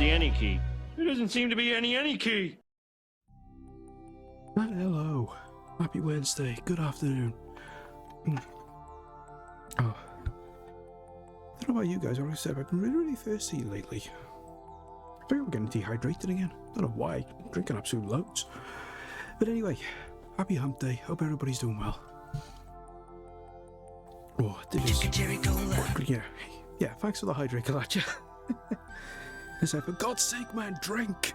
the any key? There doesn't seem to be any key. Hello. Happy Wednesday. Good afternoon. Oh. I don't know about you guys, like I said, I've been really thirsty lately. I think I'm getting dehydrated again. I don't know why. I'm drinking absolute loads. But anyway, happy hump day. Hope everybody's doing well. Oh, yeah, thanks for the hydrate, Kalacha. I said, for God's sake, man, drink!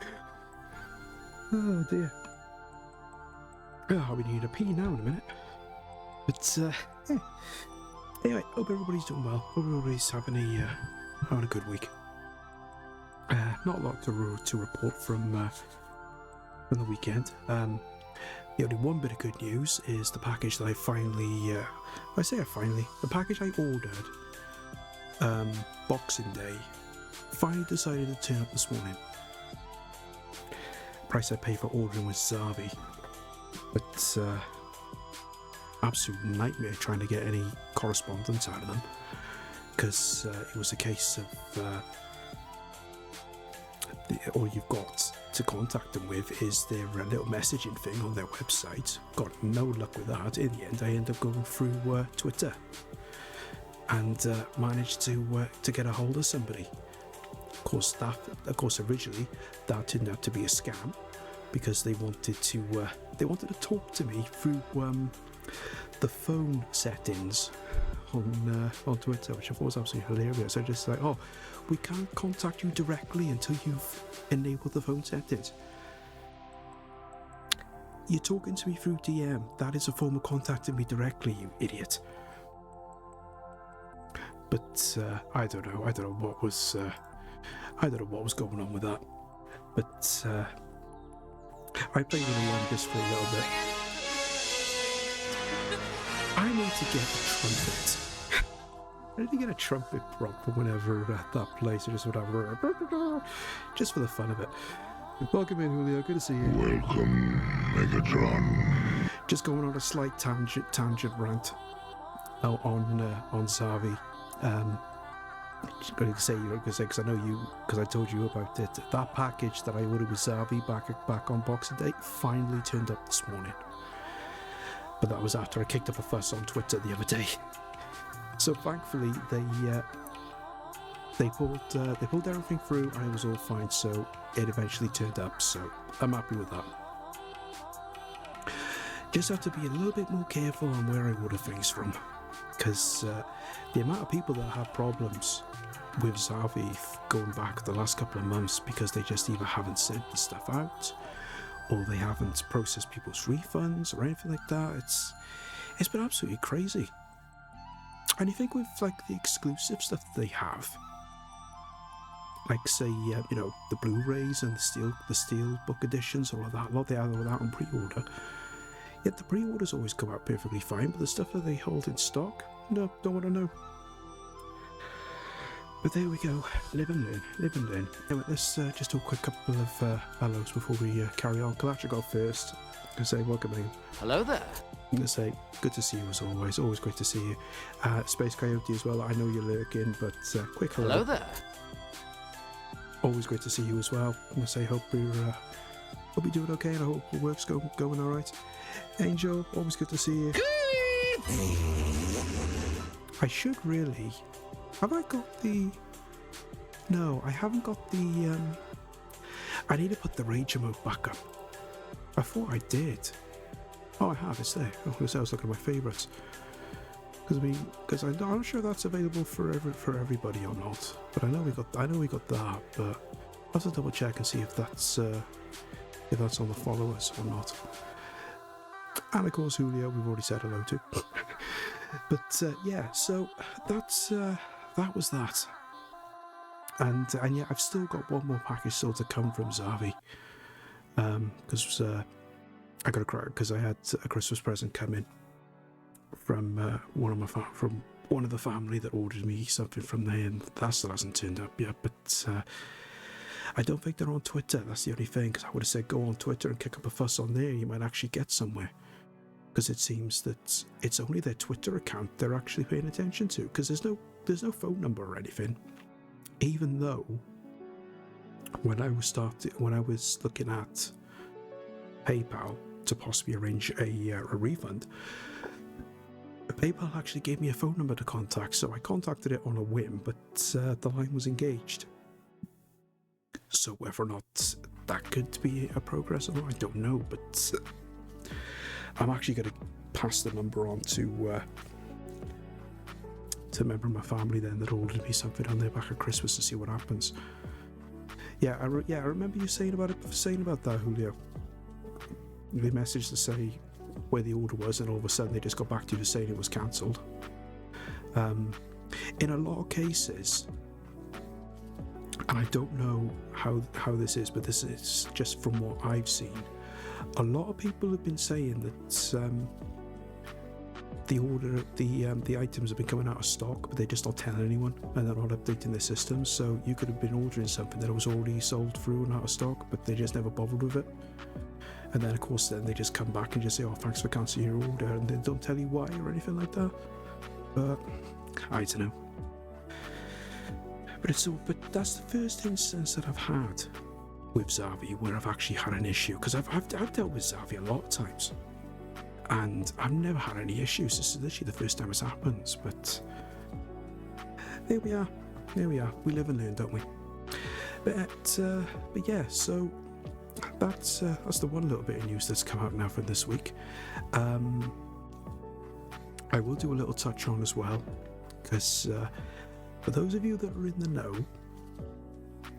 Oh, dear. Oh, we need a pee now in a minute. But, yeah. Anyway, hope everybody's doing well. Hope everybody's having a good week. Not a lot to report from the weekend. The only one bit of good news is the package that I finally, the package I ordered Boxing Day finally decided to turn up this morning. Price I paid for ordering was Zavi, but absolute nightmare trying to get any correspondence out of them, because it was a case of all you've got to contact them with is their little messaging thing on their website. Got no luck with that. In the end, I ended up going through Twitter and managed to get a hold of somebody. Of course, originally that turned out to be a scam, because they wanted to talk to me through the phone settings on Twitter, which I thought was absolutely hilarious. I just like, oh, we can't contact you directly until you've enabled the phone settings. You're talking to me through DM. That is a form of contacting me directly, you idiot. But I don't know what was going on with that. But I played it along just for a little bit. I need to get a trumpet. I need to get a trumpet prop for whenever that plays, or just whatever, just for the fun of it. Welcome in, Julio. Good to see you. Welcome, Megatron. Just going on a slight tangent rant on Zavi. Just going to say, because I know you, because I told you about it. That package that I ordered with Zavi back on Boxing Day finally turned up this morning. But that was after I kicked up a fuss on Twitter the other day. So thankfully they pulled everything through and it was all fine. So it eventually turned up. So I'm happy with that. Just have to be a little bit more careful on where I order things from, because the amount of people that have problems with Zavi going back the last couple of months because they just either haven't sent the stuff out, or they haven't processed people's refunds or anything like that. It's been absolutely crazy. And you think with like the exclusive stuff they have, like say the Blu-rays and the steel book editions, or a lot they have that on pre-order. Yet the pre-orders always come out perfectly fine, but the stuff that they hold in stock, no, don't want to know. But there we go, live and learn. Anyway, let's just do a quick couple of hellos before we carry on. Kalacha go first. I say welcome in. Hello there. I'm going to say good to see you as always great to see you. Space Coyote as well, I know you're lurking, but quick hello. Hello there. Always great to see you as well. I'm going to say hope you're doing okay, and I hope the work's going alright. Angel, always good to see you. I should really... Have I got the... No, I haven't got the... I need to put the Rage emote back up. I thought I did. Oh, I have, it's there. I was looking at my favourites. Because I'm not sure that's available for everybody or not. But I know we got that, but I'll have to double check and see if that's on the followers or not. And of course Julio, we've already said hello to. But yeah, so that was that. And yeah, I've still got one more package still to come from Zavi. Because I had a Christmas present come in from one of the family that ordered me something from there, and that still hasn't turned up yet. But I don't think they're on Twitter. That's the only thing. Because I would have said go on Twitter and kick up a fuss on there. You might actually get somewhere. Because it seems that it's only their Twitter account they're actually paying attention to. Because there's no phone number or anything. Even though when I was looking at PayPal to possibly arrange a refund, PayPal actually gave me a phone number to contact, so I contacted it on a whim, but the line was engaged. So whether or not that could be a progress or not, I don't know, but I'm actually going to pass the number on to a member of my family then that ordered me something on their back at Christmas to see what happens. Yeah, I remember you saying about that, Julio. They messaged to say where the order was, and all of a sudden they just got back to you to saying it was cancelled. In a lot of cases, and I don't know how this is, but this is just from what I've seen, a lot of people have been saying that the items have been coming out of stock, but they're just not telling anyone, and they're not updating their systems. So you could have been ordering something that was already sold through and out of stock, but they just never bothered with it. And then of course then they just come back and just say, oh, thanks for cancelling your order, and they don't tell you why or anything like that. But I don't know. But that's the first instance that I've had with Xavi where I've actually had an issue, because I've dealt with Xavi a lot of times, and I've never had any issues. This is literally the first time it's happened. But there we are. We live and learn, don't we? But yeah, so that's the one little bit of news that's come out now for this week. I will do a little touch on as well, because for those of you that are in the know,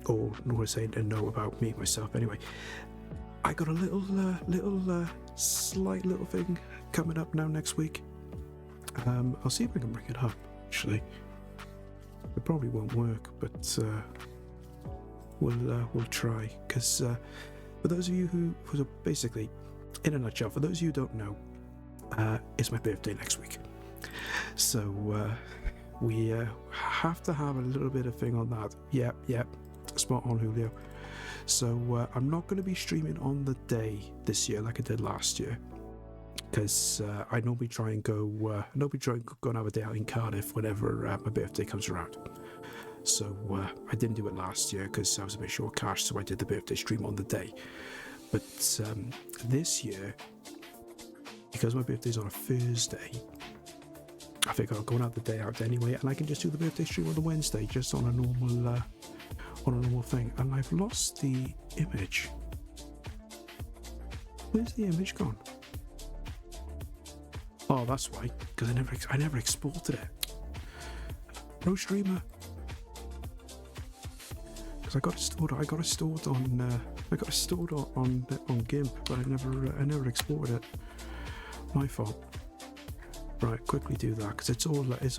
or nor say to know about me myself anyway, I got a slight little thing coming up now next week. I'll see if I can bring it up. Actually, it probably won't work, but we'll try. Because for those of you who basically, in a nutshell, for those of you who don't know, it's my birthday next week, so we have to have a little bit of thing on that. Yep, spot on, Julio. So I'm not going to be streaming on the day this year like I did last year, because I normally try and go and have a day out in Cardiff whenever my birthday comes around. So I didn't do it last year because I was a bit short cash, so I did the birthday stream on the day. But this year, because my birthday's on a Thursday, I think I'll go and have the day out anyway, and I can just do the birthday stream on the Wednesday, just on a normal thing. And I've lost the image. Where's the image gone? Oh, that's why, because I never exported it. No streamer. Because I got it stored on GIMP, but I never exported it. My fault. Right, quickly do that, because it was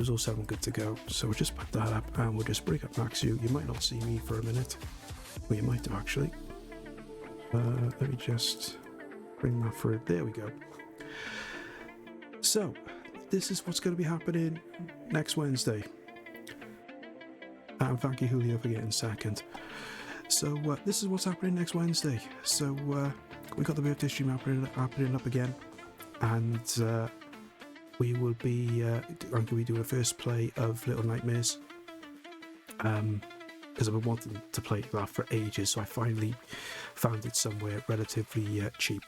all set and good to go. So we'll just put that up, and we'll just bring up Maxu. You might not see me for a minute, well, you might have actually. Let me just bring that through. There we go. So this is what's going to be happening next Wednesday. And thank you, Julio, for getting second. So this is what's happening next Wednesday. So we got the birthday stream happening up again, and we will be I'm going to be doing a first play of Little Nightmares, because I've been wanting to play that for ages, so I finally found it somewhere relatively cheap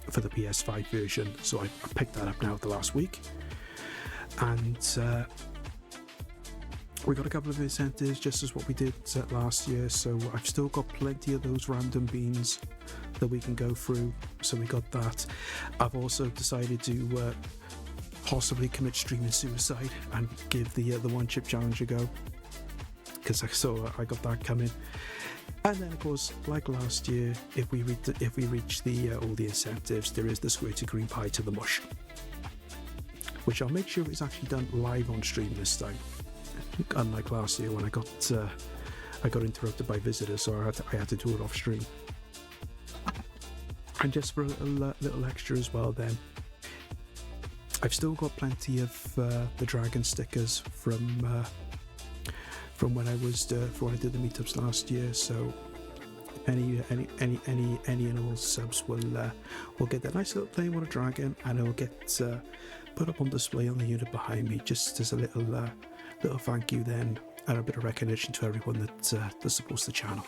for the PS5 version, so I picked that up now the last week. And we got a couple of incentives, just as what we did last year, so I've still got plenty of those random beans that we can go through, so we got that. I've also decided to possibly commit streaming suicide and give the one chip challenge a go, because I got that coming. And then of course, like last year, if we reach the all the incentives, there is the squirty green pie to the mush, which I'll make sure is actually done live on stream this time, unlike last year when I got interrupted by visitors, so I had to do it off stream. And just for a little extra as well, then I've still got plenty of the dragon stickers from when I did the meetups last year. So any and all subs will get that nice little playing with a dragon, and it will get put up on display on the unit behind me, just as a little thank you then and a bit of recognition to everyone that supports the channel.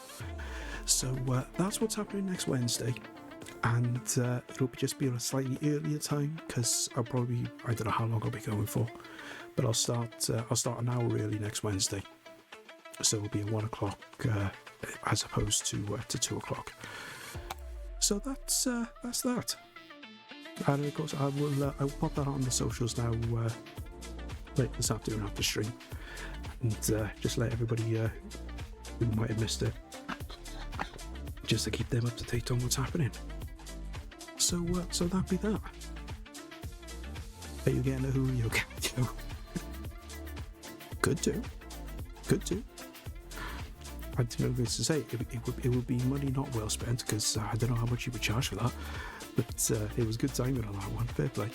So that's what's happening next Wednesday, and it'll just be a slightly earlier time because I don't know how long I'll be going for, but I'll start an hour early next Wednesday, so it'll be at 1 o'clock as opposed to 2 o'clock. So that's that. And of course I will pop that on the socials now late this afternoon after stream, and just let everybody who might have missed it, just to keep them up to date on what's happening. So that'd be that. Are you getting a who are you getting? Good too. I don't know what to say. It would be money not well spent, because I don't know how much you would charge for that, but it was good timing on that one. Fair play.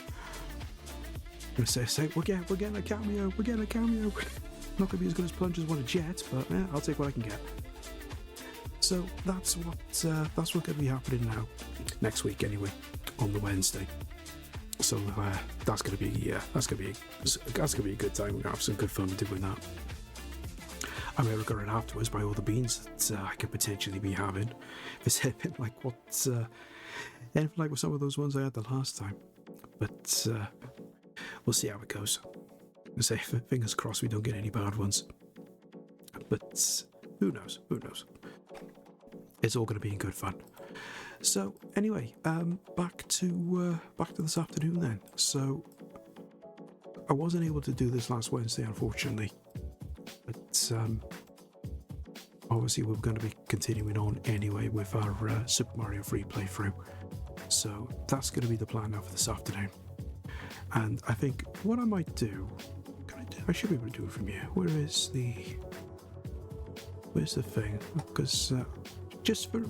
I'm gonna say we're getting a cameo. We're getting a cameo. Not gonna be as good as Plunger's one of Jet, but I'll take what I can get. So that's what's gonna be happening now, next week anyway, on the Wednesday. So that's gonna be a good time. We're gonna have some good fun doing that. I may regret it afterwards by all the beans that I could potentially be having. It's anything like anything like with some of those ones I had the last time. But we'll see how it goes. I say fingers crossed we don't get any bad ones. But who knows? It's all going to be in good fun. So anyway, back to this afternoon then. So I wasn't able to do this last Wednesday, unfortunately. But obviously we're going to be continuing on anyway with our Super Mario Free playthrough. So that's going to be the plan now for this afternoon. And I think what I might do, I should be able to do it from here. Where's the thing? Because just for a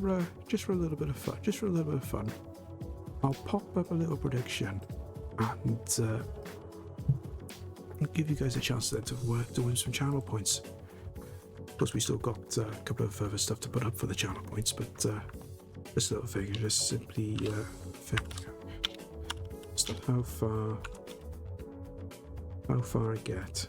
little bit of fun, I'll pop up a little prediction and give you guys a chance then to win some channel points. Plus we still got a couple of other stuff to put up for the channel points, but this little thing is just simply how far I get.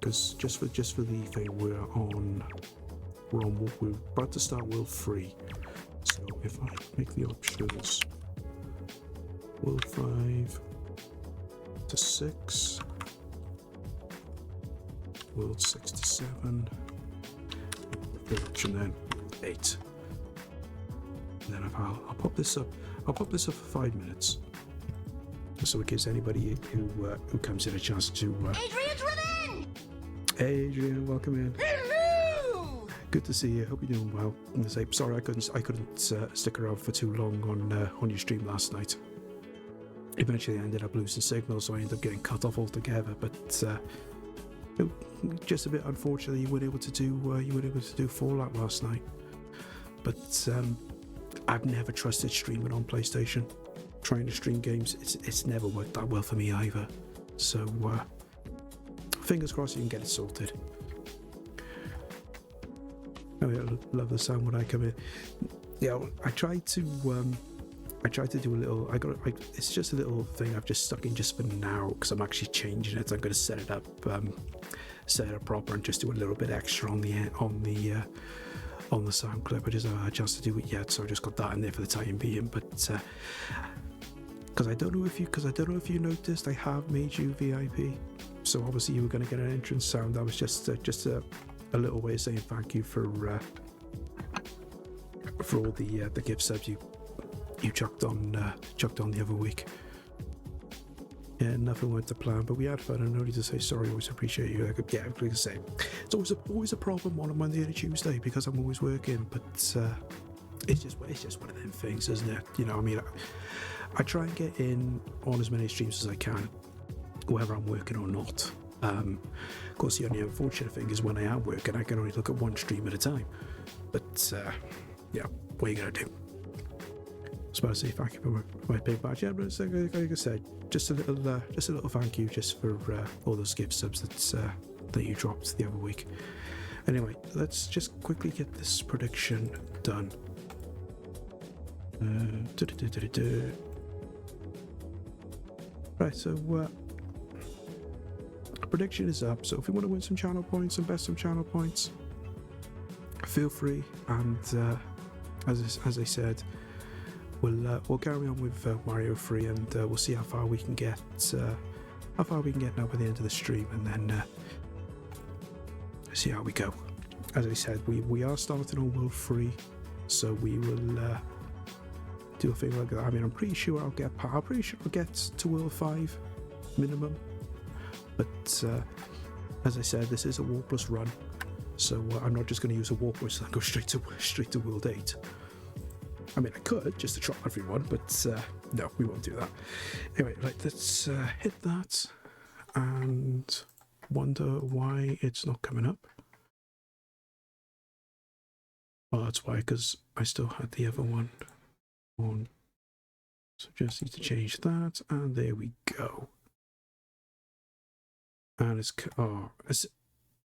Because just for the thing we're about to start World 3. So if I make the options World 5 to 6, World 6 to 7, the option then 8. And then I'll pop this up. I'll pop this up for 5 minutes, so it gives anybody who comes in a chance to. Adrian's running! Adrian, welcome in. Hello! Good to see you. Hope you're doing well. And say sorry I couldn't stick around for too long on your stream last night. Eventually I ended up losing signal, so I ended up getting cut off altogether. But just a bit unfortunately, you weren't able to do Fallout last night. But I've never trusted streaming on PlayStation. Trying to stream games, it's never worked that well for me either. So fingers crossed you can get it sorted. I love the sound when I come in. Yeah, I tried to do a little. It's just a little thing I've just stuck in just for now because I'm actually changing it. I'm going to set it up proper and just do a little bit extra on the sound clip. I just haven't had a chance to do it yet, so I just got that in there for the time being. But because I don't know if you noticed, I have made you VIP. So obviously you were going to get an entrance sound. That was just a little way of saying thank you for all the gift subs you chucked on the other week. Yeah, nothing went to plan, but we had fun, and no need to say sorry. Always appreciate you. Yeah, I'm going to say it's always a problem on a Monday and a Tuesday because I'm always working, but it's just one of them things, isn't it? You know, I mean, I try and get in on as many streams as I can, whether I'm working or not. Of course, the only unfortunate thing is when I am working, I can only look at one stream at a time. But yeah, what are you gonna do? I was about to say thank you for my big badge. Yeah, but like I said, just a little thank you just for all those gift subs that you dropped the other week. Anyway, let's just quickly get this prediction done. Right, so prediction is up. So if you want to win some channel points and bet some channel points, feel free. And as I said, we'll carry on with Mario 3, and we'll see how far we can get. How far we can get now by the end of the stream, and then see how we go. As I said, we are starting on World 3, so we will do a thing like that. I mean, I'm pretty sure I'll get to World 5 minimum, but as I said, this is a Warpless run, so I'm not just going to use a Warpless and go straight to World 8. I mean, I could just to try everyone, but no, we won't do that. Anyway, right, let's hit that and wonder why it's not coming up. Oh, that's why, because I still had the other one on. So just need to change that, and there we go. And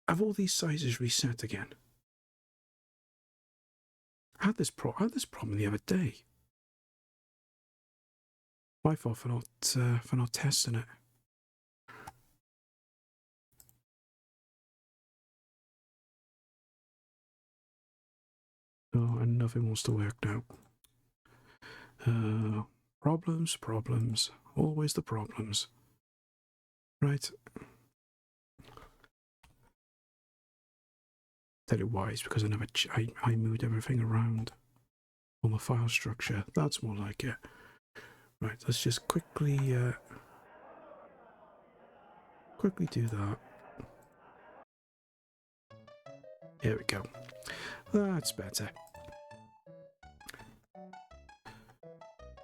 have all these sizes reset again? I had this problem the other day. My fault for not testing it. Oh, and nothing wants to work now. Problems, always the problems. Right. Tell you why, it's because I moved everything around on the file structure. That's more like it. Right, let's just quickly do that. Here we go. That's better.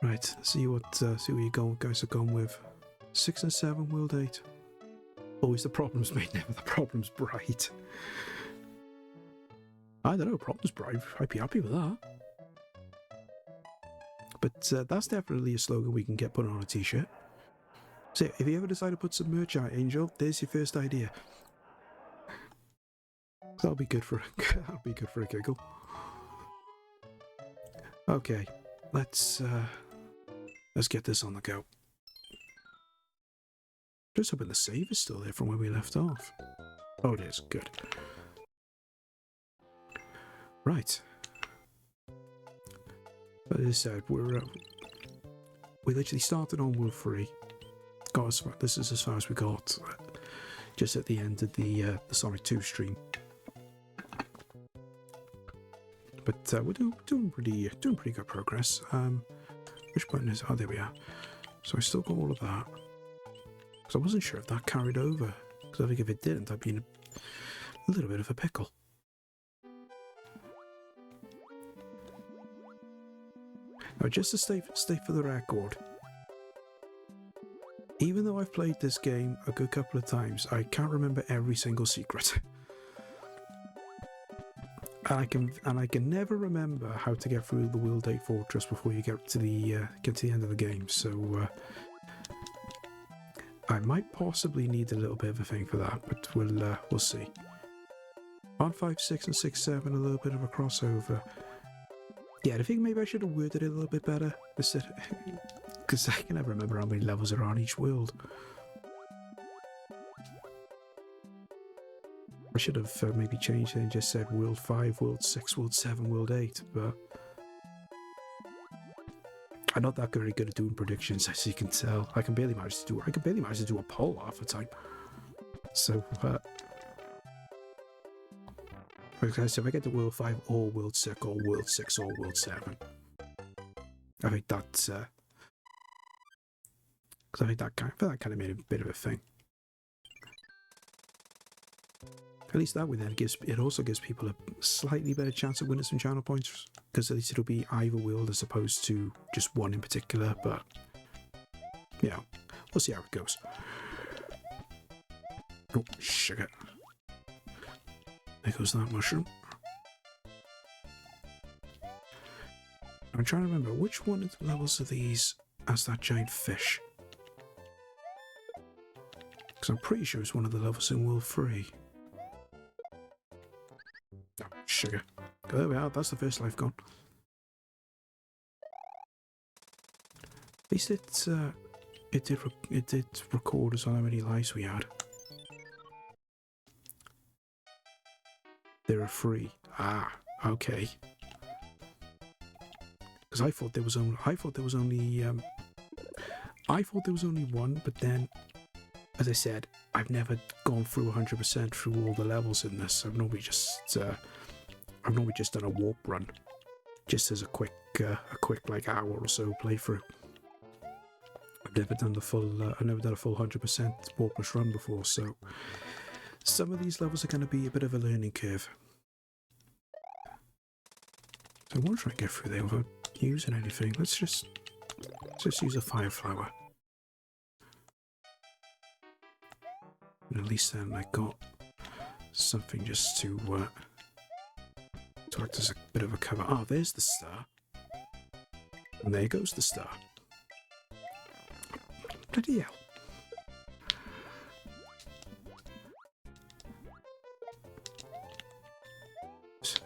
Right, see what you guys are going with. 6 and 7, World 8. Always the problems mate, never the problems bright. I don't know, problems bright. I'd be happy with that. But that's definitely a slogan we can get put on a t-shirt. So if you ever decide to put some merch out, Angel, there's your first idea. That'll be good for a giggle. Okay, let's get this on the go. Just hoping the save is still there from where we left off. Oh, it is. Good. Right. As I said, we literally started on World 3. This is as far as we got, just at the end of the Sonic 2 stream. But we're doing pretty good progress. Which button is? Oh, there we are. So I still got all of that. Because I wasn't sure if that carried over. Because I think if it didn't, I'd be in a little bit of a pickle. Now, just to stay for the record, even though I've played this game a good couple of times, I can't remember every single secret. And I can never remember how to get through the World 8 Fortress before you get to the end of the game. So I might possibly need a little bit of a thing for that, but we'll see. On 5, 6, and 6, 7, a little bit of a crossover. Yeah, I think maybe I should have worded it a little bit better, because I can never remember how many levels there are on each world. I should have maybe changed it and just said World 5, World 6, World 7, World 8, but I'm not that very good at doing predictions, as you can tell. I can barely manage to do a poll half the time. So, okay, so if I get to World 5 or World 6 or World 6 or World 7, I think that's because I think that kind of made a bit of a thing. At least that way then also gives people a slightly better chance of winning some channel points, because at least it'll be either world as opposed to just one in particular. But yeah, we'll see how it goes. Oh, sugar. There goes that mushroom. I'm trying to remember which one of the levels of these has that giant fish. Because I'm pretty sure it's one of the levels in World 3. Oh, sugar. There we are, that's the first life gone. least it did record us on how many lives we had. There are 3. Ah, okay. Because I thought there was only one, but then, as I said, I've never gone through 100% through all the levels in this. I've normally just done a warp run, just as a quick like hour or so playthrough. I've never done a full 100% warpless run before, so some of these levels are going to be a bit of a learning curve. So I want to try and get through there without using anything. Let's just use a fire flower. And at least then I got something just to act as a bit of a cover. Ah, there's the star. And there goes the star. Bloody hell.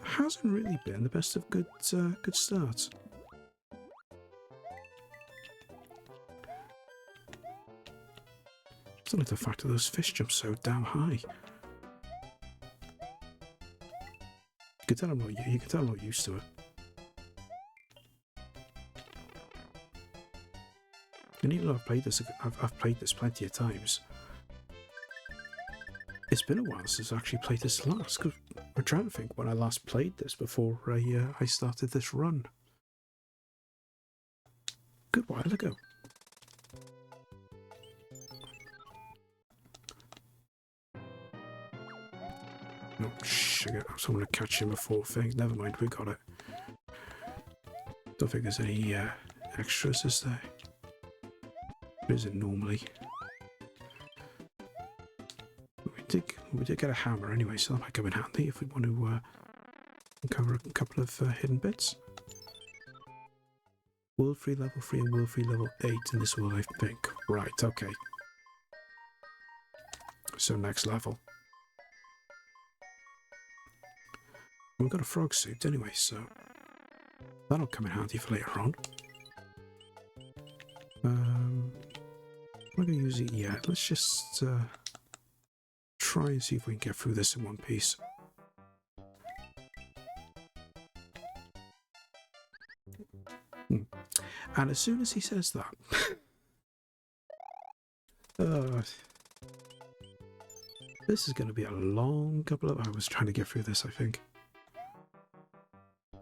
Hasn't really been the best of good starts. It's only the fact that those fish jump so damn high. You can tell I'm not used to it. And even though I've played this plenty of times, it's been a while since I actually played this last. Cause I'm trying to think when I last played this before I started this run. Good while ago. Oh, sugar. I was going to catch him before things. Never mind, we got it. Don't think there's any extras, is there? There isn't normally. We did get a hammer anyway, so that might come in handy if we want to uncover a couple of hidden bits. World 3 level 3 and World 3 level 8 in this world, I think. Right, okay. So next level. We've got a frog suit anyway, so that'll come in handy for later on. I'm not going to use it yet. Let's just try and see if we can get through this in one piece. And as soon as he says that, this is going to be a long couple of hours trying to get through this, I think. I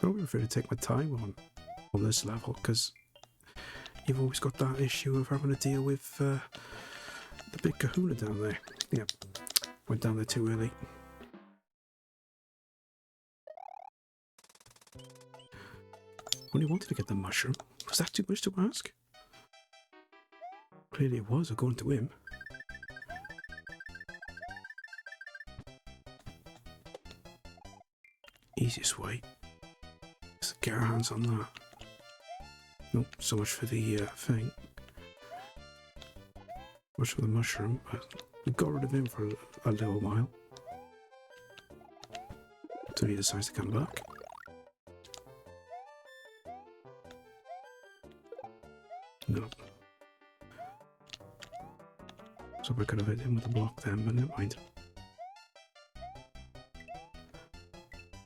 don't prefer to take my time on this level, because you've always got that issue of having to deal with the big kahuna down there. Yep, went down there too early. Only wanted to get the mushroom. Was that too much to ask? Clearly it was, according to him. Easiest way is to get our hands on that. Nope, so much for the thing. Much for the mushroom, but we got rid of him for a little while. Until he decides to come back. Nope. So we could have hit him with a block then, but never mind.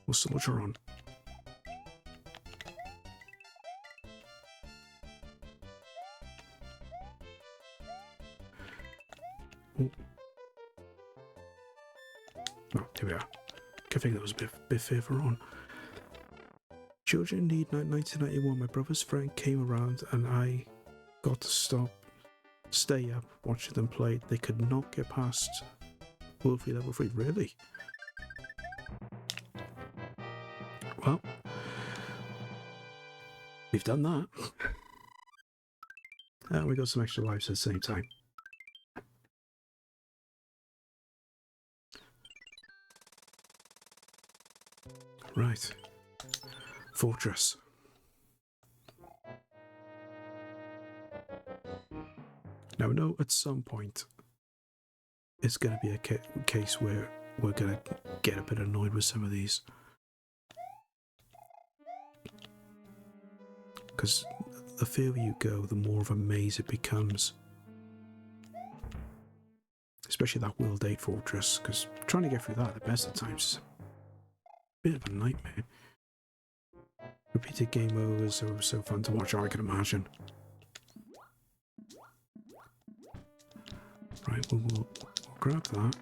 We'll soldier on. Oh, there we are. I think that was a bit further on. Children in Need 1991. My brother's friend came around and I got to stay up watching them play. They could not get past World 3 level 3. Really? Well, we've done that. And we got some extra lives at the same time. Right. Fortress. Now I know at some point it's going to be a case where we're going to get a bit annoyed with some of these. because the further you go, the more of a maze it becomes. Especially that World 8 fortress, because trying to get through that at the best of times is a bit of a nightmare. Repeated game overs are so fun to watch, I can imagine. Right, we'll grab that.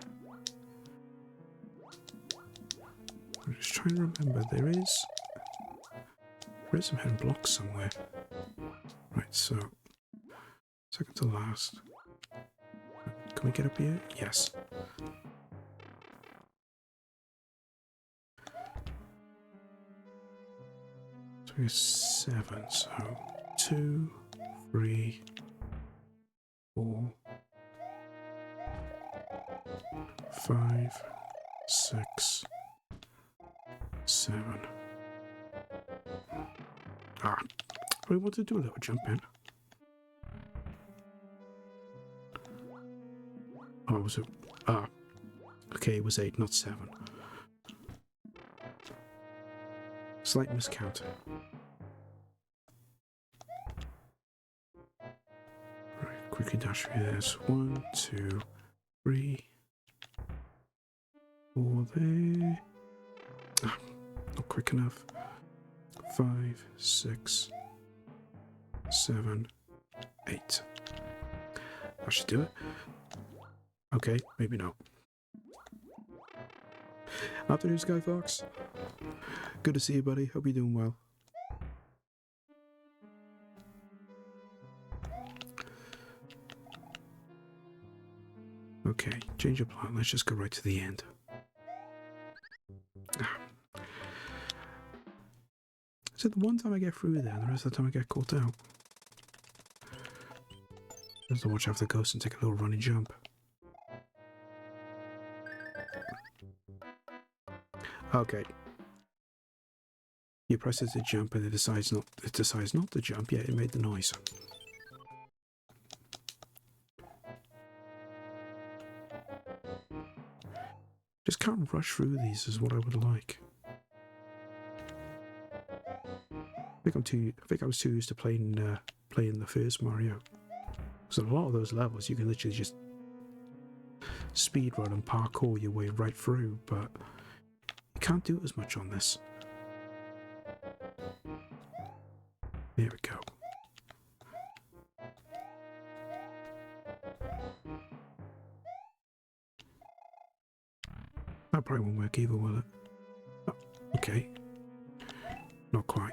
I'm just trying to remember, there is some hidden blocks somewhere. Right, so second to last. Can we get up here? Yes. So we have 7, so 2, 3, 4, 5, 6, 7. Ah, we want to do a little jump in. Oh, was it? Ah, okay, it was 8, not 7. Slight miscount. Right, quickly dash through this. 1, 2, 3, 4 there. Ah, not quick enough. 5, 6, 7, 8. That should do it. Okay, maybe not. Afternoon, Sky Fox. Good to see you, buddy. Hope you're doing well. Okay, change of plan. Let's just go right to the end. So the one time I get through there, the rest of the time I get caught out. Just to watch out for the ghost and take a little running jump. Okay. You press it to jump and it decides not to jump. Yeah, it made the noise. Just can't rush through these is what I would like. I think I was too used to playing the first Mario. So a lot of those levels you can literally just speedrun and parkour your way right through, but you can't do as much on this. There we go. That probably won't work either, will it? Oh, okay. Not quite.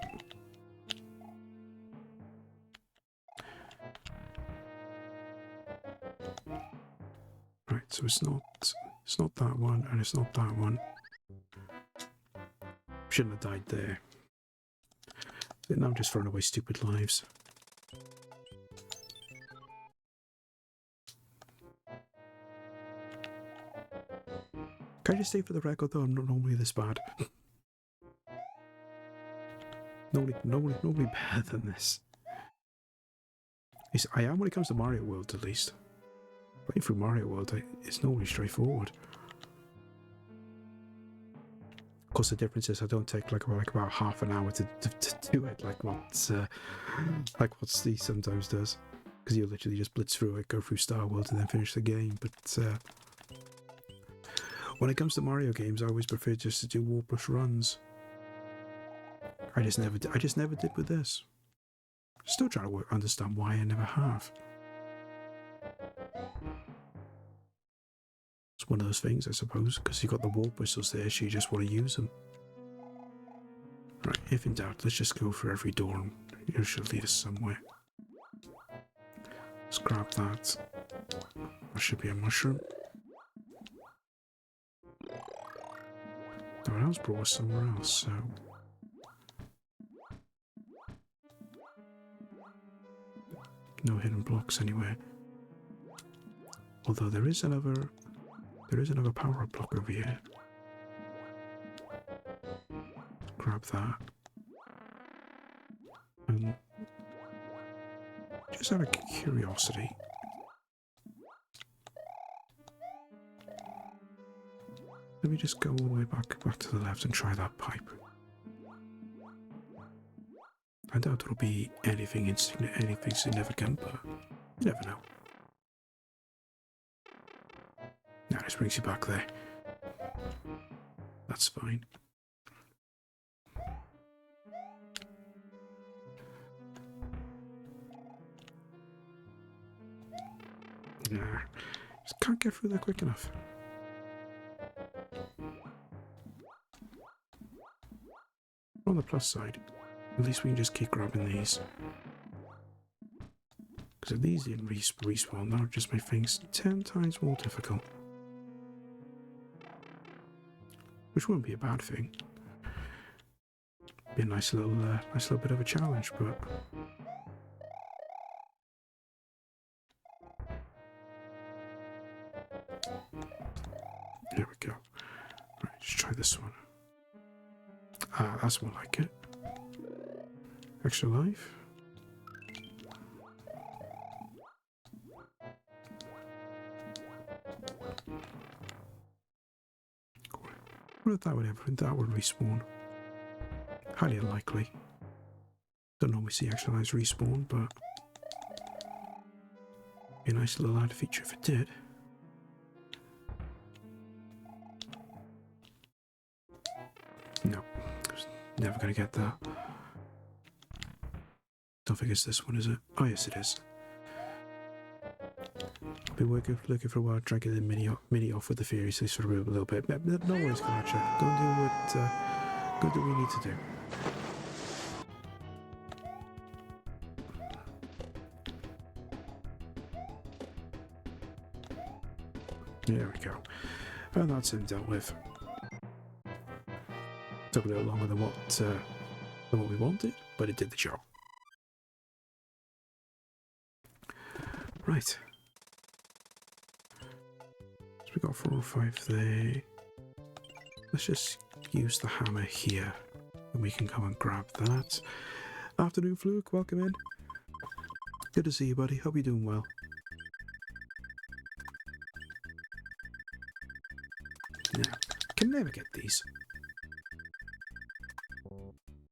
Right, so it's not that one, and it's not that one. Shouldn't have died there. Now I'm just throwing away stupid lives. Can I just say for the record though, I'm not normally this bad. Nobody better than this. I am when it comes to Mario World, at least. Playing through Mario World, it's normally straightforward. Of course, the difference is I don't take like about half an hour to do it, like what Steve sometimes does, because you literally just blitz through it, go through Star World, and then finish the game. But when it comes to Mario games, I always prefer just to do Warpless runs. I just never did with this. Still trying to understand why I never have. It's one of those things, I suppose, because you got the warp whistles there, so you just want to use them. Right, if in doubt, let's just go for every door and it should lead us somewhere. Let's grab that. There should be a mushroom. That else brought us somewhere else, so... No hidden blocks anywhere. Although there is another power-up block over here. Grab that. And just out of curiosity, let me just go all the way back to the left and try that pipe. I doubt it'll be anything significant, but you never know. Now this brings you back there. That's fine. Nah, just can't get through there quick enough. On the plus side, at least we can just keep grabbing these. Because if these didn't respawn, that would just make things 10 times more difficult. Which wouldn't be a bad thing. Be a nice little bit of a challenge, but there we go. Right, just try this one. Ah, that's more like it. Extra life. What if that would respawn? Highly unlikely. Don't normally see extra lives respawn, but be a nice little added feature if it did. No, never gonna get that. Don't think it's this one, is it? Oh yes, it is. Been looking for a while, trying to get the mini off with the Furies for a little bit. No worries, Gotcha. Go do what we need to do. There we go. And that's him dealt with. Took a little longer than what we wanted, but it did the job. Right. So we got 4 or 5 there. Let's just use the hammer here, and we can go and grab that. Afternoon, Fluke. Welcome in. Good to see you, buddy. Hope you're doing well. Yeah, can never get these.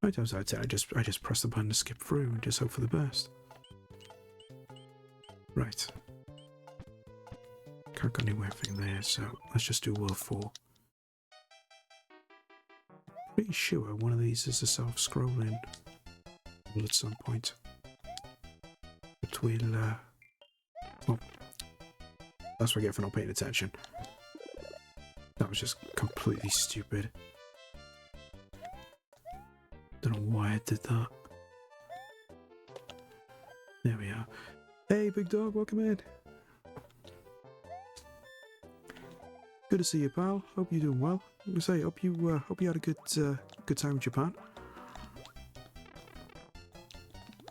9 times out of 10, I just press the button to skip through and just hope for the best. Right. Can't go anywhere from there, so let's just do World 4. Pretty sure one of these is a self-scrolling at some point. But well, that's what I get for not paying attention. That was just completely stupid. Don't know why I did that. There we are. Hey, big dog, welcome in. Good to see you, pal. Hope you're doing well. I was gonna say, hope you had a good time in Japan.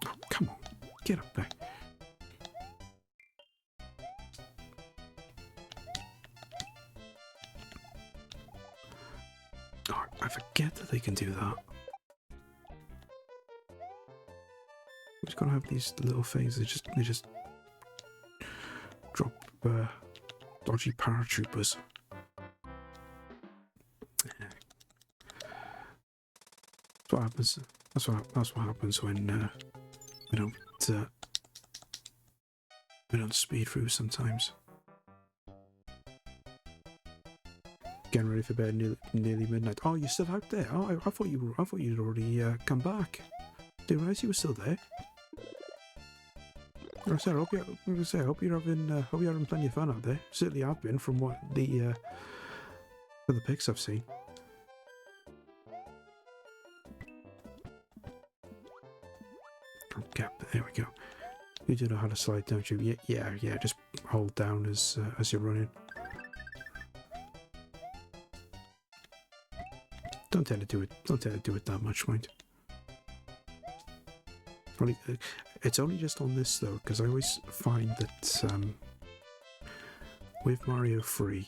Oh, come on, get up there. Oh, I forget that they can do that. We just gotta have these little things. They just drop dodgy paratroopers. That's what happens. That's what happens when we don't speed through sometimes. Getting ready for bed, nearly midnight. Oh, you're still out there? Oh, I thought you'd already come back. Didn't realize you were still there. I said, I hope you're having plenty of fun out there. Certainly, I've been from what the pics I've seen. Okay, there we go. You do know how to slide, don't you? Yeah. Just hold down as you're running. Don't tend to do it that much, mind. It's only just on this though, because I always find that with Mario 3,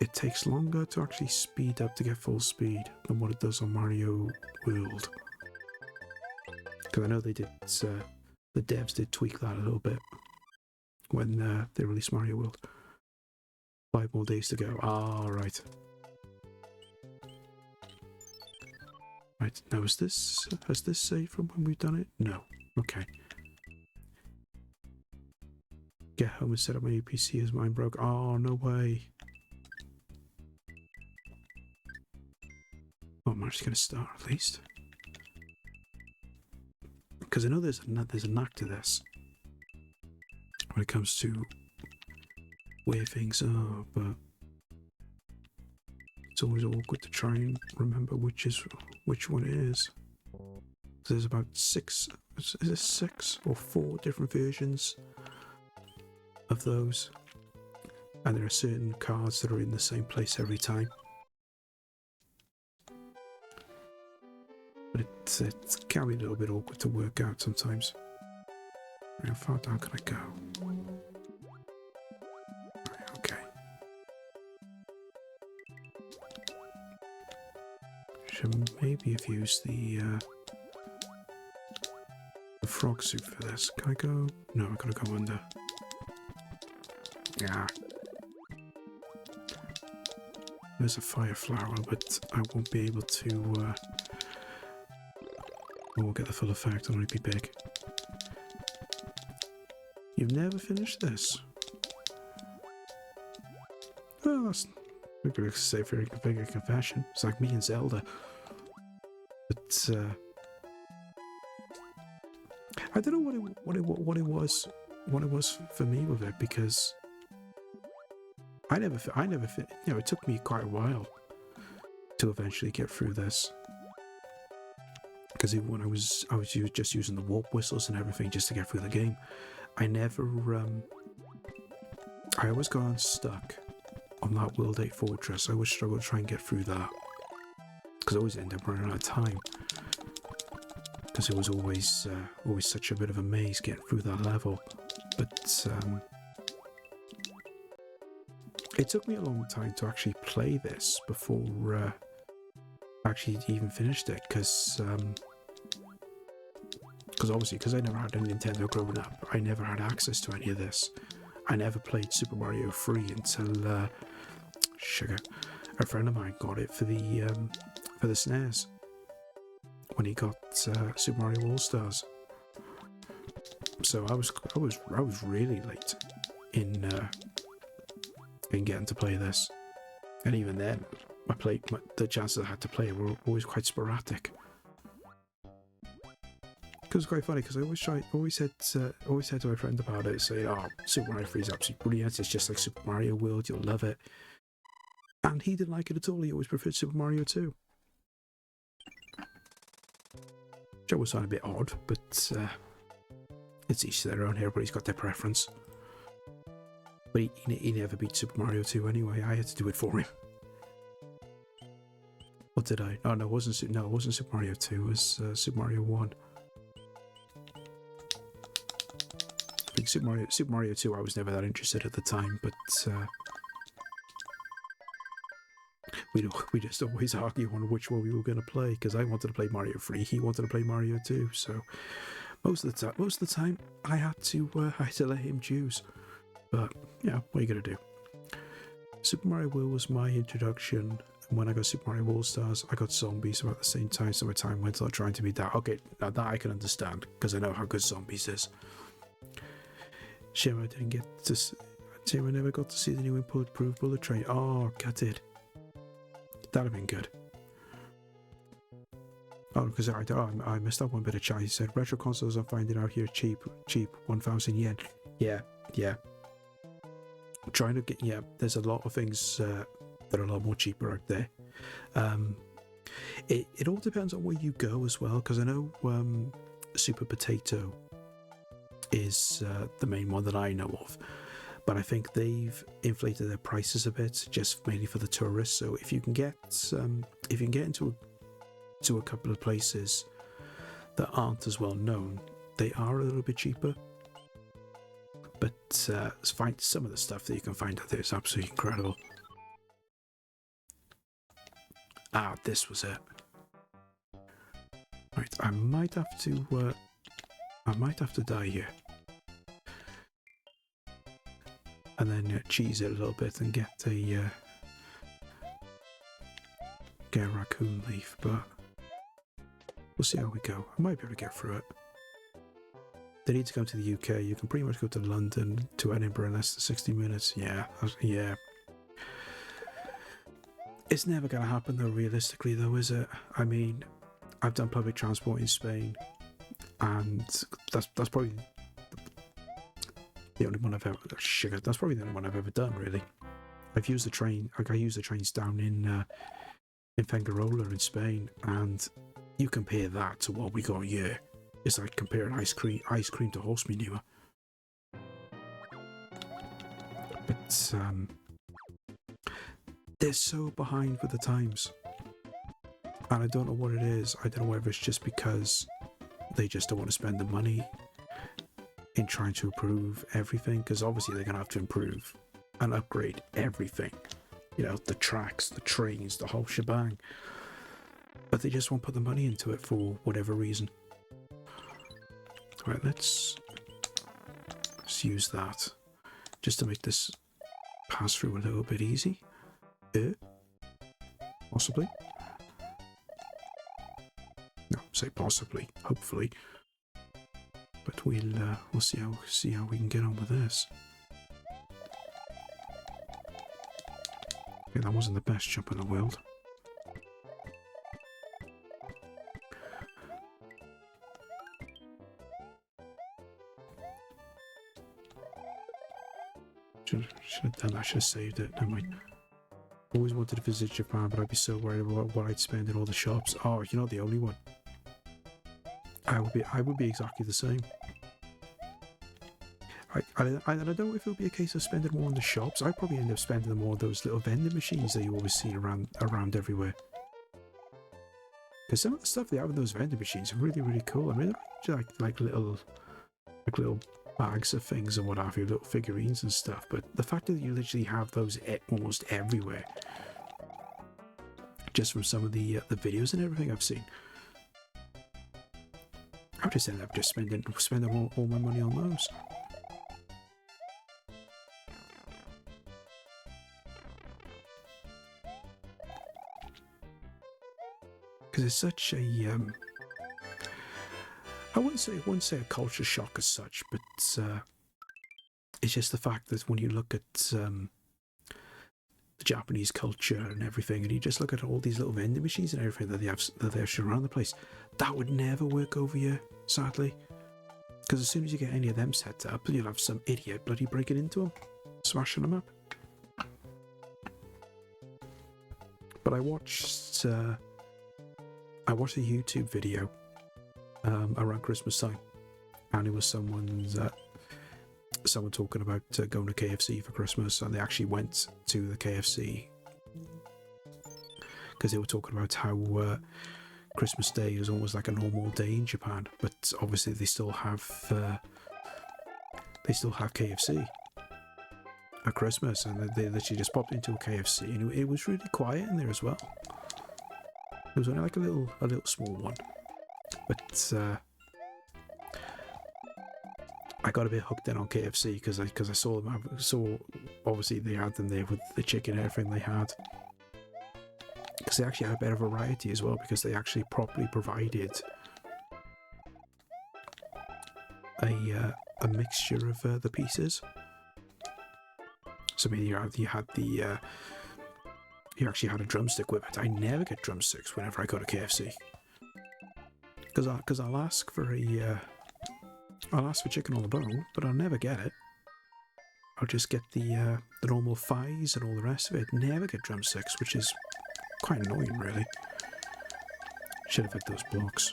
it takes longer to actually speed up to get full speed than what it does on Mario World. Because I know they did, the devs did tweak that a little bit when they released Mario World. 5 more days to go. Ah, right. Right, now has this saved from when we've done it? No. Okay. Get home and set up my new PC as mine broke. Oh, no way. Oh, I'm actually going to start at least. Because I know there's a knack to this when it comes to where things are, but it's always awkward to try and remember which one it is. There's about six or four different versions of those, and there are certain cards that are in the same place every time. But it can be a little bit awkward to work out sometimes. How far down can I go? Right, okay. Should maybe have used the frog suit for this. Can I go? No, I gotta go under. Yeah. There's a fire flower, but I won't be able to. I won't get the full effect. It'll only be big. You've never finished this. Well, that's we could say very big a confession. It's like me and Zelda. But I don't know what it was for me with it, because I never you know, it took me quite a while to eventually get through this. Because even when I was just using the warp whistles and everything just to get through the game, I never I always got unstuck on that World 8 fortress. I always struggled to try and get through that, because I always end up running out of time, because it was always such a bit of a maze getting through that level. But it took me a long time to actually play this before actually even finished it, because obviously, because I never had a Nintendo growing up, I never had access to any of this. I never played Super Mario 3 until a friend of mine got it for the SNES when he got Super Mario All Stars. So I was really late in getting to play this, and even then, the chances I had to play it were always quite sporadic. Because it's quite funny, because I always said to my friend about it, saying, "Oh, Super Mario 3 is absolutely brilliant. It's just like Super Mario World. You'll love it." And he didn't like it at all. He always preferred Super Mario 2. Which always sounded a bit odd, but it's each to their own. Everybody's got their preference. But he never beat Super Mario 2 anyway. I had to do it for him. Or did I? Oh no, it wasn't Super Mario 2. It was Super Mario 1. I think Super Mario 2 I was never that interested at the time, but we just always argue on which one we were going to play, because I wanted to play Mario 3, he wanted to play Mario 2, so most of the time I had to let him choose. But yeah, what are you going to do? Super Mario World was my introduction, and when I got Super Mario All Stars, I got Zombies about the same time, so my time went on trying to beat that. Okay, now that I can understand, because I know how good Zombies is. Shame I never got to see the new improved Bullet Train. Oh, gutted. That'd have been good. Oh, because I missed out one bit of chat. He said, retro consoles I'm finding out here cheap, 1,000 yen. Yeah. I'm trying to get, there's a lot of things that are a lot more cheaper out there. It all depends on where you go as well, because I know Super Potato is the main one that I know of, but I think they've inflated their prices a bit, just mainly for the tourists. So if you can get into a couple of places that aren't as well known, they are a little bit cheaper. But find some of the stuff that you can find out there is absolutely incredible. Ah, this was it. Right, I might have to die here, and then cheese it a little bit and get a raccoon leaf, but We'll see how we go. I might be able to get through it. They need to come to the UK. You can pretty much go to London to Edinburgh in less than 60 minutes. Yeah, yeah. It's never going to happen though, realistically though, is it? I mean, I've done public transport in Spain, and that's probably the only one I've ever... Sugar, that's probably the only one I've ever done, really. I've used the train... I used the trains down in Fuengirola in Spain, and you compare that to what we got here. It's like comparing ice cream to horse manure. But they're so behind with the times, and I don't know what it is. I don't know whether it's just because they just don't want to spend the money in trying to improve everything, because obviously they're going to have to improve and upgrade everything. You know, the tracks, the trains, the whole shebang. But they just won't put the money into it for whatever reason. Right, let's use that just to make this pass through a little bit easy. Possibly. No, say possibly. Hopefully. But we'll see how we can get on with this. Okay, that wasn't the best jump in the world. Should have done that. Should have saved it. Never mind. Always wanted to visit Japan, but I'd be so worried about what I'd spend in all the shops. Oh, you're not the only one. I would be exactly the same. I don't know if it would be a case of spending more on the shops. I'd probably end up spending more on those little vending machines that you always see around everywhere. Because some of the stuff they have in those vending machines are really, really cool. I mean, they're like little bags of things and what have you, little figurines and stuff. But the fact that you literally have those almost everywhere, just from some of the videos and everything I've seen, I would just end up just spending all my money on those. Because it's such a I wouldn't say a culture shock as such, but it's just the fact that when you look at the Japanese culture and everything, and you just look at all these little vending machines and everything that they have around the place, that would never work over here, sadly. Because as soon as you get any of them set up, you'll have some idiot bloody breaking into them, smashing them up. But I watched a YouTube video around Christmas time, and it was someone talking about going to KFC for Christmas, and they actually went to the KFC because they were talking about how Christmas Day is almost like a normal day in Japan, but obviously they still have KFC at Christmas, and they literally just popped into a KFC, and it was really quiet in there as well. It was only like a little small one, but I got a bit hooked in on KFC because I saw them. Obviously they had them there with the chicken and everything they had, because they actually had a better variety as well, because they actually properly provided a mixture of the pieces. So I mean, you had the you actually had a drumstick with it. I never get drumsticks whenever I go to KFC, because I'll ask for chicken on the bone, but I'll never get it. I'll just get the normal thighs and all the rest of it. Never get drumsticks, which is quite annoying, really. Should have hit those blocks.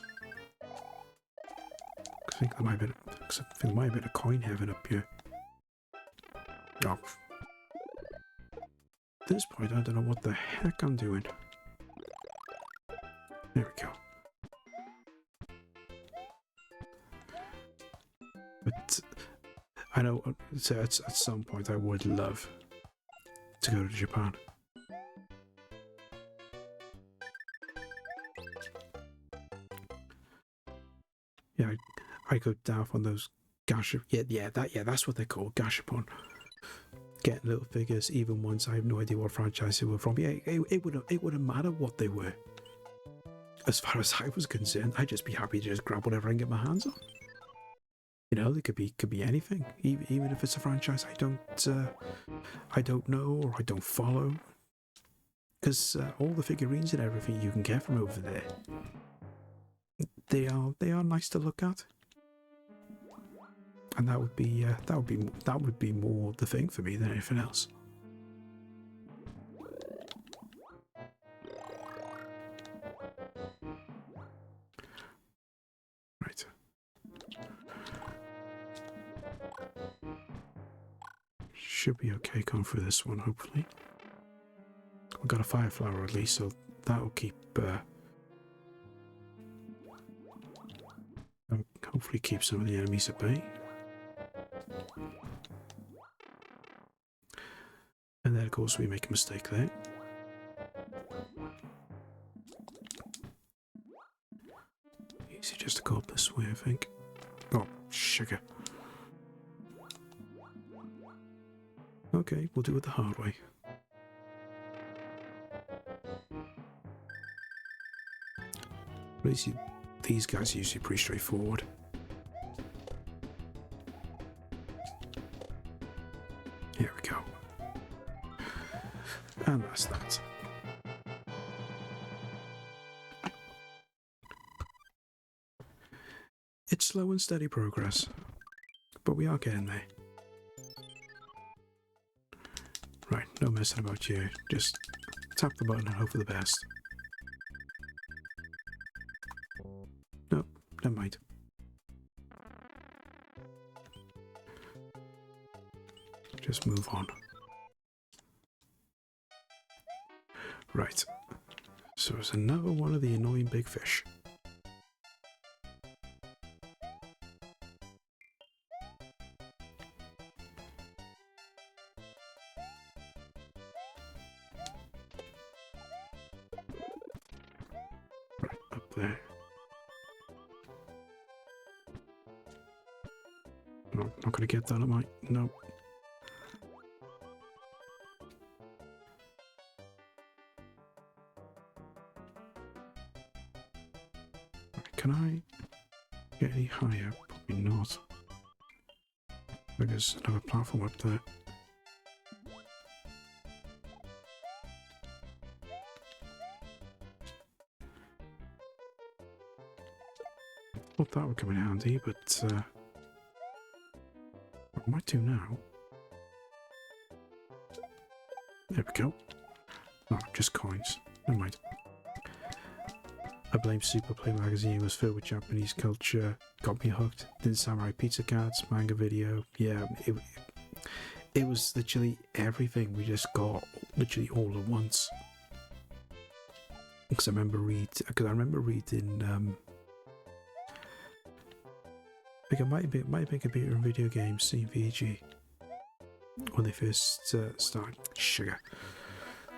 I think there might have been a coin heaven up here. Oh. At this point, I don't know what the heck I'm doing. There we go. But I know at some point I would love to go to Japan. Yeah, I go down on those that's what they're called, gashapon. Getting little figures, even ones I have no idea what franchise they were from. Yeah, it wouldn't matter what they were. as far as I was concerned, I'd just be happy to just grab whatever I can get my hands on. You know, it could be anything, even if it's a franchise I don't know or I don't follow. Because all the figurines and everything you can get from over there, they are nice to look at, and that would be more the thing for me than anything else. Right. Should be okay going through this one, hopefully. We've got a fire flower at least, so that'll keep hopefully keep some of the enemies at bay. And then of course we make a mistake there. Easy just to go up this way, I think. Oh, sugar. Okay, we'll do it the hard way. At least these guys are usually pretty straightforward. Here we go. And that's that. It's slow and steady progress, but we are getting there. Right, no messing about here. Just tap the button and hope for the best. Nope, never mind. Just move on. Right. So there's another one of the annoying big fish. Right, up there. No, not gonna get that, am I? No. Can I get any higher? Probably not. There's another platform up there. Thought that would come in handy, but what I might do now. There we go. Oh, just coins. Never mind. I blame Super Play magazine, was filled with Japanese culture, got me hooked. Did samurai pizza cards, manga video. Yeah, it was literally everything we just got literally all at once. Because I remember reading I think it might have been computer and video games, CVG, when they first started. Sugar.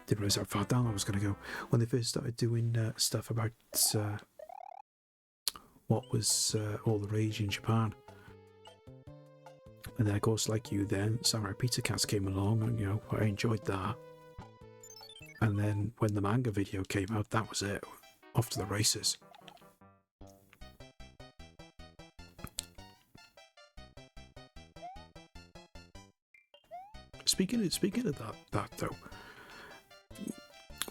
Didn't realise how far down I was going to go. When they first started doing stuff about what was all the rage in Japan. And then, of course, like you then, Samurai Pizza Cats came along and, you know, I enjoyed that. And then when the manga video came out, that was it. Off to the races. Speaking of that though,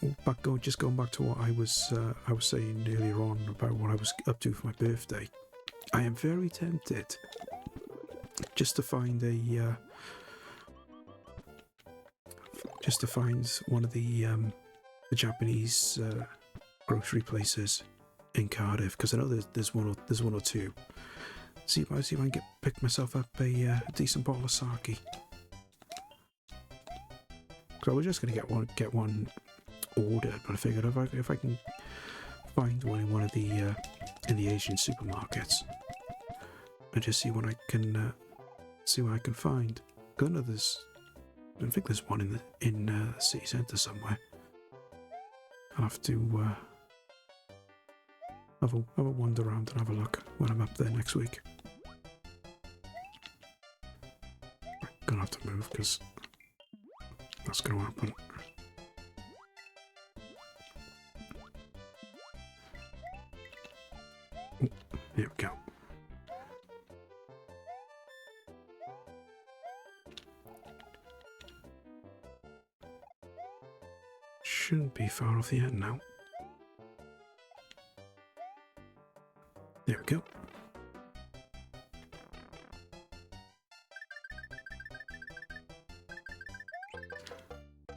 going back to what I was saying earlier on about what I was up to for my birthday, I am very tempted just to find one of the Japanese grocery places in Cardiff, because I know there's one or two. See if I can pick myself up a decent bottle of sake. So I was just going to get one ordered, but I figured if I can find one in one of the in the Asian supermarkets, and just see what I can find. I know I think there's one in the city centre somewhere. I'll have to have a wander around and have a look when I'm up there next week. I'm gonna have to move because that's going to happen. There we go. Shouldn't be far off the end now. There we go.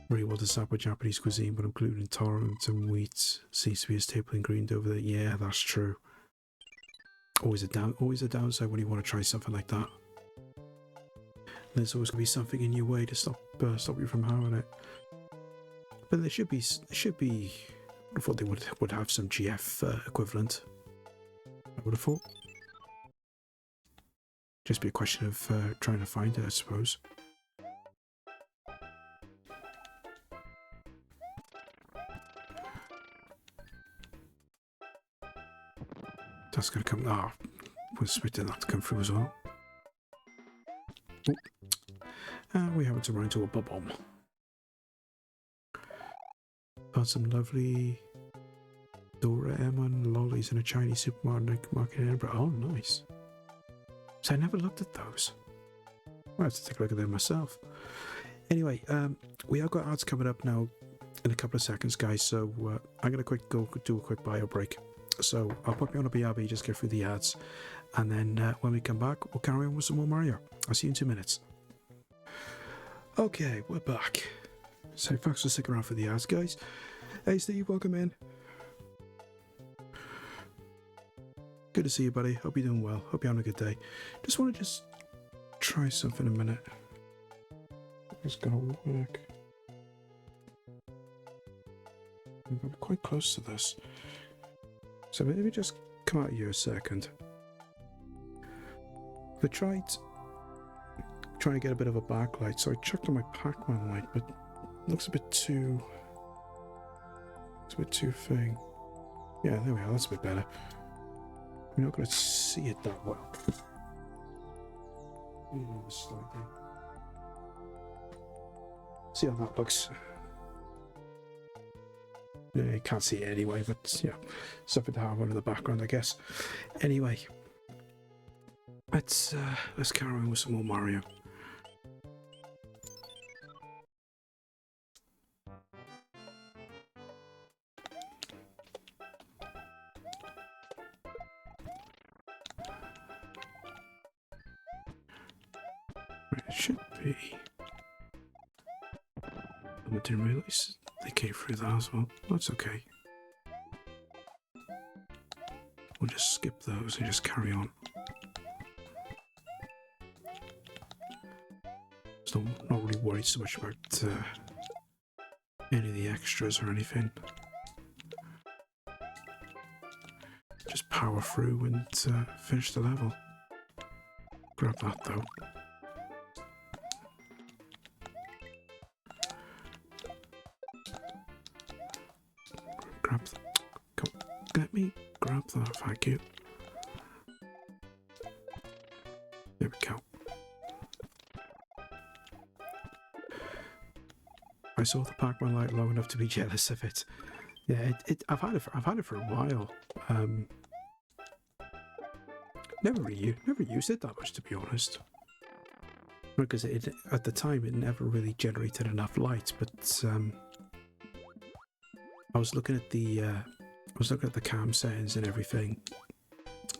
Really well designed with Japanese cuisine, but including tolerance and wheat seems to be a staple ingredient over there. Yeah, that's true. Always a downside when you want to try something like that. There's always going to be something in your way to stop you from having it. But there should be. I thought they would have some GF equivalent. I would have thought. Just be a question of trying to find it, I suppose. That's going to come. Ah, oh, we're expecting that to come through as well. Oh. And we happen to run into a bubble. Found some lovely Doraemon lollies in a Chinese supermarket in Edinburgh. Oh, nice. So I never looked at those. I'll have to take a look at them myself. Anyway, we have got ads coming up now in a couple of seconds, guys. So I'm going to go do a quick bio break. So I'll put you on a BRB, just get through the ads. And then when we come back, we'll carry on with some more Mario. I'll see you in 2 minutes. Okay, we're back. So thanks for sticking around for the ads, guys. Hey Steve, welcome in. Good to see you, buddy. Hope you're doing well. Hope you're having a good day. Just want to try something a minute. It's gonna work. I'm quite close to this. So maybe just come out here a second. I tried trying to get a bit of a backlight, so I checked on my Pac-Man light, but it looks a bit too... It's a bit too thing. Yeah, there we are. That's a bit better. We're not going to see it that well. Slightly. See how that looks. Yeah, you can't see it anyway, but yeah, something to have on in the background, I guess. Anyway, let's carry on with some more Mario. It should be. I didn't realise they came through that as well. That's okay. We'll just skip those and just carry on. So I'm not really worried so much about any of the extras or anything. Just power through and finish the level. Grab that though. Grab that. Come, let me grab that, thank you. There we go. I saw the Pac-Man light long enough to be jealous of it. Yeah, I've had it for a while. Never used it that much, to be honest. Because at the time it never really generated enough light. But I was looking at the cam settings and everything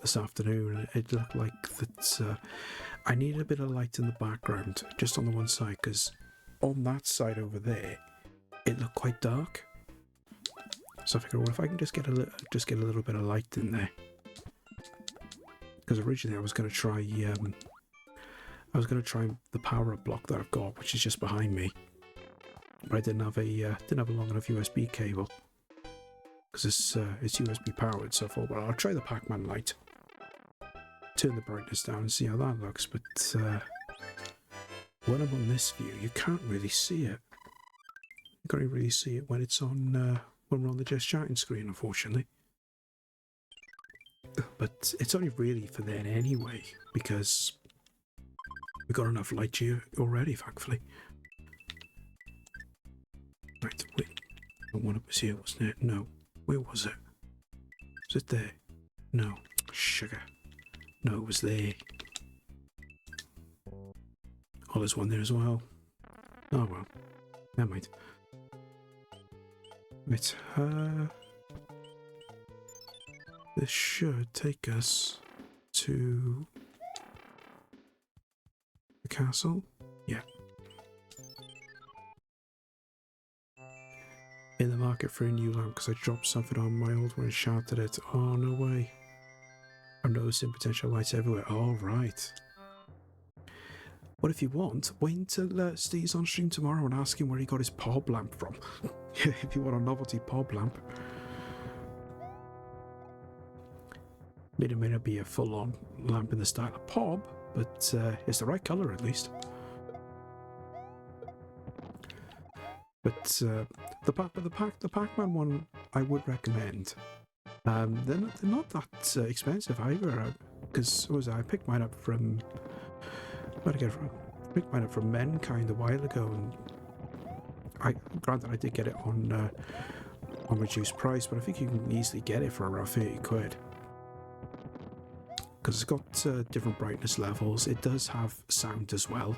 this afternoon, and it looked like that I needed a bit of light in the background, just on the one side, because on that side over there, it looked quite dark. So I figured, well, if I can just get a little bit of light in there, because originally I was going to try the power up block that I've got, which is just behind me, but I didn't have a long enough USB cable because it's USB powered. So I thought, well, I'll try the Pac-Man light, turn the brightness down, and see how that looks. But when I'm on this view, you can't really see it. You can't really see it when it's on when we're on the just chatting screen, unfortunately. But it's only really for then anyway, because we got enough light here already, thankfully. Right, wait. The one up was here, wasn't it? No. Where was it? Was it there? No. Sugar. No, it was there. Oh, there's one there as well. Oh well. Never mind. Right, this should take us to the castle. Yeah. In the market for a new lamp because I dropped something on my old one and shouted it. Oh, no way. I'm noticing potential lights everywhere. All right. What if you want? Wait until Steve's on stream tomorrow and ask him where he got his pob lamp from. If you want a novelty pob lamp. It may not be a full-on lamp in the style of pob, but it's the right colour at least. But the Pac-Man one I would recommend. They're not that expensive either. Because I picked mine up from. Where'd I get it from? I picked mine up from Menkind a while ago, and granted I did get it on reduced price, but I think you can easily get it for around 30 quid. Because it's got different brightness levels. It does have sound as well.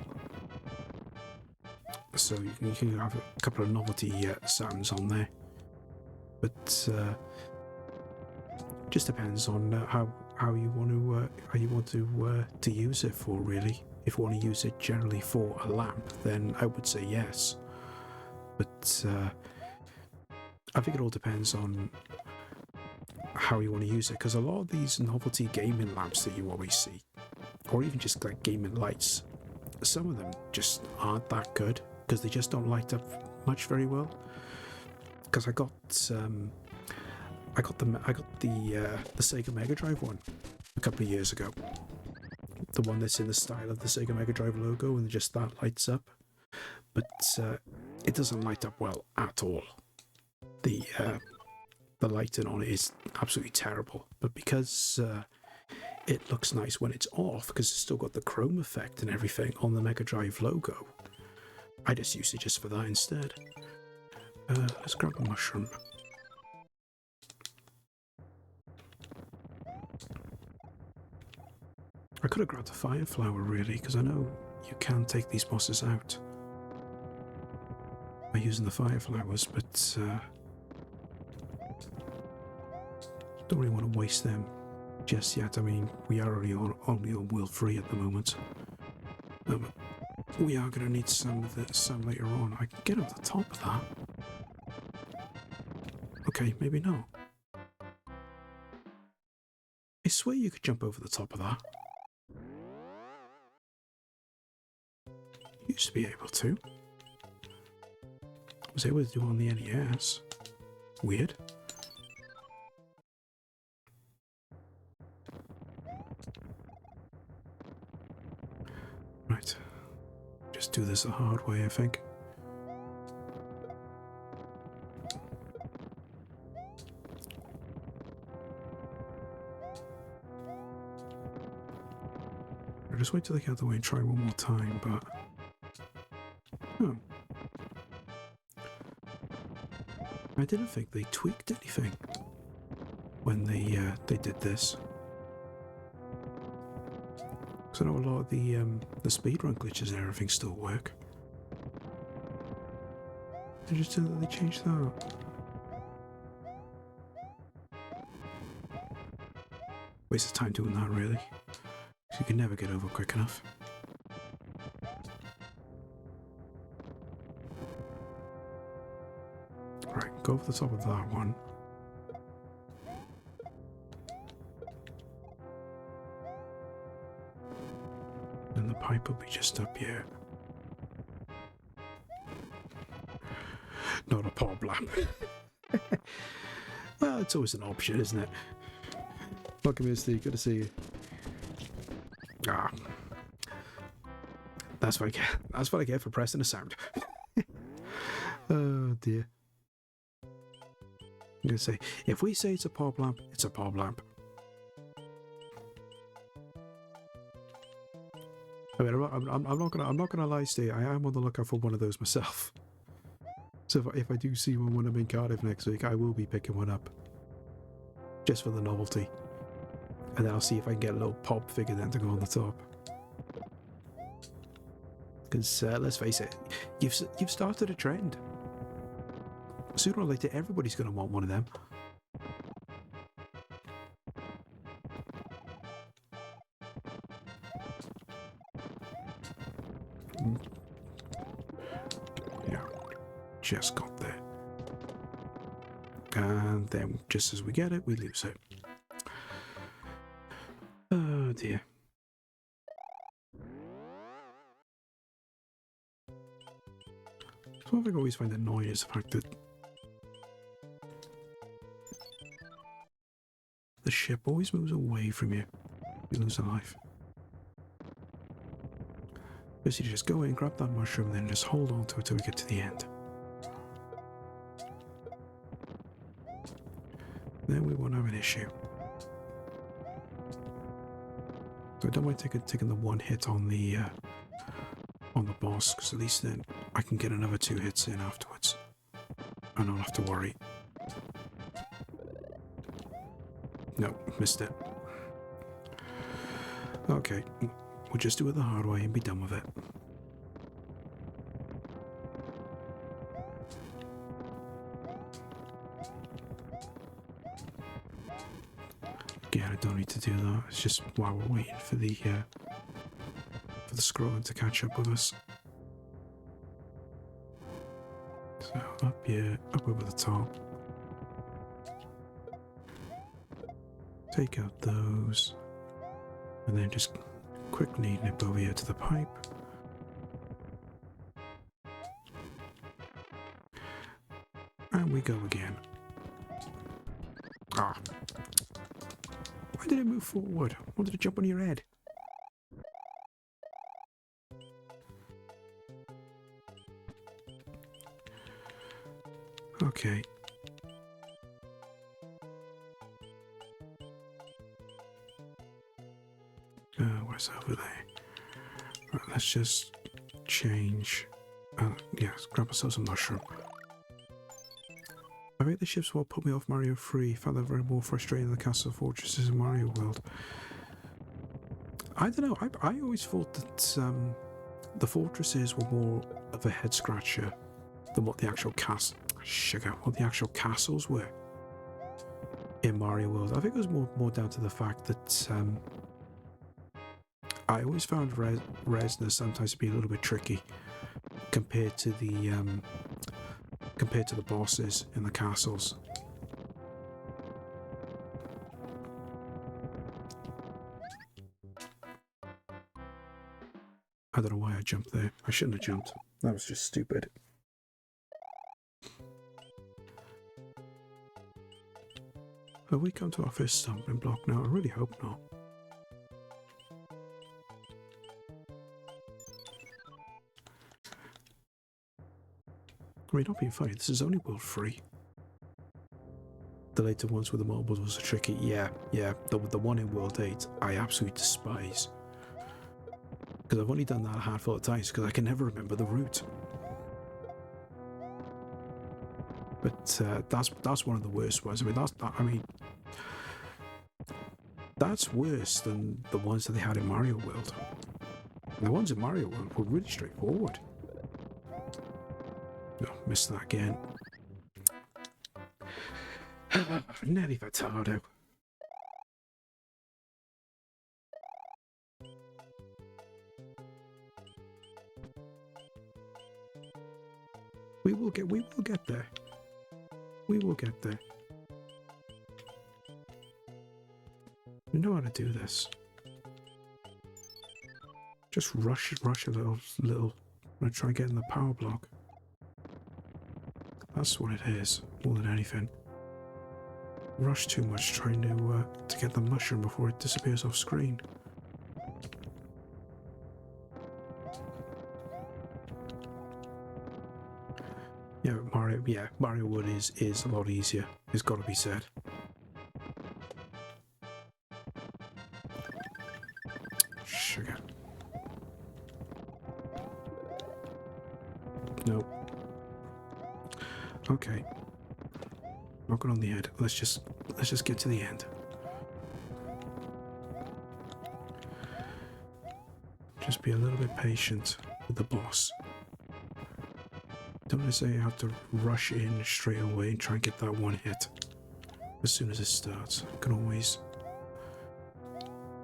So you can have a couple of novelty sounds on there. But just depends on how you want to use it for, really. If you want to use it generally for a lamp, then I would say yes. But I think it all depends on how you want to use it, because a lot of these novelty gaming lamps that you always see, or even just like gaming lights, some of them just aren't that good because they just don't light up much very well. Because I got the Sega Mega Drive one a couple of years ago, the one that's in the style of the Sega Mega Drive logo and just that lights up, but it doesn't light up well at all. The lighting on it is absolutely terrible, but because it looks nice when it's off, because it's still got the chrome effect and everything on the Mega Drive logo, I just use it just for that instead. Let's grab a mushroom. I could have grabbed a fire flower really, because I know you can take these bosses out by using the fire flowers, but don't really want to waste them just yet. I mean, we are only on World 3 at the moment. We are going to need some later on. I can get over the top of that. Okay, maybe not. I swear you could jump over the top of that. Used to be able to. I was able to do it on the NES. Weird. Right. Just do this the hard way, I think. I'll just wait till they get out of the way and try one more time, but... Oh. I didn't think they tweaked anything when they did this. Because I know a lot of the speedrun glitches and everything still work. Interesting that they changed that. Waste of time doing that, really. So you can never get over quick enough. Right, go over the top of that one. And the pipe will be just up here. Not a pob lamp. Well, it's always an option, isn't it? Welcome in, Steve. Good to see you. Ah, that's what I get. That's what I get for pressing a sound. Oh dear. I'm gonna say, if we say it's a pob lamp, it's a pob lamp. I mean, I'm not gonna lie, Steve. I am on the lookout for one of those myself. So if I do see one when I'm in Cardiff next week, I will be picking one up, just for the novelty. And then I'll see if I can get a little pop figure then to go on the top. Because let's face it, you've started a trend. Sooner or later, everybody's going to want one of them. Yeah, just got there. And then, just as we get it, we lose it. Oh dear. So what I always find annoying is the fact that the ship always moves away from you. You lose a life. Basically, just go in, grab that mushroom, and then just hold on to it till we get to the end. Then we won't have an issue. So I don't mind taking the one hit on the boss, because at least then I can get another 2 hits in afterwards. I don't have to worry. No, missed it. Okay, we'll just do it the hard way and be done with it. Again, I don't need to do that. It's just while we're waiting for the scrolling to catch up with us. So up here, up over the top. Take out those, and then just quickly nip over here to the pipe. And we go again. Ah. Why did it move forward? Why did it jump on your head? Okay. Where's over there? Right, let's just change. Yeah, grab ourselves a mushroom. I think the ships will put me off Mario 3. Found that very more frustrating than the castle fortresses in Mario World. I don't know. I always thought that the fortresses were more of a head scratcher than what the actual what the actual castles were in Mario World. I think it was more down to the fact that I always found Resna sometimes to be a little bit tricky compared to the bosses in the castles. I don't know why I jumped there. I shouldn't have jumped. That was just stupid. Have we come to our first stumbling block now? I really hope not. I mean, not being funny, this is only World 3. The later ones with the marbles was tricky. Yeah. The one in World 8, I absolutely despise. Because I've only done that a handful of times because I can never remember the route. But that's one of the worst ones. That's worse than the ones that they had in Mario World. And the ones in Mario World were really straightforward. No, missed that again. Nelly Furtado. We will get there. We will get there. We know how to do this. Just rush a little. I'm gonna try getting the power block. That's what it is, more than anything. Rush too much trying to get the mushroom before it disappears off screen. Mario World is a lot easier. It's got to be said. Sugar. Nope. Okay. Knock it on the head. Let's just get to the end. be a little bit patient with the boss. Don't necessarily have to rush in straight away and try and get that one hit as soon as it starts. You can always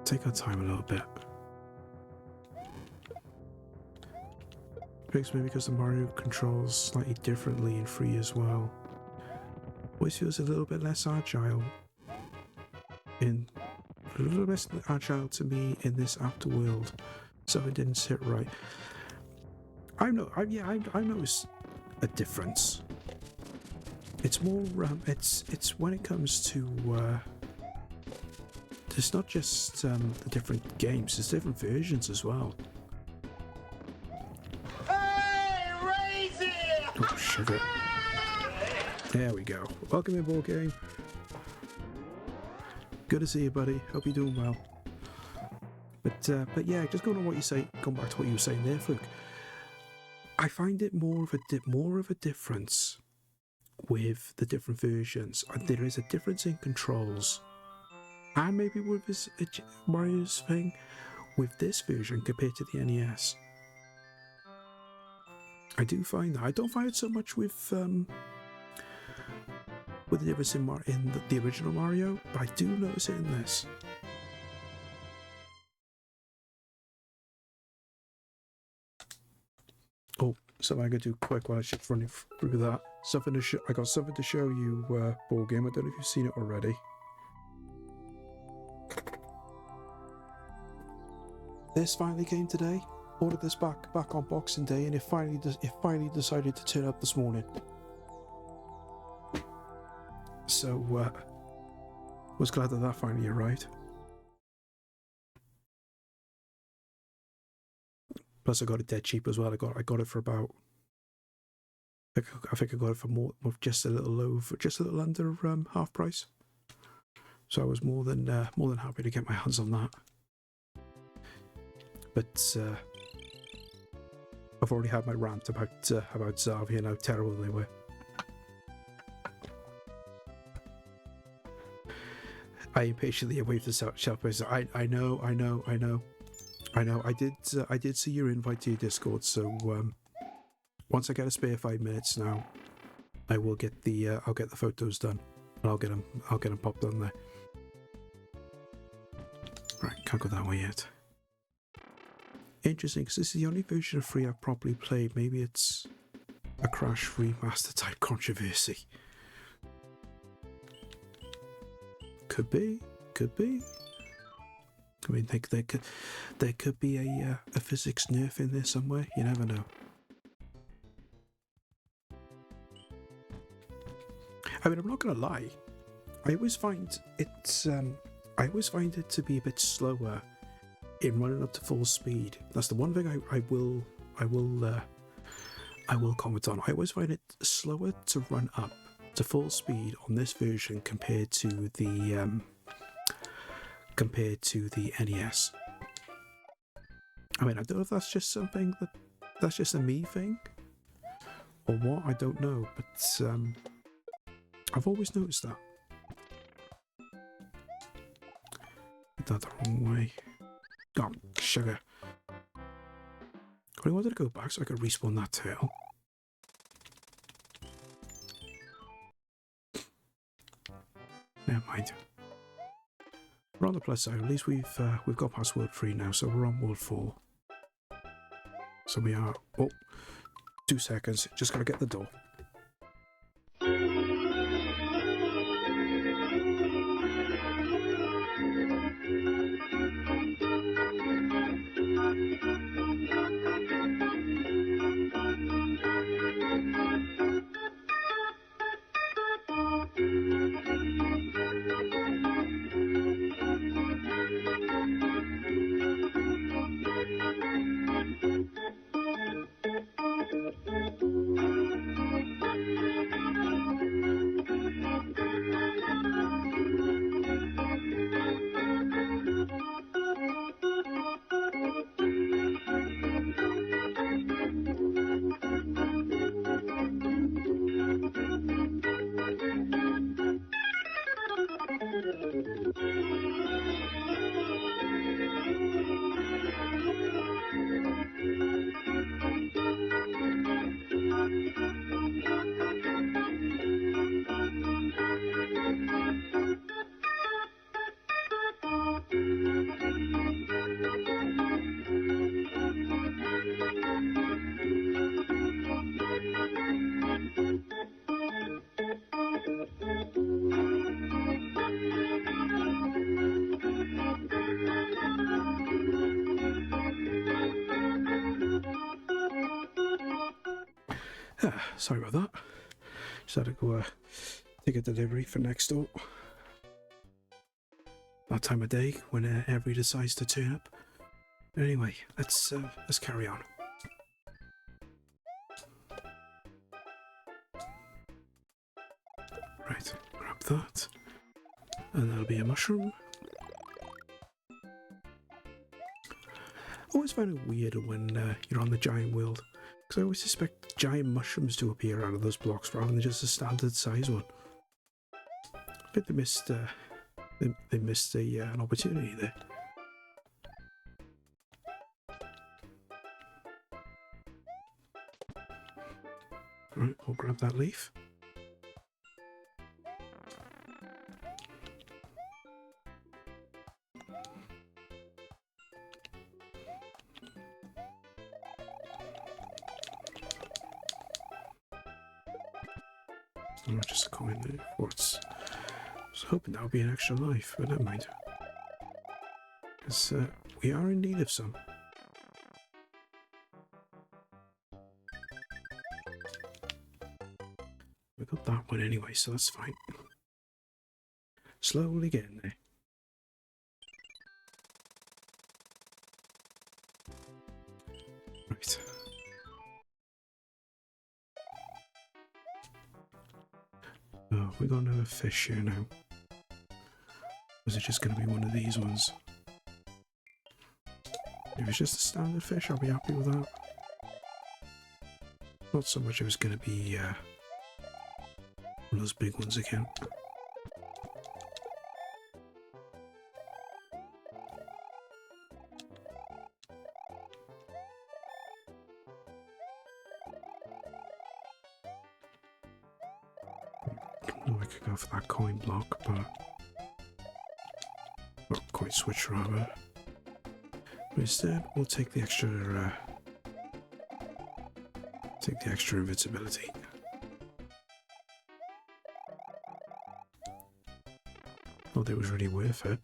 take our time a little bit. Maybe because the Mario controls slightly differently in 3 as well. Always feels a little bit less agile. A little less agile to me in this afterworld. Something didn't sit right. I noticed a difference. It's more it's when it comes to it's not just the different games, there's different versions as well. Hey, raise it! Oh, sugar. There we go. Welcome in, board game. Good to see you, buddy. Hope you're doing well. But yeah, just going on what you say, going back to what you were saying there, Fluke. I find it more of a difference with the different versions. There is a difference in controls, and maybe with Mario's thing with this version compared to the NES. I do find that. I don't find it so much with the difference in the original Mario, but I do notice it in this. Oh, something I'm going to do quick while I just running through that. I got something to show you, board game. I don't know if you've seen it already. This finally came today. Ordered this back on Boxing Day, and it finally decided to turn up this morning. So was glad that finally arrived. Plus, I got it dead cheap as well. I got it for about. I think I got it for just a little under half price. So I was more than happy to get my hands on that. But I've already had my rant about Xavi and how terrible they were. I impatiently await the shelf price. I know. I did see your invite to your Discord, so once I get a spare 5 minutes now, I will get I'll get the photos done, and I'll get them popped on there. Right, can't go that way yet. Interesting, because this is the only version of 3 I've properly played. Maybe it's a Crash remaster type controversy. Could be. I mean, there could be a physics nerf in there somewhere. You never know. I mean, I'm not gonna lie. I always find it to be a bit slower in running up to full speed. That's the one thing I will comment on. I always find it slower to run up to full speed on this version compared to the NES. I mean, I don't know if that's just something that's just a me thing or what. I don't know, but I've always noticed that. Did that the wrong way. Oh, sugar. I wanted to go back so I could respawn that tail. Never mind. We're on the plus side. At least we've got past World 3 now, so we're on World 4. So we are. Oh, 2 seconds. Just gotta get the door. Sorry about that. Just had to go take a delivery for next door. That time of day when everybody decides to turn up. But anyway, let's carry on. Right, grab that, and that'll be a mushroom. I always find it weird when you're on the giant world, because I always expect giant mushrooms to appear out of those blocks rather than just a standard size one. I think they missed an opportunity there. Alright, we'll grab that leaf. Not just a coin there. What's? I was hoping that would be an extra life, but never mind. Because we are in need of some. We got that one anyway, so that's fine. Slowly getting there. Right. Oh, we got another fish here now. Was it just going to be one of these ones? If it's just a standard fish, I'll be happy with that. Not so much if it's going to be one of those big ones again. I could go for that coin block, but well, coin switch rather. But instead, we'll take the extra invincibility. Thought it was really worth it.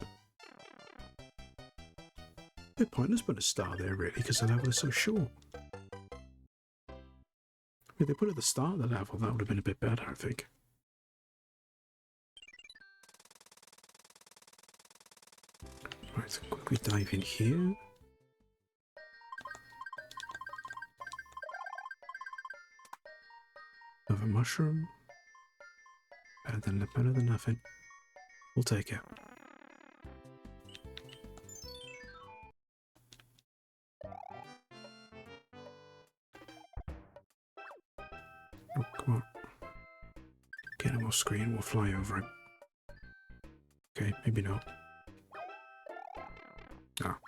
Bit pointless putting a star there, really, because the level is so short. If they put it at the start of the level, that would have been a bit better, I think. Right, quickly dive in here. Another mushroom. Better than nothing. We'll take it. Oh, come on. Get him off screen, we'll fly over him. Okay, maybe not. Ah.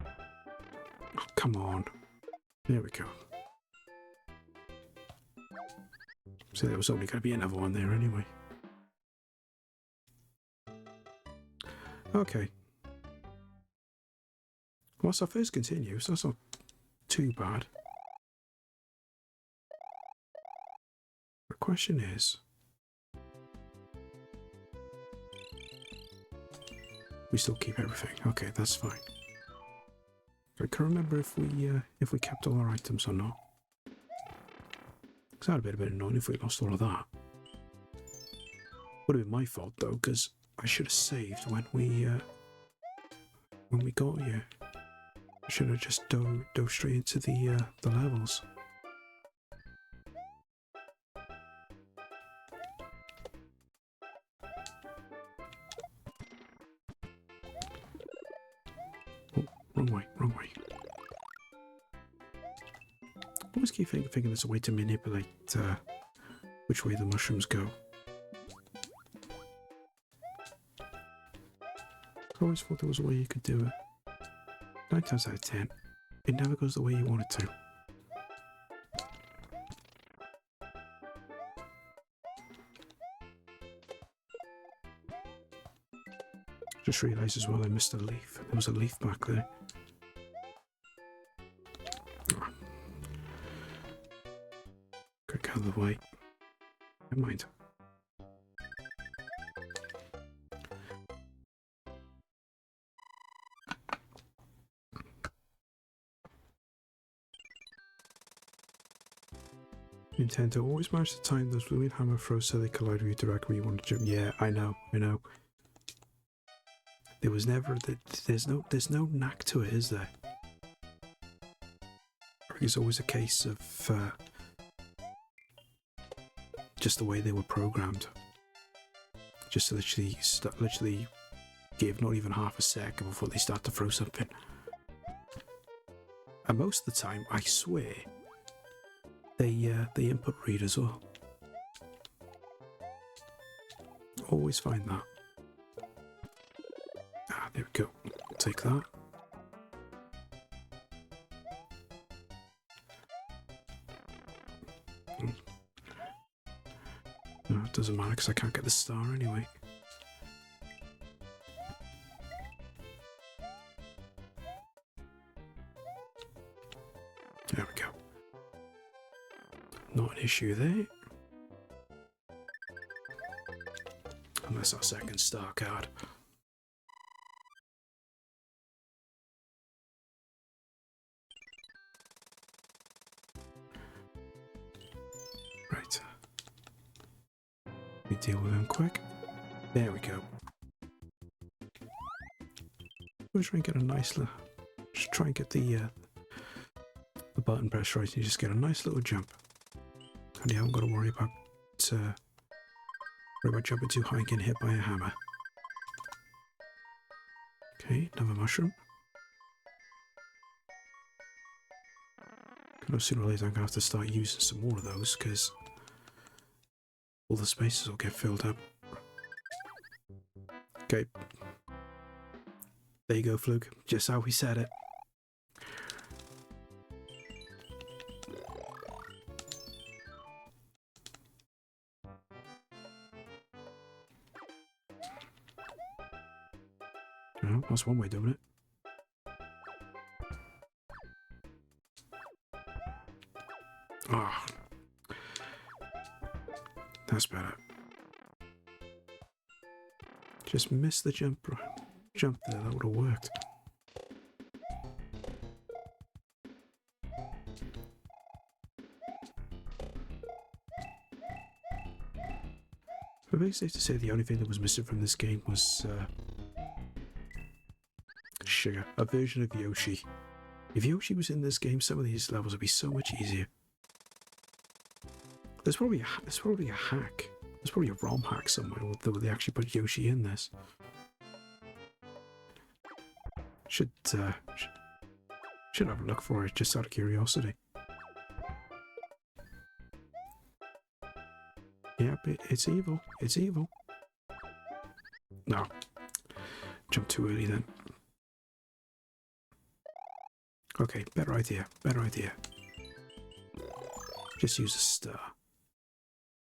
Oh, come on. There we go. So there was only going to be another one there anyway. Okay. Whilst our first continues, that's not too bad. The question is... we still keep everything. Okay, that's fine. I can't remember if we kept all our items or not. Because that would have been a bit annoying if we lost all of that. Would have been my fault though, because I should have saved when we got here. I should have just dove straight into the levels. Oh, wrong way. I always keep thinking there's a way to manipulate which way the mushrooms go. I always thought there was a way you could do it. 9 times out of 10, it never goes the way you want it to. Just realised as well I missed a leaf. There was a leaf back there. Quick out of the way. Never mind. Nintendo always managed to time those blooming hammer throws so they collide with you directly when you want to jump. Yeah, I know. There was never there's no knack to it, is there? It's always a case of just the way they were programmed. Just to literally give not even half a second before they start to throw something. And most of the time, I swear, they input read as well. Always find that. Ah, there we go. Take that. No, it doesn't matter because I can't get the star anyway. There we go. Not an issue there. Unless our second star card. Right. We deal with him quick. There we go. We'll try and get a nice little... Just try and get the button press right and you just get a nice little jump. And you haven't got to worry about jumping too high and getting hit by a hammer. Okay, another mushroom. Sooner or later I'm going to have to start using some more of those because all the spaces will get filled up. Okay. There you go, Fluke. Just how we said it. Well, that's one way of doing it. Ah, oh, that's better. Just missed the jump there, that would have worked. But basically safe to say the only thing that was missing from this game was sugar, a version of Yoshi. If Yoshi was in this game, some of these levels would be so much easier. There's probably a hack. There's probably a ROM hack somewhere where they actually put Yoshi in this. Should have a look for it just out of curiosity. Yeah, but it's evil. It's evil. No. Jumped too early then. Okay, better idea. Better idea. Just use a star.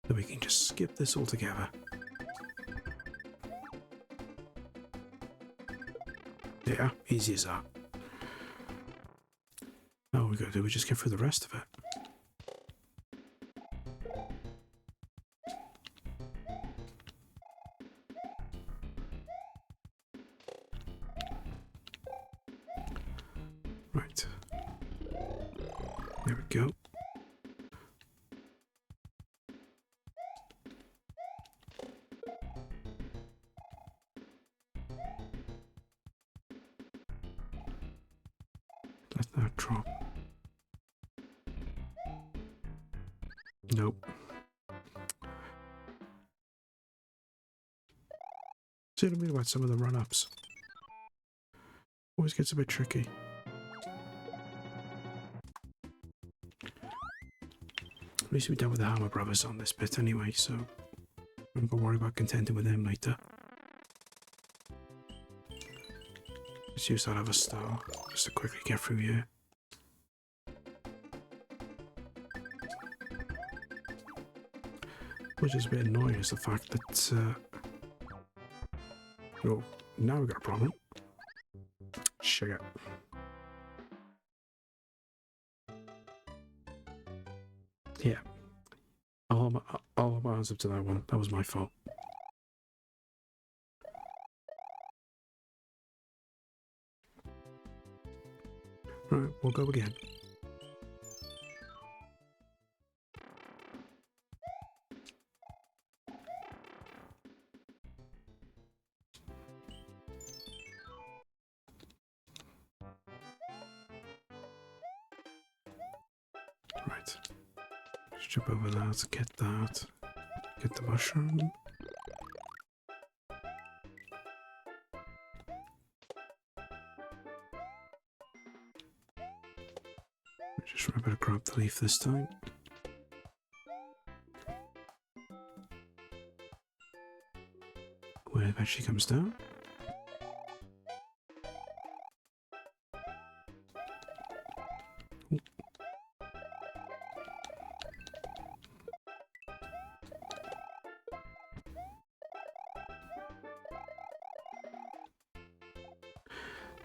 Then we can just skip this altogether. Yeah, easy as that. Now we gotta do is just get through the rest of it. Right. There we go. Let that drop. Nope. See what I mean about some of the run-ups? Always gets a bit tricky. At least we're done with the Hammer Brothers on this bit anyway, so I'm not going to worry about contending with them later. Let's use that other star just to quickly get through here. Which is a bit annoying is the fact that oh, now we've got a problem. Sugar. Yeah. I'll hold my hands up to that one. That was my fault. Right, we'll go again. Right. Let's jump over that, get that. Get the mushroom. Just remember to grab the leaf this time. When it eventually comes down. Ooh.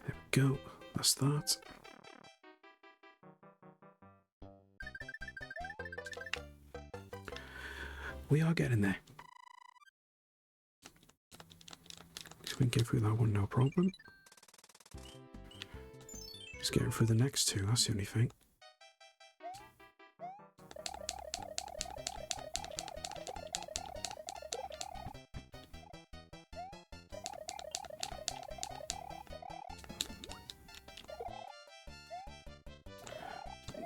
There we go. That's that. We are getting there. So we can get through that one, no problem. Just getting through the next two, that's the only thing.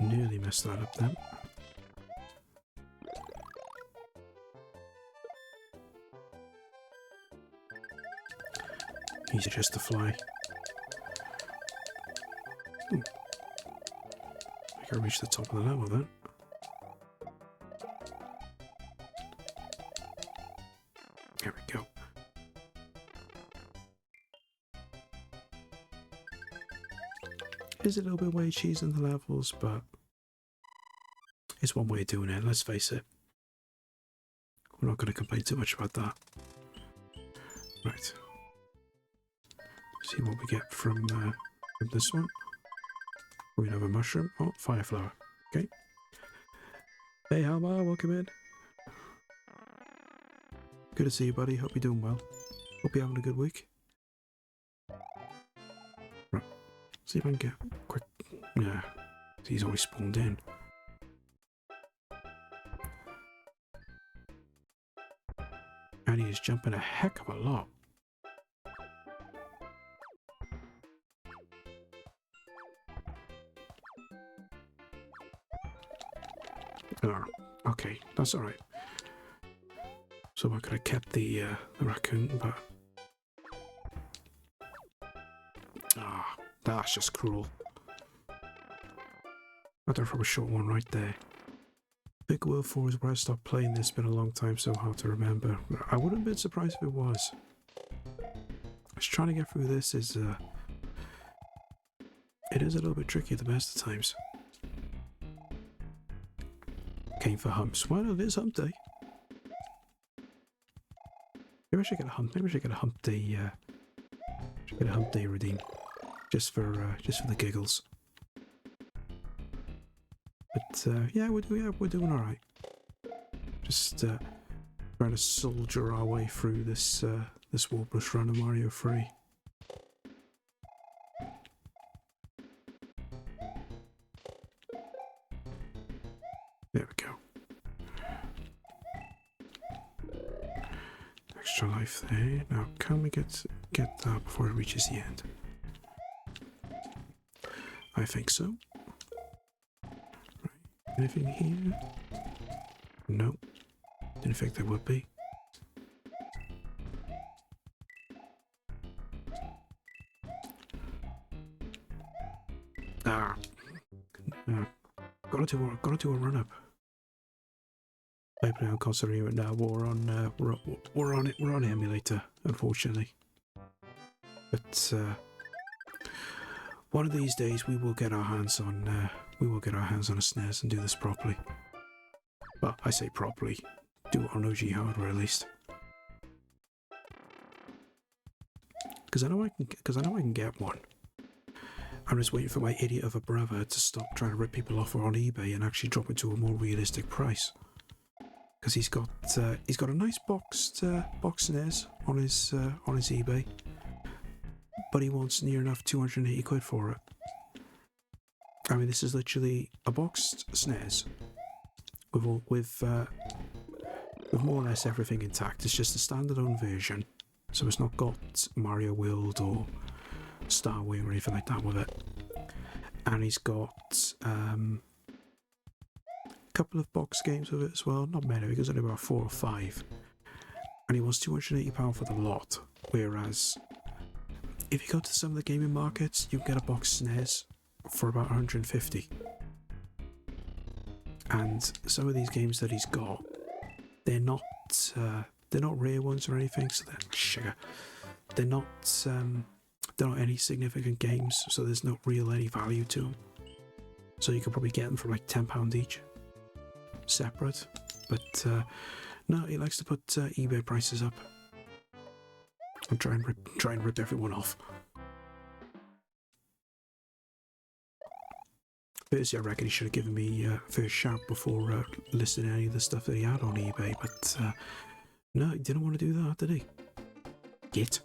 Nearly messed that up then. Easy just to fly. I gotta reach the top of the level then. There we go. It is a little bit way cheese in the levels, but it's one way of doing it, let's face it. We're not going to complain too much about that. Right. See what we get from this one. We have a mushroom. Oh, fire flower. Okay. Hey, Halmar, welcome in. Good to see you, buddy. Hope you're doing well. Hope you're having a good week. Right. See if I can get quick. Yeah. He's always spawned in. And he is jumping a heck of a lot. Oh, okay, that's alright. So I could have kept the raccoon, but... Ah, that's just cruel. I thought from a short one right there. Big World 4 is where I stopped playing this. It's been a long time, so hard to remember. I wouldn't have been surprised if it was. Just trying to get through this is... it is a little bit tricky at the best of times. Came for humps. Well, it is hump day. Maybe I should get a hump. Maybe I should get a hump day. Should get a hump day routine, just for the giggles. But yeah, we're doing all right. Just trying to soldier our way through this this Warpless run of Mario 3. There we go. Extra life there. Now, can we get that before it reaches the end? I think so. Right. Anything here? No. Didn't think there would be. Ah. Gotta do a run up. Maybe I'm considering it now. We're on emulator, unfortunately. But one of these days we will get our hands on a SNES and do this properly. Well, I say properly. Do it on OG hardware at least. Because I know I can get one. I'm just waiting for my idiot of a brother to stop trying to rip people off on eBay and actually drop it to a more realistic price. Because he's got a nice boxed SNES on his eBay, but he wants near enough 280 quid for it. I mean, this is literally a boxed SNES with more or less everything intact. It's just a standalone version, so it's not got Mario World or Star Wing or anything like that with it. And he's got couple of box games of it as well. Not many, because only about 4 or 5. And he wants £280 for the lot. Whereas, if you go to some of the gaming markets, you can get a box SNES for about 150. And some of these games that he's got, they're not rare ones or anything. So they're sugar. They're not any significant games. So there's no real any value to them. So you could probably get them for like £10 each, separate. But no, he likes to put eBay prices up and try and rip everyone off. Firstly, I reckon he should have given me first shout before listing any of the stuff that he had on eBay. But no, he didn't want to do that, did he? Git.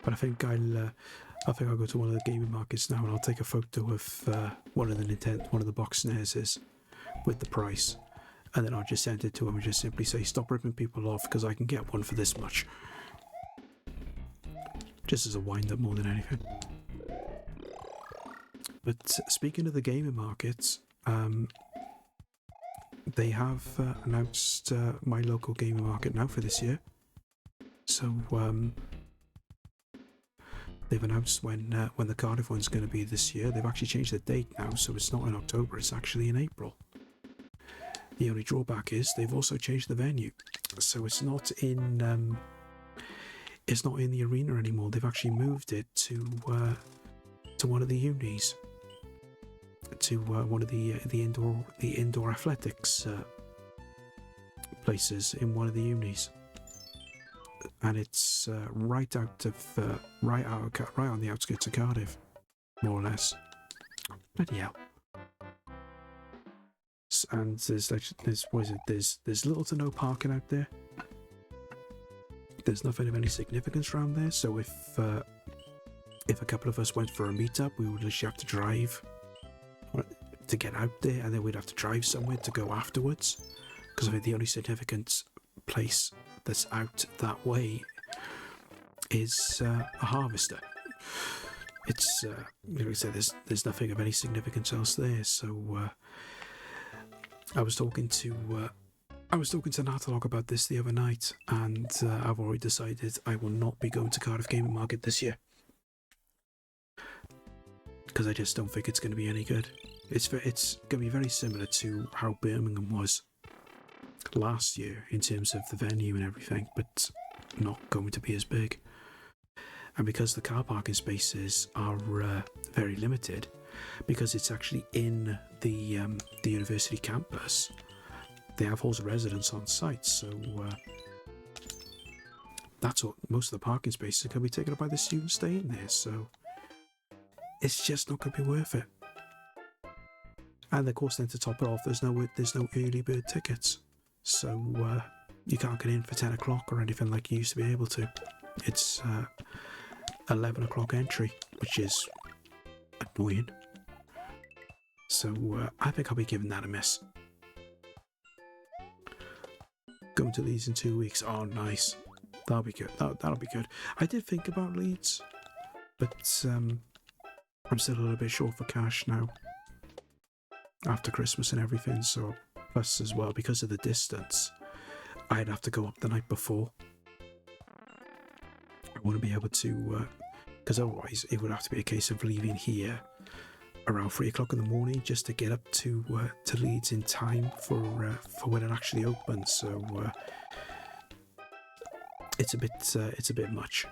But I think I'll go to one of the gaming markets now and I'll take a photo of one of the box SNESes with the price, and then I'll just send it to him and just simply say, stop ripping people off because I can get one for this much. Just as a wind-up more than anything. But speaking of the gaming markets, they have announced my local gaming market now for this year. So they've announced when the Cardiff one's going to be this year. They've actually changed the date now, so it's not in October, it's actually in April. The only drawback is they've also changed the venue, so it's not in the arena anymore. They've actually moved it to one of the unis, to one of the indoor athletics places in one of the unis. And it's right on the outskirts of Cardiff, more or less. Bloody hell! And there's little to no parking out there. There's nothing of any significance around there. So if a couple of us went for a meetup, we would literally have to drive to get out there, and then we'd have to drive somewhere to go afterwards. Because I think the only significant place that's out that way is a harvester. It's like I said, there's nothing of any significance else there. So I was talking to Natalog about this the other night, and I've already decided I will not be going to Cardiff Gaming Market this year because I just don't think it's going to be any good. It's going to be very similar to how Birmingham was last year in terms of the venue and everything, but not going to be as big. And because the car parking spaces are very limited, because it's actually in the university campus, they have halls of residence on site, so that's what most of the parking spaces are going to be taken up by the students staying there. So it's just not going to be worth it. And of course, then to top it off, there's no early bird tickets. So you can't get in for 10 o'clock or anything like you used to be able to. It's 11 o'clock entry, which is annoying. So I think I'll be giving that a miss. Going to Leeds in 2 weeks. Oh, nice. That'll be good. That'll be good. I did think about Leeds, but I'm still a little bit short for cash now after Christmas and everything. So plus as well, because of the distance, I'd have to go up the night before. I wouldn't be able to, because otherwise it would have to be a case of leaving here around 3 o'clock in the morning just to get up to Leeds in time for when it actually opens. So it's a bit much,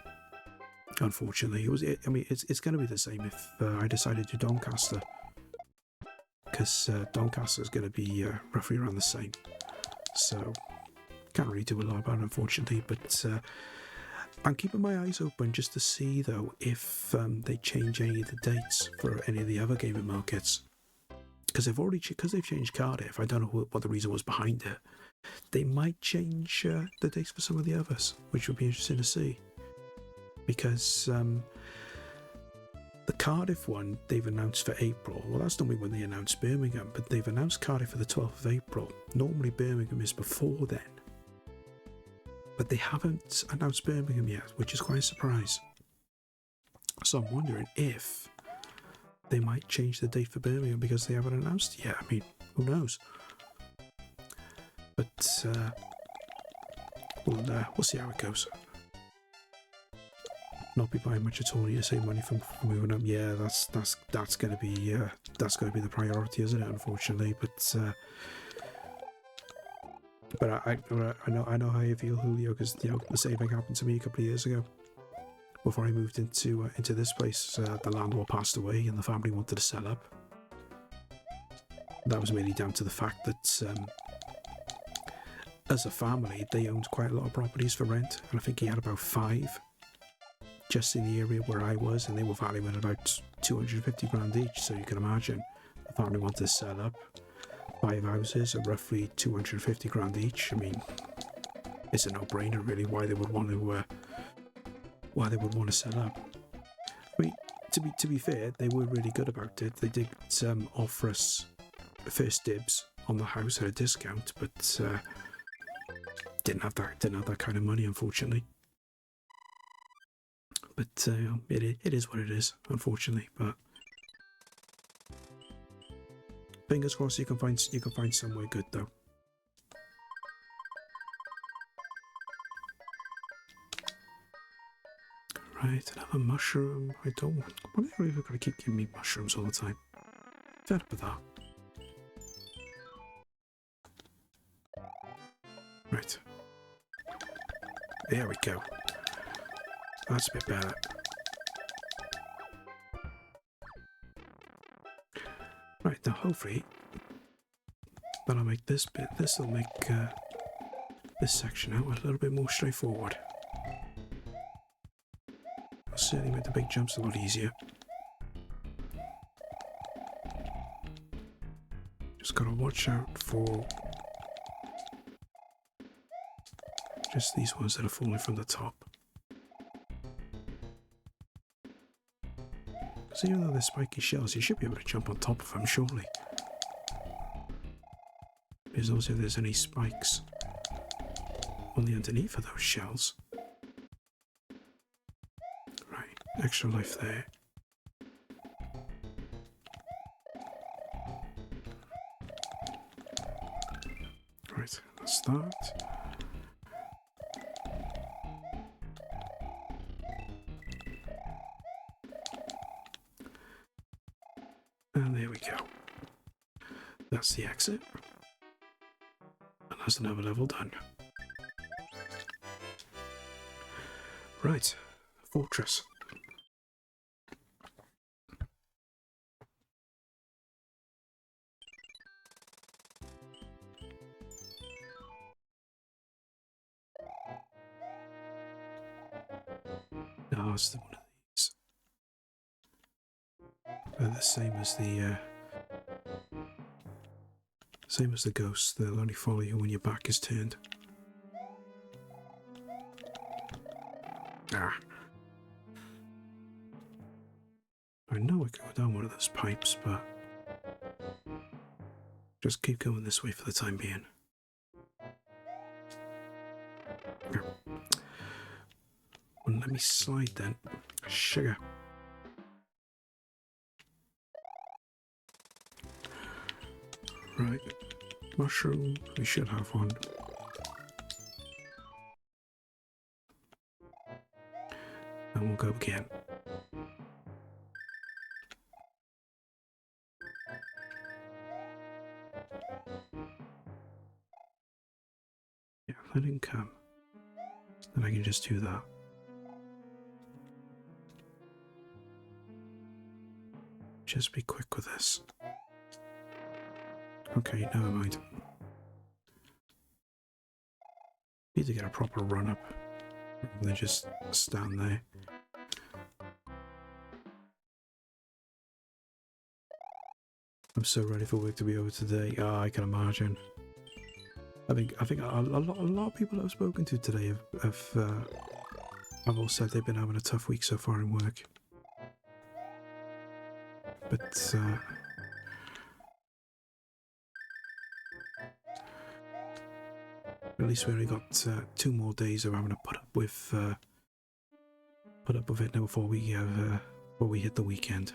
unfortunately. It's going to be the same if I decided to Doncaster, because Doncaster is going to be roughly around the same. So can't really do a lot about it, unfortunately. But I'm keeping my eyes open just to see, though, if they change any of the dates for any of the other gaming markets. Because they've changed Cardiff. I don't know what the reason was behind it. They might change the dates for some of the others, which would be interesting to see. Because the Cardiff one they've announced for April. Well, that's normally when they announce Birmingham, but they've announced Cardiff for the 12th of April. Normally Birmingham is before then. But they haven't announced Birmingham yet, which is quite a surprise. So I'm wondering if they might change the date for Birmingham because they haven't announced yet. I mean, who knows? But we'll see how it goes. Not be buying much at all. You save money from moving up. Yeah, that's gonna be the priority, isn't it? Unfortunately, but I know how you feel, Julio, because the same thing happened to me a couple of years ago. Before I moved into this place, the landlord passed away, and the family wanted to sell up. That was mainly down to the fact that, as a family, they owned quite a lot of properties for rent, and I think he had about 5 just in the area where I was, and they were valuing about 250 grand each. So you can imagine, the family wanted to sell up 5 houses at roughly 250 grand each. I mean, it's a no-brainer, really, why they would want to sell up. I mean, to be fair, they were really good about it. They did offer us first dibs on the house at a discount, but didn't have that kind of money, unfortunately. But it is what it is, unfortunately. But fingers crossed you can find somewhere good, though. Right, another mushroom. I don't want. Why are you gonna keep giving me mushrooms all the time? Fed up with that. Right. There we go. That's a bit better. Right, now hopefully that'll make this bit. This'll make this section out a little bit more straightforward. Certainly made the big jumps a lot easier. Just gotta watch out for just these ones that are falling from the top. Because even though they're spiky shells, you should be able to jump on top of them, surely. Because also if there's any spikes on the underneath of those shells. Extra life there. Right, that's that. And there we go. That's the exit. And that's another level done. Right, fortress. Oh, it's one of these. They're the same as the ghosts. They'll only follow you when your back is turned. Ah. I know I can go down one of those pipes, but just keep going this way for the time being. Well, let me slide then. Sugar. Right. Mushroom. We should have one. And we'll go again. Yeah, let him come. Then I can just do that. Just be quick with this. Okay, never mind. Need to get a proper run up rather than just stand there. I'm so ready for work to be over today. Oh, I can imagine. I think a lot of people I've spoken to today have all said they've been having a tough week so far in work. But at least we only got 2 more days of having to put up with put up with it now before we hit the weekend.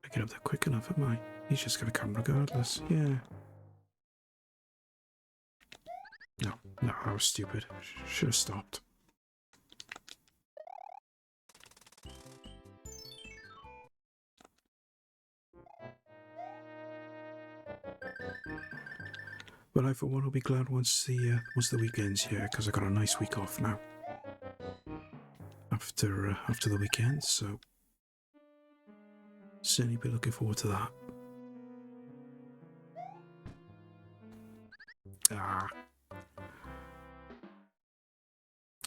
I get up there quick enough, am I? He's just gonna come regardless. Yeah. No, I was stupid. Should have stopped. But I, for one, will be glad once the weekend's here, because I got a nice week off now. After the weekend, so certainly be looking forward to that.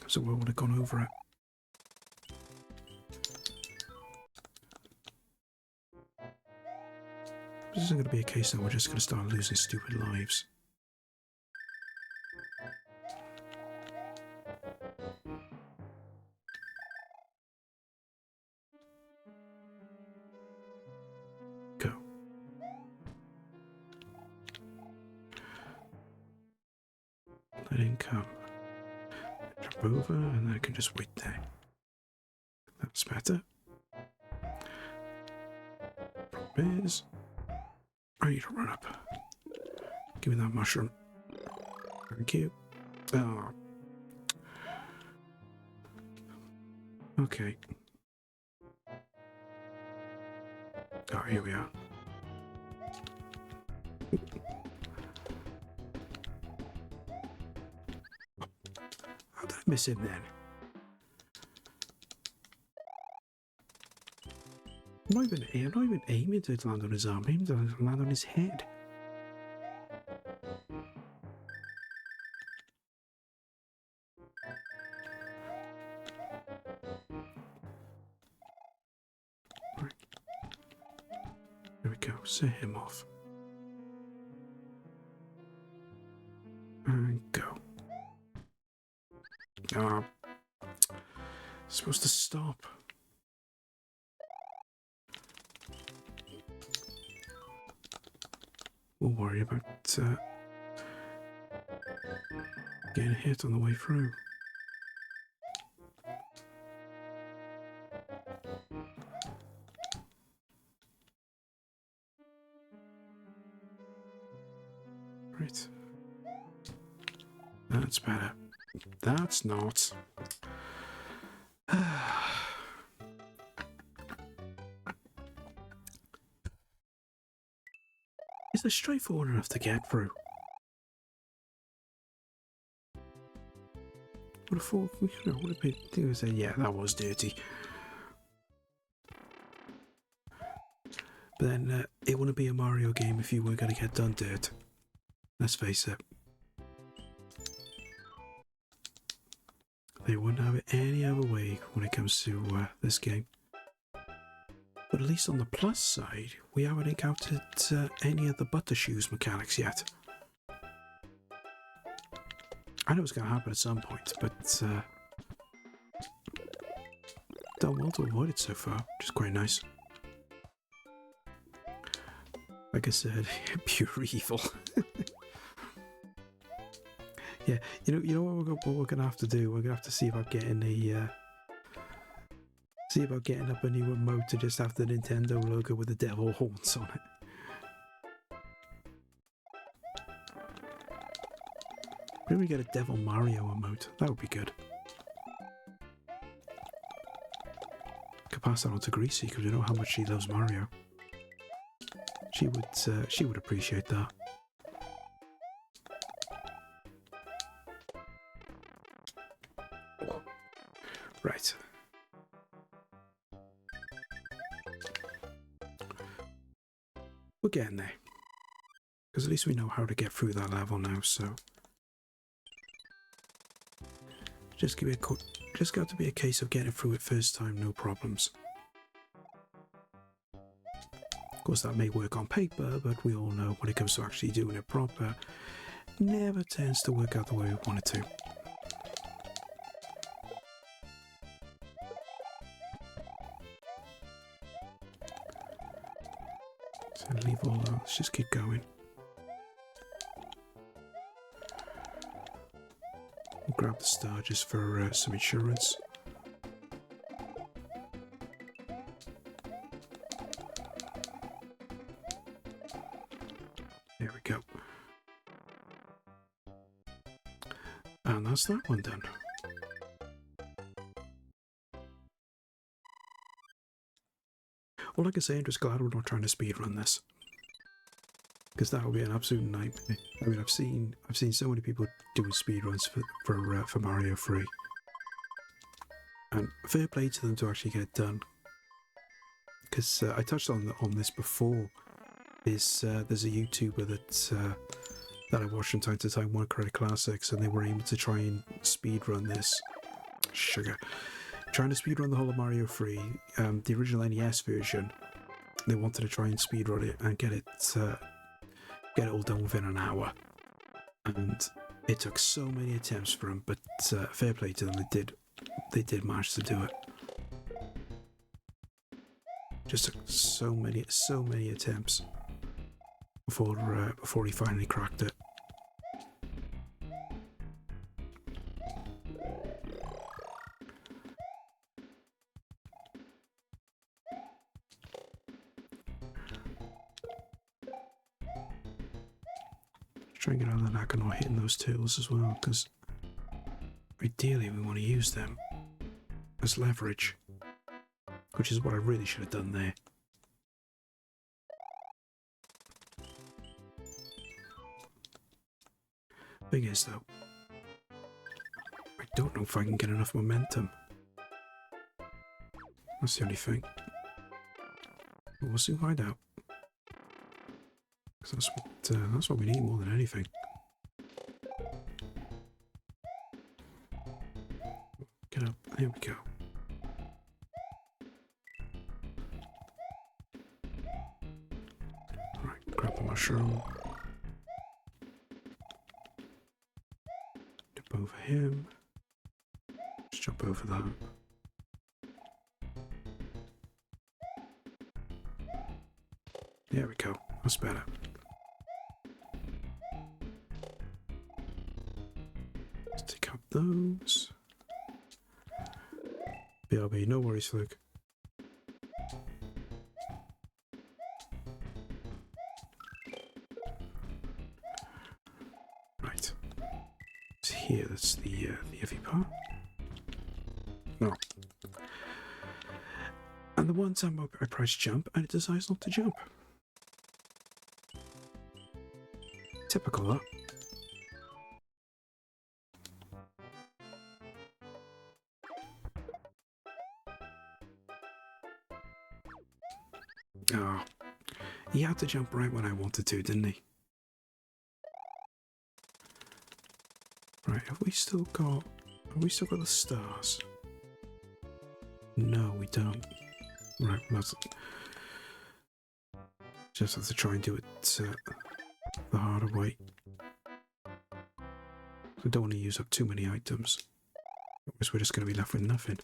So I would have gone over it. This isn't going to be a case that we're just going to start losing stupid lives. Go. Let him come. Jump over, and then I can just wait there. That's better. Problem is, I need to run up. Give me that mushroom. Thank you. Oh. Okay. Oh, here we are. How did I miss him then? I'm not even aiming to land on his arm. I'm aiming to land on his head. Right. There we go. Set him off. And go. Ah. Supposed to stop. We'll worry about getting hit on the way through. Right. That's better. That's not. Is this straightforward enough to get through? Would have thought, would have been, I think I said, yeah, that was dirty. But then it wouldn't be a Mario game if you weren't going to get done dirt. Let's face it. They wouldn't have it any other way when it comes to this game. But at least on the plus side, we haven't encountered any of the buttershoes mechanics yet. I know it's going to happen at some point, but done well to avoid it so far, which is quite nice. Like I said, pure evil. Yeah, you know what we're gonna have to do. We're gonna have to see about getting up a new remote to just have the Nintendo logo with the devil horns on it. Maybe we get a Devil Mario emote. That would be good. Could pass that on to Greasy because you know how much she loves Mario. She would appreciate that. Right. We're getting there. Because at least we know how to get through that level now, so just got to be a case of getting through it first time, no problems. Of course that may work on paper, but we all know when it comes to actually doing it proper, never tends to work out the way we want it to. So leave all that, let's just keep going. grab the star just for some insurance. There we go. And that's that one done. Well, like I say, I'm just glad we're not trying to speedrun this, because that would be an absolute nightmare. I mean, I've seen so many people doing speedruns for Mario 3, and fair play to them to actually get it done. Because I touched on this before. There's a YouTuber that I watch from time to time, One Credit Classics, and they were able to try and speedrun this. Trying to speedrun the whole of Mario 3, the original NES version. They wanted to try and speedrun it and get it all done within an hour. And it took so many attempts for them, but fair play to them, they did manage to do it. Just took so many attempts before he finally cracked it. Try and get out of the knack and not hitting those turtles as well, because ideally we want to use them as leverage, which is what I really should have done there. Thing is though, I don't know if I can get enough momentum. That's the only thing. But we'll soon find out. Because that's what we need more than anything. Get up. There we go. Right, grab the mushroom. Jump over him. Just jump over that. There we go. That's better. Let's take out those. BRB, no worries, Luke. Right. It's here, that's the iffy part. No. And the one time I press jump and it decides not to jump. Typical, that. Oh, he had to jump right when I wanted to, didn't he? Right, have we still got the stars? No, we don't. Right, let's just have to try and do it the harder way. We don't want to use up too many items, otherwise we're just going to be left with nothing.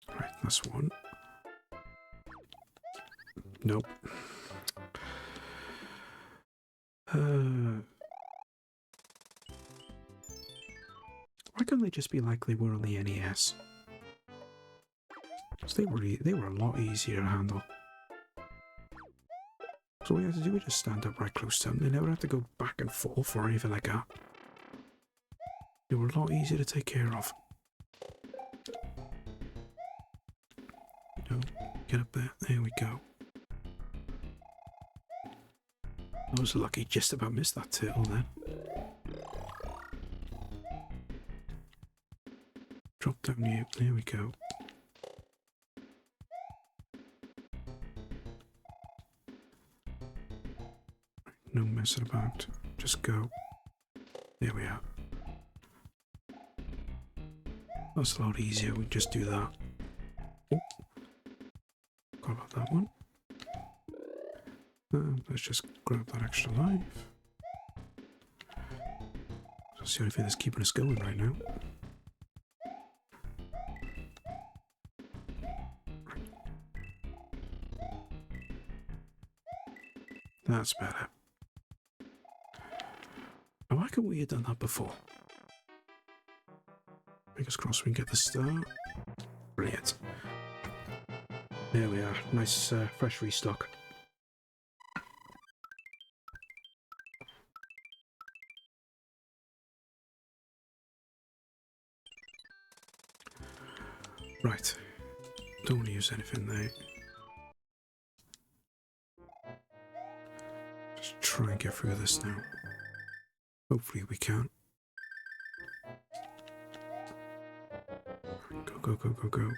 Right, that's one. Nope. Why can't they just be like they were on the NES? Because they were a lot easier to handle. So all we have to do is just stand up right close to them. They never have to go back and forth or anything like that. They were a lot easier to take care of. No, get up there. There we go. I was lucky, just about missed that turtle then. Drop down here. There we go. No messing about. Just go. There we are. That's a lot easier. We just do that. Oh. Forgot about that one. Let's just grab that extra life. That's the only thing that's keeping us going right now. That's better. Now, why couldn't we have done that before? Fingers crossed we can get the star. Brilliant. There we are. Nice fresh restock. Right. Don't want to use anything there. Just try and get through this now. Hopefully we can. Go, go, go, go, go.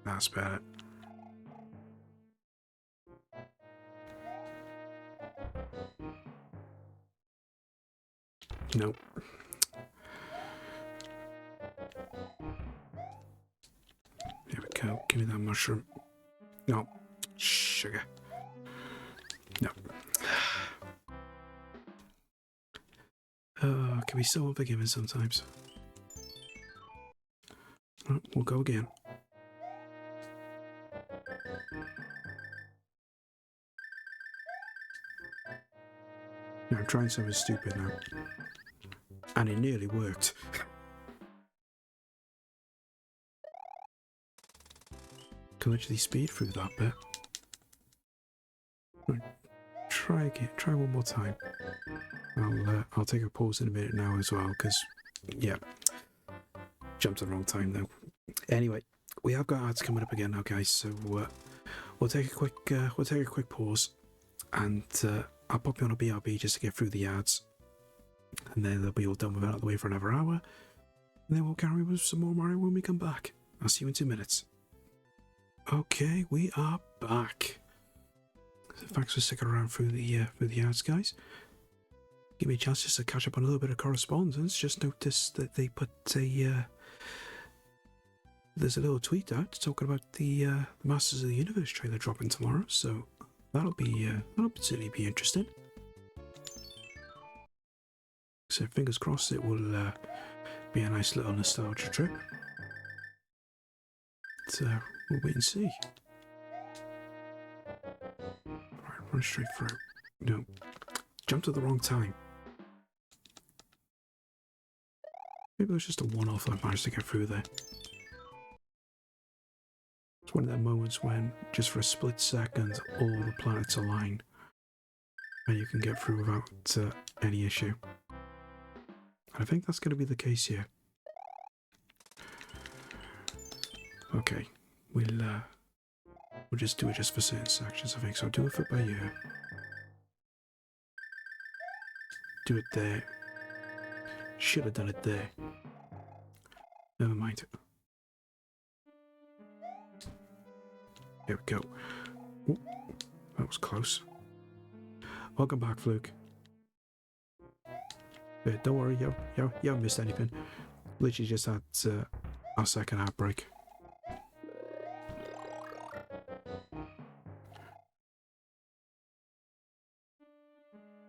That's better. Nope. There we go. Give me that mushroom. No. Sugar. No. Can be so unforgiving sometimes. Right, we'll go again. Now, I'm trying something stupid now. And it nearly worked. Can literally speed through that bit. Right, try again. Try one more time. I'll take a pause in a minute now as well, because yeah, jumped at the wrong time though. Anyway, we have got ads coming up again now, guys. So we'll take a quick pause, and I'll pop you on a BRB just to get through the ads, and then they'll be all done with it out of the way for another hour, and then we'll carry with some more Mario when we come back. I'll see you in 2 minutes. Okay, we are back. Thanks for sticking around through the ads, guys. Give me a chance just to catch up on a little bit of correspondence. Just noticed that they put there's a little tweet out talking about the Masters of the Universe trailer dropping tomorrow, so that'll certainly be interesting. So fingers crossed it will be a nice little nostalgia trip. But, we'll wait and see. Alright, run straight through. No, jumped at the wrong time. Maybe it was just a one-off I managed to get through there. It's one of them moments when, just for a split second, all the planets align and you can get through without any issue. And I think that's going to be the case here. Okay, we'll just do it just for certain sections, I think. So do a foot by ear. Do it there. Should have done it there. Never mind. There we go. Ooh, that was close. Welcome back, Fluke. Don't worry, you haven't missed anything. Literally just had our second outbreak.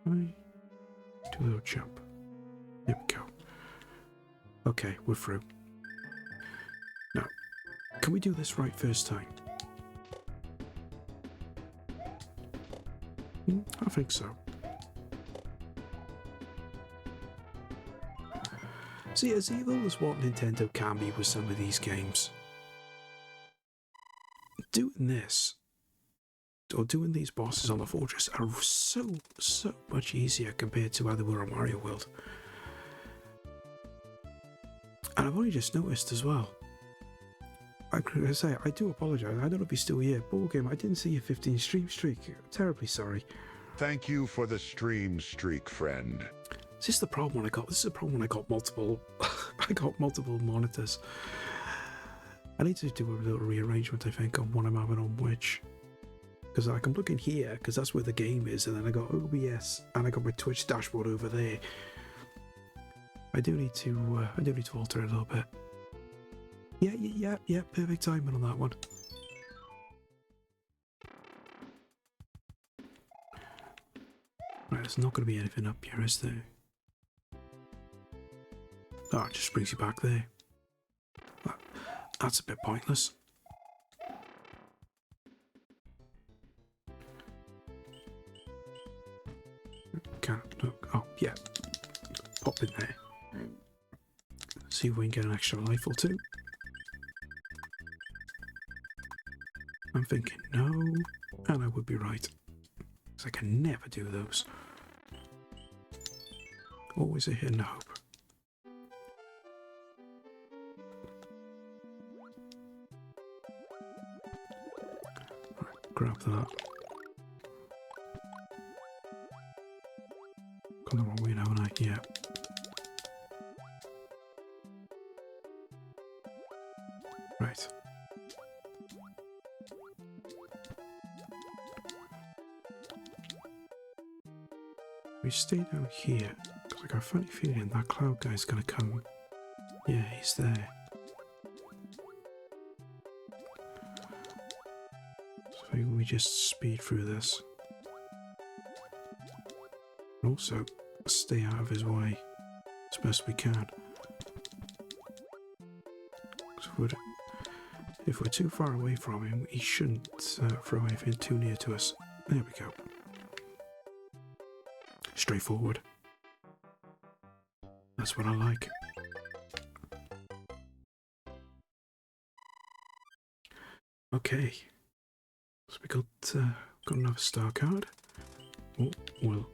Do a little jump. There we go. Okay, we're through. Now, can we do this right first time? I think so. See, as evil as what Nintendo can be with some of these games, doing this, or doing these bosses on the fortress are so much easier compared to how they were on Mario World. And I've only just noticed as well. I'm going to say, I do apologise. I don't know if you're still here. Ball game, I didn't see your 15 stream streak. I'm terribly sorry. Thank you for the stream streak, friend. Is this the problem when I got? This is the problem when I got multiple. I got multiple monitors. I need to do a little rearrangement, I think, on what I'm having on which. Because like, I'm looking here, because that's where the game is, and then I got OBS, and I got my Twitch dashboard over there. I do need to alter it a little bit. Yeah, perfect timing on that one. Right, there's not going to be anything up here, is there? Oh, it just brings you back there. That's a bit pointless. Can't look. Oh, yeah. Pop in there. See if we can get an extra life or two. I'm thinking no, and I would be right. Because I can never do those. Always a hidden hope. Right, grab that. Got the wrong way now, haven't I? Yeah. Right. We stay down here. I got a funny feeling that cloud guy's gonna come. Yeah, he's there. So we just speed through this. Also, stay out of his way as best we can. If we're too far away from him, he shouldn't throw anything too near to us. There we go. Straightforward. That's what I like. Okay. So we got another star card. Oh, we'll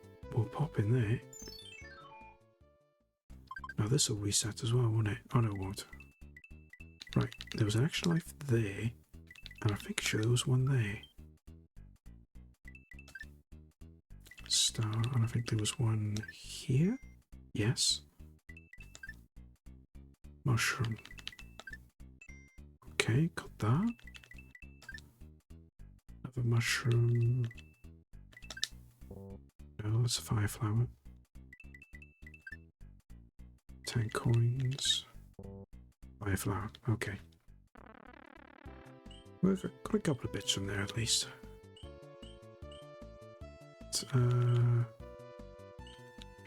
pop in there. Now this will reset as well, won't it? Oh no, it won't. Right, there was an extra life there, and I think sure there was one there. Star, and I think there was one here. Yes. Mushroom. Okay, got that. Another mushroom. No, that's a fire flower. 10 coins. Fire flower, okay. We've got a couple of bits from there at least.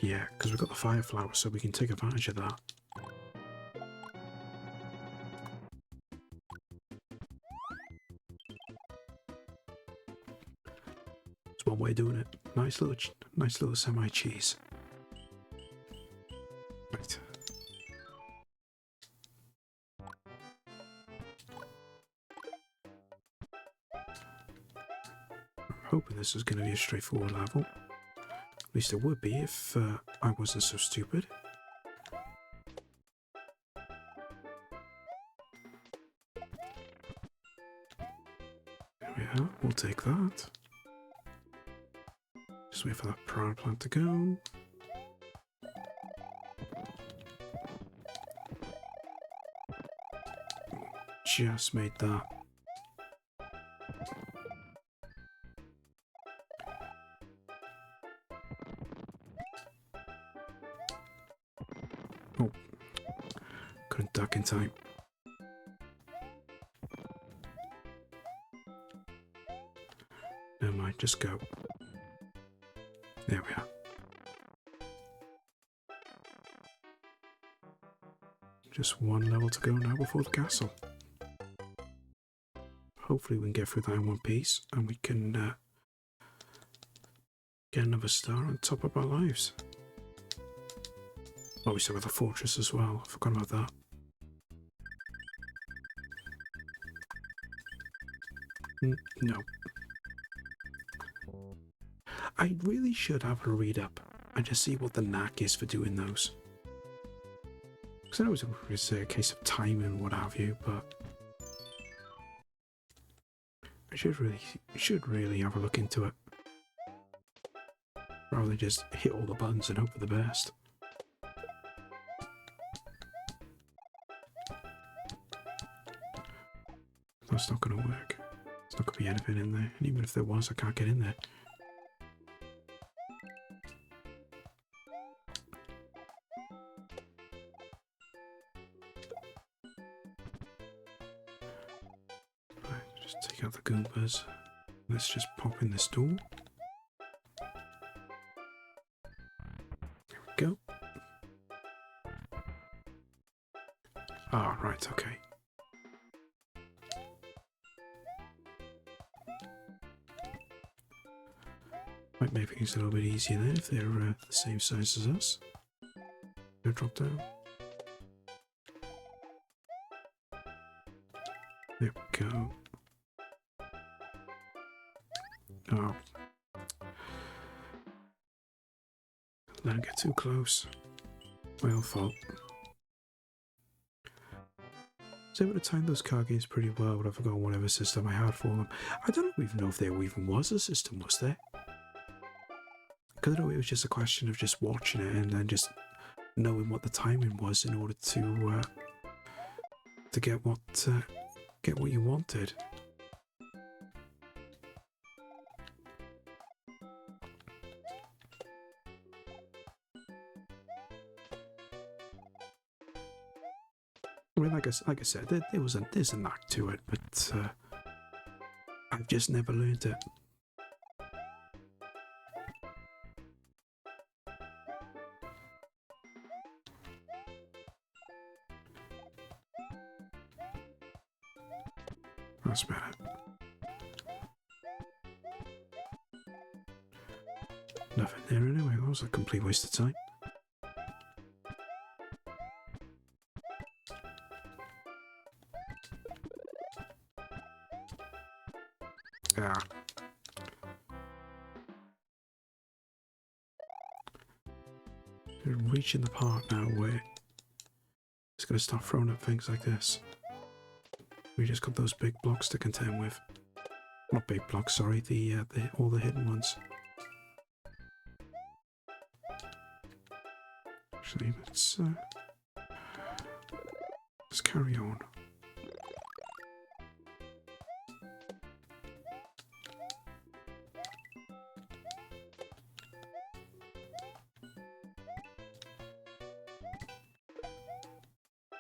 Yeah, because we've got the fire flower, so we can take advantage of that. It's one way of doing it. Nice little semi-cheese. Right. I'm hoping this is going to be a straightforward level. At least it would be if I wasn't so stupid. There we are, we'll take that. Just wait for that piranha plant to go. Just made that. Oh, couldn't duck in time. Never mind, just go. There we are. Just one level to go now before the castle. Hopefully we can get through that in one piece and we can get another star on top of our lives. Oh, we still got the fortress as well. I forgot about that. No. I really should have a read up and just see what the knack is for doing those. Because I know it's a case of time and what have you, but I should really have a look into it. Rather than just hit all the buttons and hope for the best. That's not going to work. There's not going to be anything in there. And even if there was, I can't get in there. Right, just take out the Goombas. Let's just pop in this door. There we go. Ah, right, okay. Might make things a little bit easier then if they're the same size as us. Go drop down. There we go. Oh. Let him get too close. My own fault. So I would have timed those car games pretty well, but I forgot whatever system I had for them. I don't even know if there even was a system, was there? Because I know it was just a question of just watching it and then just knowing what the timing was in order to get what you wanted. I mean, like I said, there's a knack to it, but I've just never learned it. That's better. Nothing there anyway. That was a complete waste of time. Ah. We're reaching the part now where it's going to start throwing up things like this. We just got those big blocks to contend with. Not big blocks, sorry, all the hidden ones. Actually, let's carry on.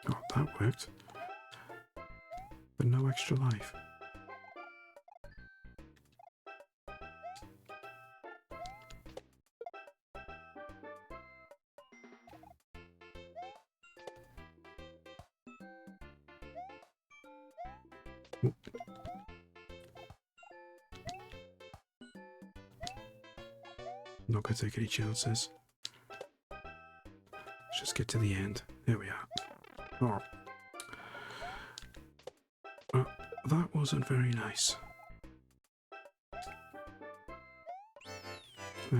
Oh, that worked. But no extra life. I'm not going to take any chances. Let's just get to the end. There we are. Oh. That wasn't very nice.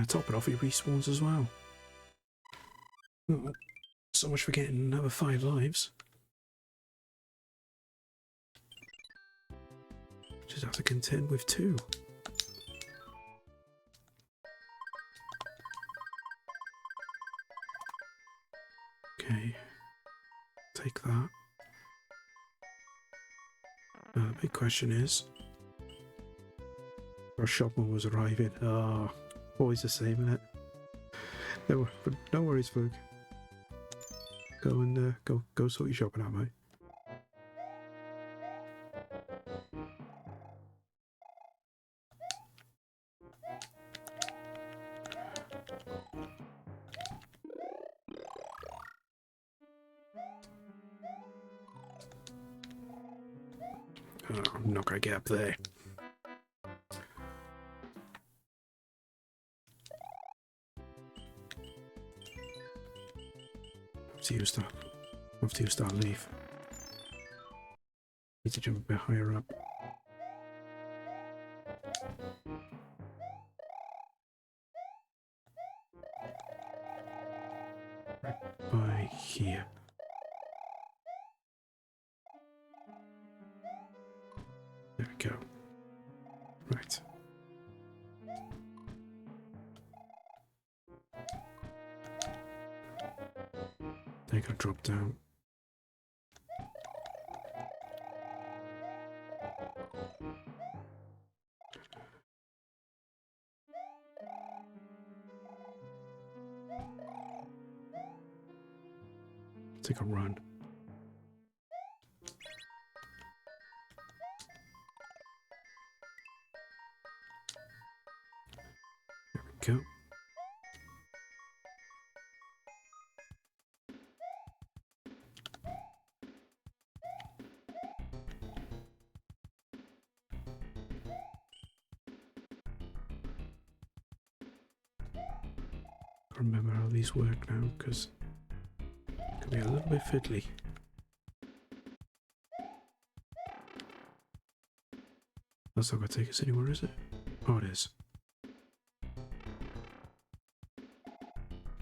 Top it off, he respawns as well. Oh, so much for getting another 5 lives. Just have to contend with 2. Okay. Take that. The big question is, our shopman was arriving. Ah, always the same, isn't it? No worries, folk. Go and go sort your shopping out, mate. Oh, I'm not gonna get up there. After you start leave. Need to jump a bit higher up. Right by here. There we go. Right. They can drop down. Take a run. There we go. remember how these work now, because it could be a little bit fiddly. That's not going to take us anywhere, is it? Oh, it is.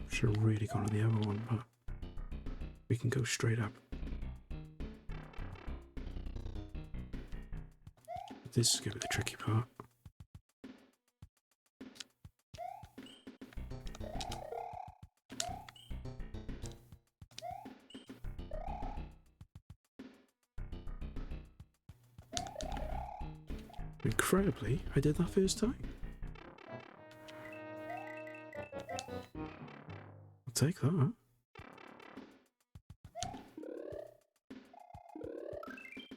Should have really gone to the other one, but we can go straight up. This is going to be the tricky part. Incredibly, I did that first time. I'll take that.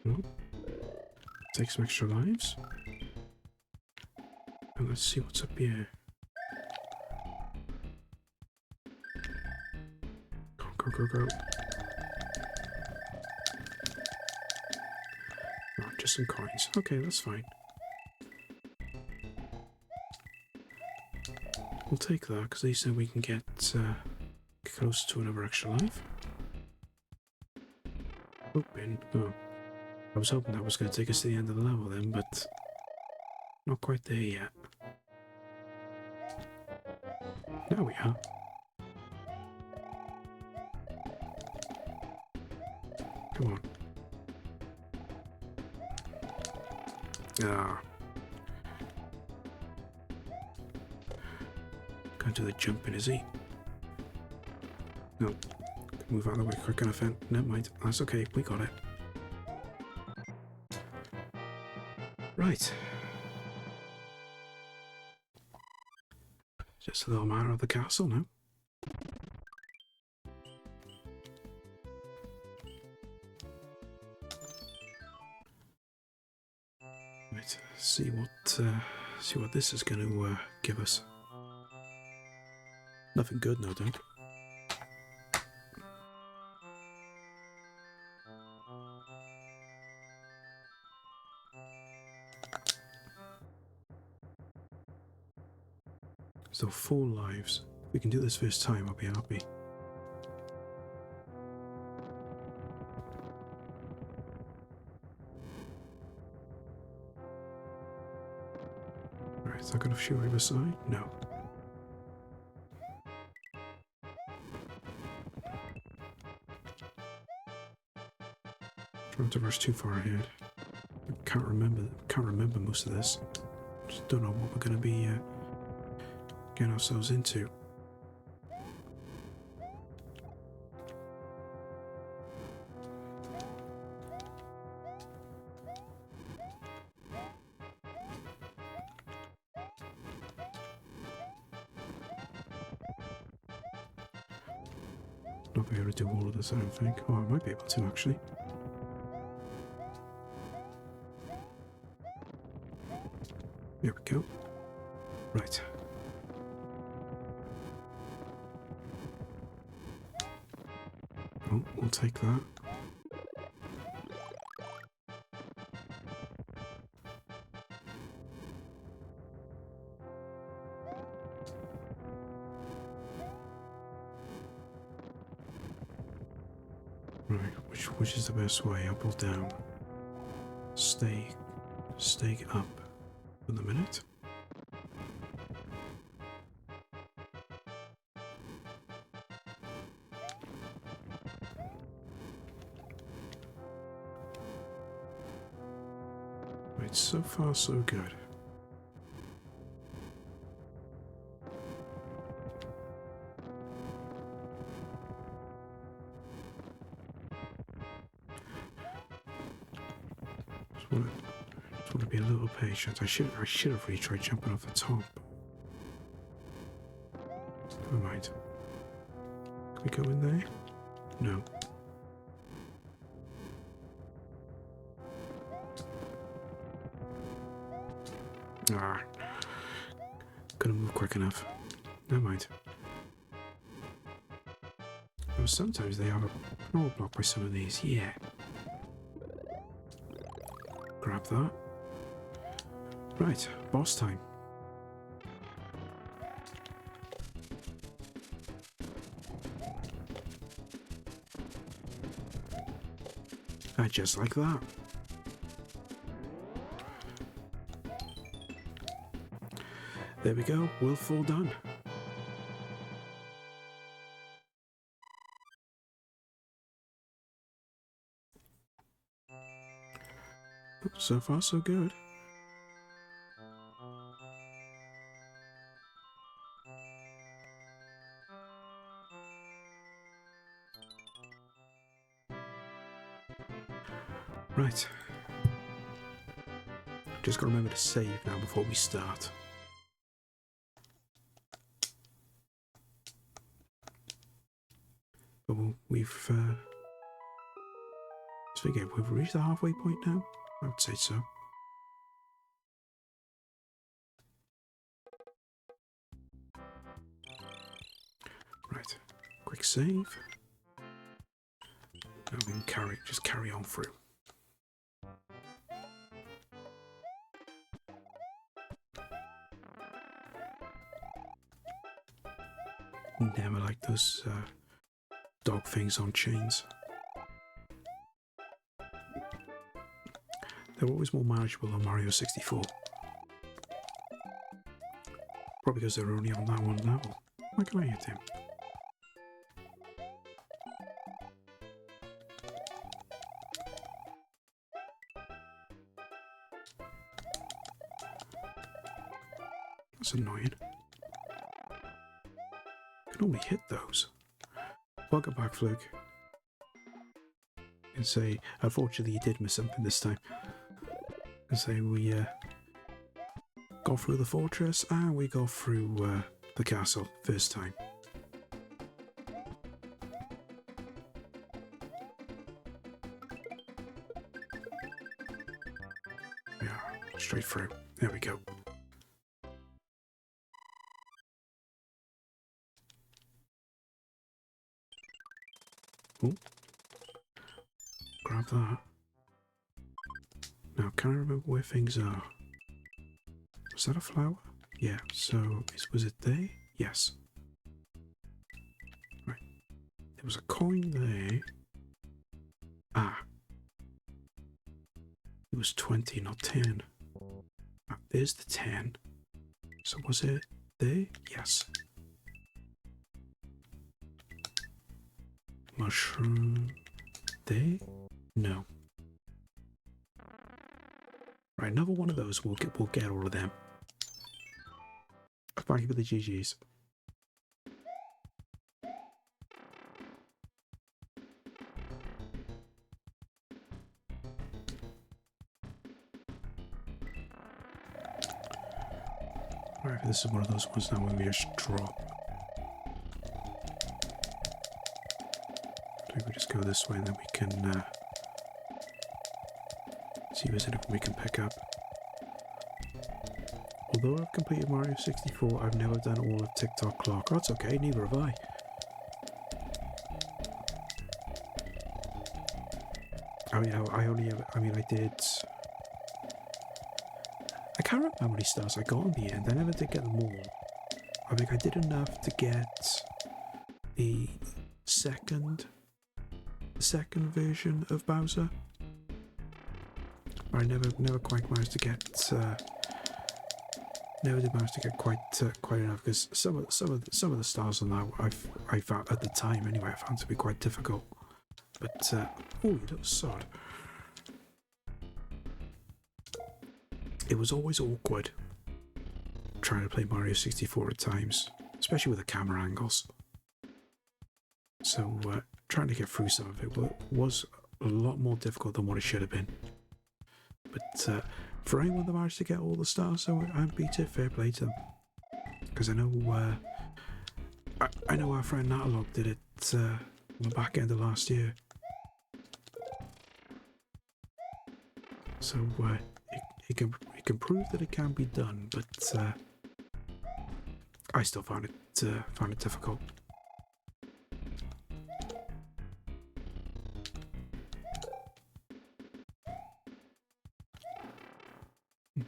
Oh. Take some extra lives. And let's see what's up here. Go, go, go, go. Oh, just some coins. Okay, that's fine. We'll take that, because at least then we can get close to another extra life. Open. Oh. I was hoping that was going to take us to the end of the level then, but not quite there yet. There we are. Come on. Ah. Can't do the jumping, is he? No. Move out of the way quick enough, then. Never mind. That's okay. We got it. Right. Just a little matter of the castle now. Right. See what this is going to give us. Nothing good, no doubt. So 4 lives. If we can do this first time, I'll be happy. Right, is that going to shoot over the side? No. Trying to rush too far ahead. I can't remember most of this. Just don't know what we're going to be getting ourselves into. Not be able to do all of this, I don't think. Oh, I might be able to actually. There we go. Right. Oh, we'll take that. Right, which is the best way? Up or down? Stay up for the minute. Right, so far so good. Just want to be a little patient. I should have really tried jumping off the top. Never mind. Can we go in there? No. Ah. Couldn't move quick enough. Never mind. Oh, sometimes they are blocked by some of these. Yeah. Grab that. Right, boss time. And just like that. There we go, we'll fall done. So far, so good. Right. Just got to remember to save now before we start. But we've reached the halfway point now. I would say so. Right, quick save. Now we can just carry on through. Never like those dog things on chains. They're always more manageable on Mario 64. Probably because they're only on that one level. Why can I hit him? That's annoying. I can only hit those. Welcome back, Fluke. And say, unfortunately, you did miss something this time. And say we got through the fortress and we got through the castle first time. Yeah, straight through. There we go. Oh, grab that. Now, can I remember where things are? Was that a flower? Yeah, so was it there? Yes. Right. There was a coin there. Ah. It was 20, not 10. Ah, there's the 10. So was it there? Yes. Mushroom. There? No. Right, another one of those. We'll get all of them. Thank you for the GGs. Alright, this is one of those ones now where we just drop. I think we just go this way and then we can see if there's anything we can pick up. Although I've completed Mario 64, I've never done all of TikTok Clock. Oh, that's okay, neither have I. I did... I can't remember how many stars I got in the end. I never did get them all. I think I did enough to get the second version of Bowser. I never quite managed to get... never did manage to get quite enough, because some of the stars on that I found at the time anyway. I found to be quite difficult. But oh, you little sod! It was always awkward trying to play Mario 64 at times, especially with the camera angles. So trying to get through some of it was a lot more difficult than what it should have been. But for anyone that managed to get all the stars, so I beat it, fair play to them. Because I know I know our friend Natalog did it on the back end of last year. So it can prove that it can be done, but I still found it difficult.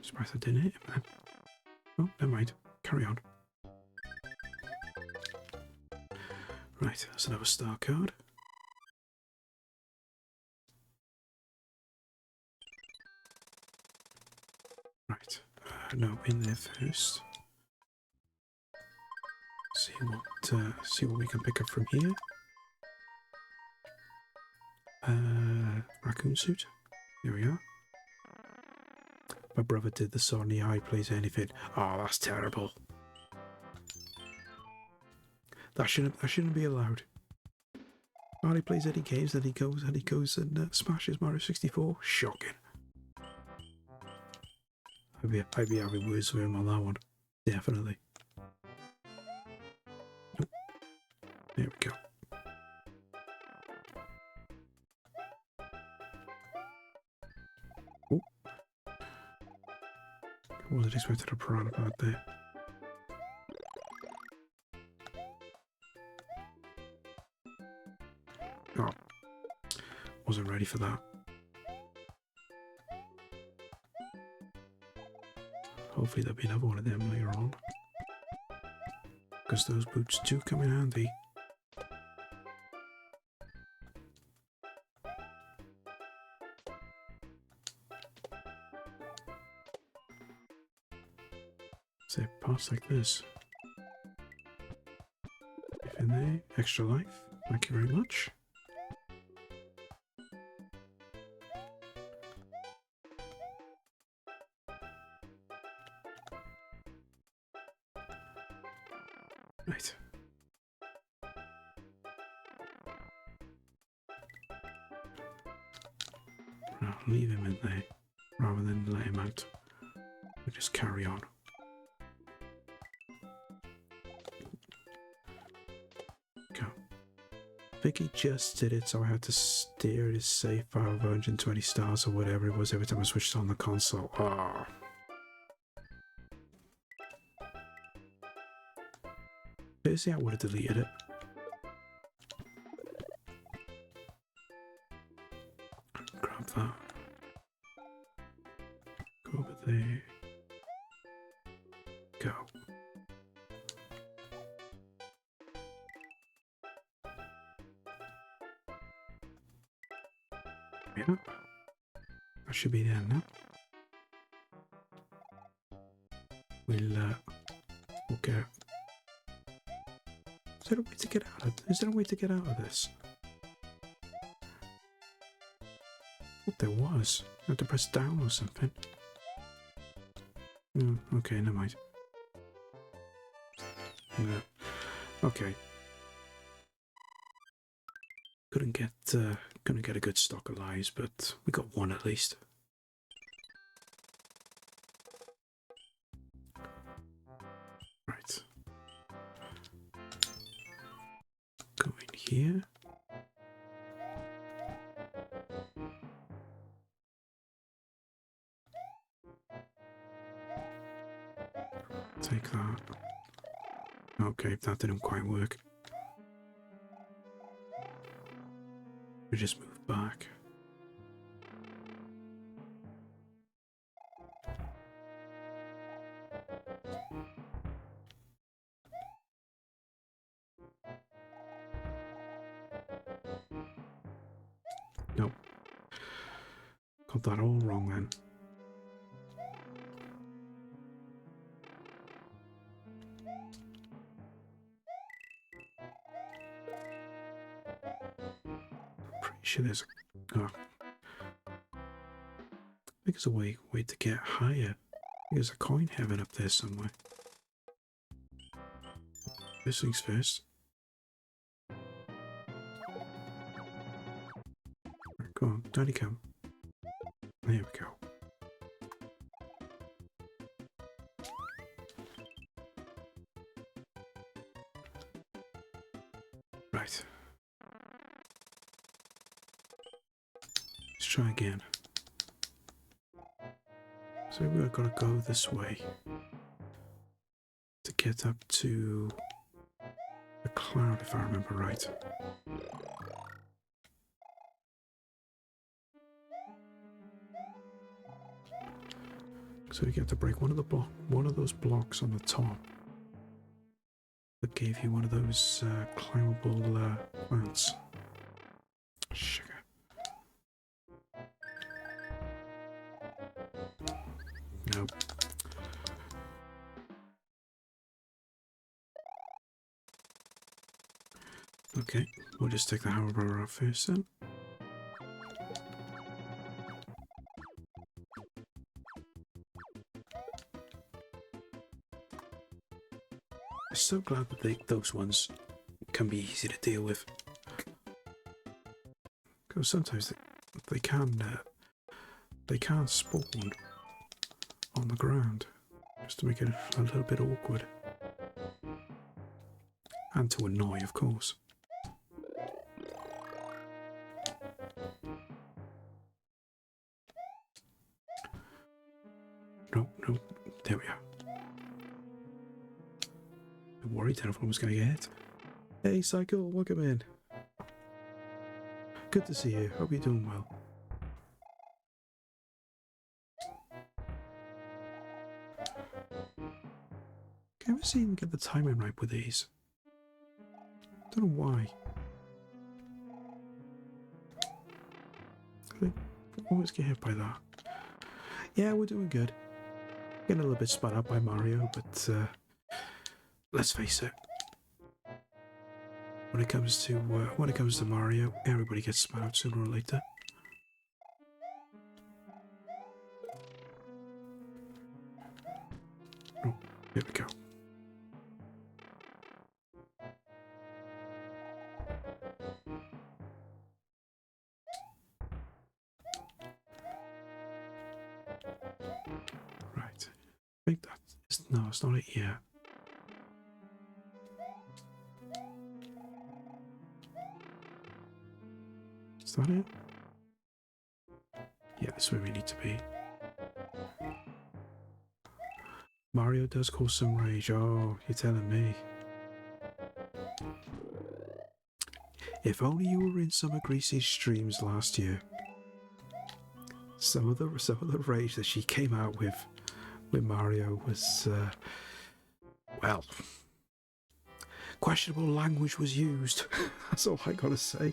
Surprised I didn't hit him then. Oh, never mind. Carry on. Right, that's another star card. no, in there first. See what we can pick up from here. Raccoon suit. Here we are. My brother did the Sony Eye plays anything. Oh, that's terrible. That shouldn't be allowed. Mario plays any games, then he goes and smashes Mario 64. Shocking. I'd be having words with him on that one. Definitely. Nope. There we go. Oh. I wasn't expecting a piranha plant there. Oh. Wasn't ready for that. Hopefully there'll be another one of them later on. Because those boots do come in handy. Say parts like this. If in there, extra life. Thank you very much. Right. I'll leave him in there rather than let him out. We'll just carry on. Go. I think he just did it so I had to steer his save file of 120 stars or whatever it was every time I switched on the console. Ah. Personally, I would have deleted it. Grab that. Go over there. Go. Yeah. That should be there now. We'll get. Is there a way to get out of? Is there a way to get out of this? Thought there was. I had to press down or something. Okay, never mind. Yeah. Okay. Couldn't get a good stock of lives, but we got one at least. Right. Go in here. Take that. Okay, that didn't quite work. We just move back. Nope. Got that all wrong then. Pretty sure there's a... Oh. I think there's a way to get higher. There's a coin heaven up there somewhere. First things first. Right, go on, Daddy, come. There we go. Right. Let's try again. So we're gonna go this way to get up to the cloud, if I remember right. So you have to break one of those blocks on the top that gave you one of those climbable plants. Sugar. Nope. Okay, we'll just take the Haribo out first then. I'm so glad that those ones can be easy to deal with. Because sometimes they can spawn on the ground, just to make it a little bit awkward. And to annoy, of course. No, there we are. I'm worried that everyone was going to get hit. Hey, Cycle, welcome in. Good to see you. Hope you're doing well. I never seem to get the timing right with these. Don't know why. I always get hit by that. Yeah, we're doing good. Getting a little bit spun up by Mario, but let's face it. When it comes to Mario, everybody gets spun out sooner or later. Oh, here we go. Right. I think no, it's not it yet. Is that it? Yeah, this is where we need to be. Mario does cause some rage. Oh, you're telling me. If only you were in some of Greasy's streams last year. Some of the rage that she came out with Mario was, well, questionable language was used. That's all I gotta say.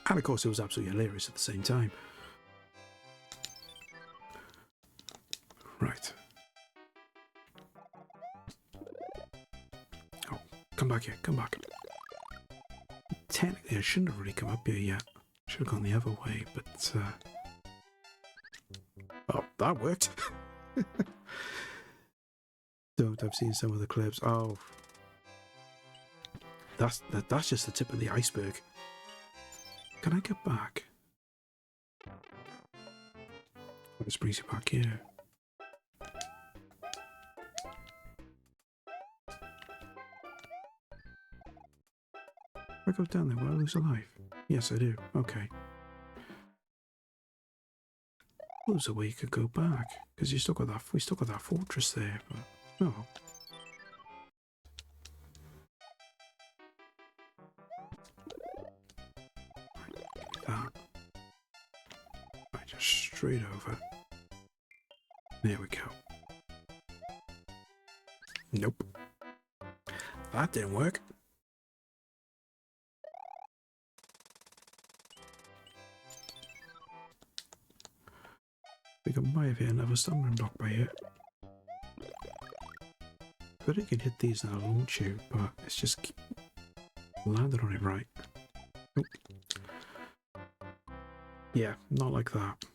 And of course, it was absolutely hilarious at the same time. Right. Oh, come back here, come back. Technically, I shouldn't have really come up here yet. Should have gone the other way, but oh, that worked. I've seen some of the clips. Oh, that's just the tip of the iceberg. Can I get back? This brings you back here. If I go down there, will I lose a life? Yes, I do. Okay. Well, there's a way you could go back, because we still got that fortress there, but no. That. Right, just straight over. There we go. Nope. That didn't work. I think I might have hit another stumbling block by here. But you can hit these and I'll launch you, but it's just keep landing on it right. Nope. Yeah, not like that.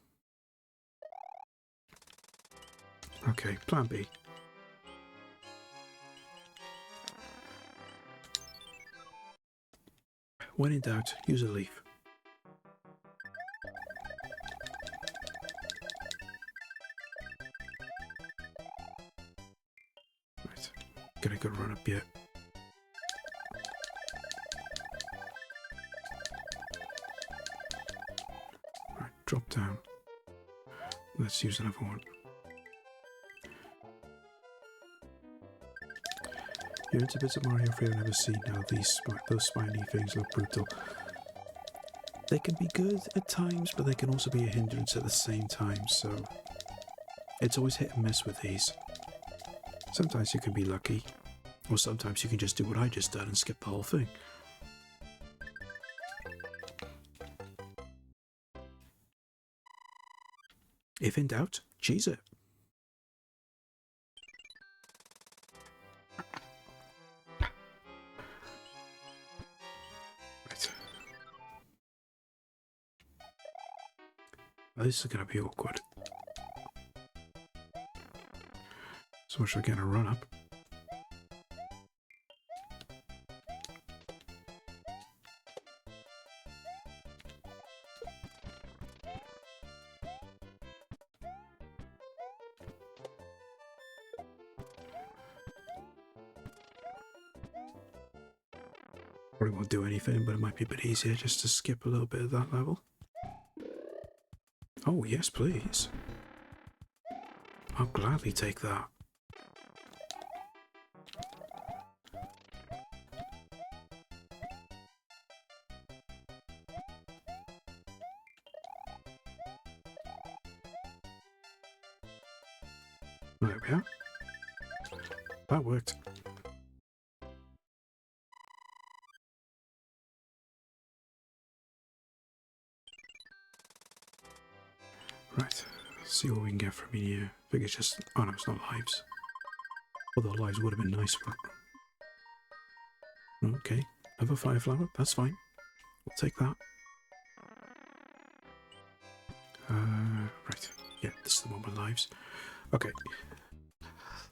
Okay, plan B. When in doubt, use a leaf. Right, get a good run up yet. Right, drop down. Let's use another one. You're into bits of Mario if you've never seen how those spiny things look brutal. They can be good at times, but they can also be a hindrance at the same time, so it's always hit and miss with these. Sometimes you can be lucky, or sometimes you can just do what I just done and skip the whole thing. If in doubt, cheese it. This is going to be awkward. So much for getting a run up. Probably won't do anything, but it might be a bit easier just to skip a little bit of that level. Oh, yes, please. I'll gladly take that. There we are. That worked. Right, let's see what we can get from here. I think it's just... oh no, it's not lives. Although lives would have been nice, but... okay, another fire flower, that's fine. We'll take that. Right, yeah, this is the one with lives. Okay,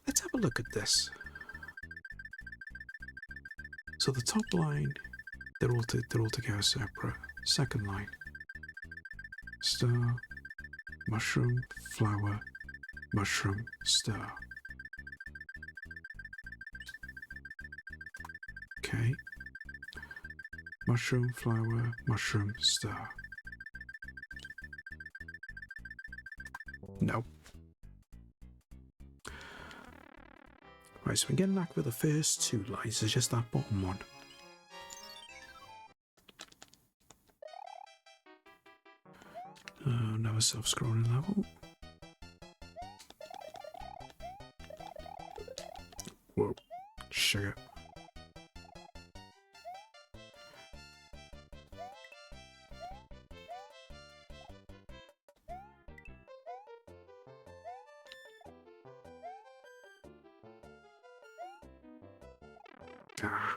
let's have a look at this. So the top line, they're all together separate. Second line, star, mushroom, flower, mushroom, star. Okay. Mushroom, flower, mushroom, star. No. Right, so we're getting back with the first two lines. It's just that bottom one. Another self-scrolling level. Whoa, sugar. Ah.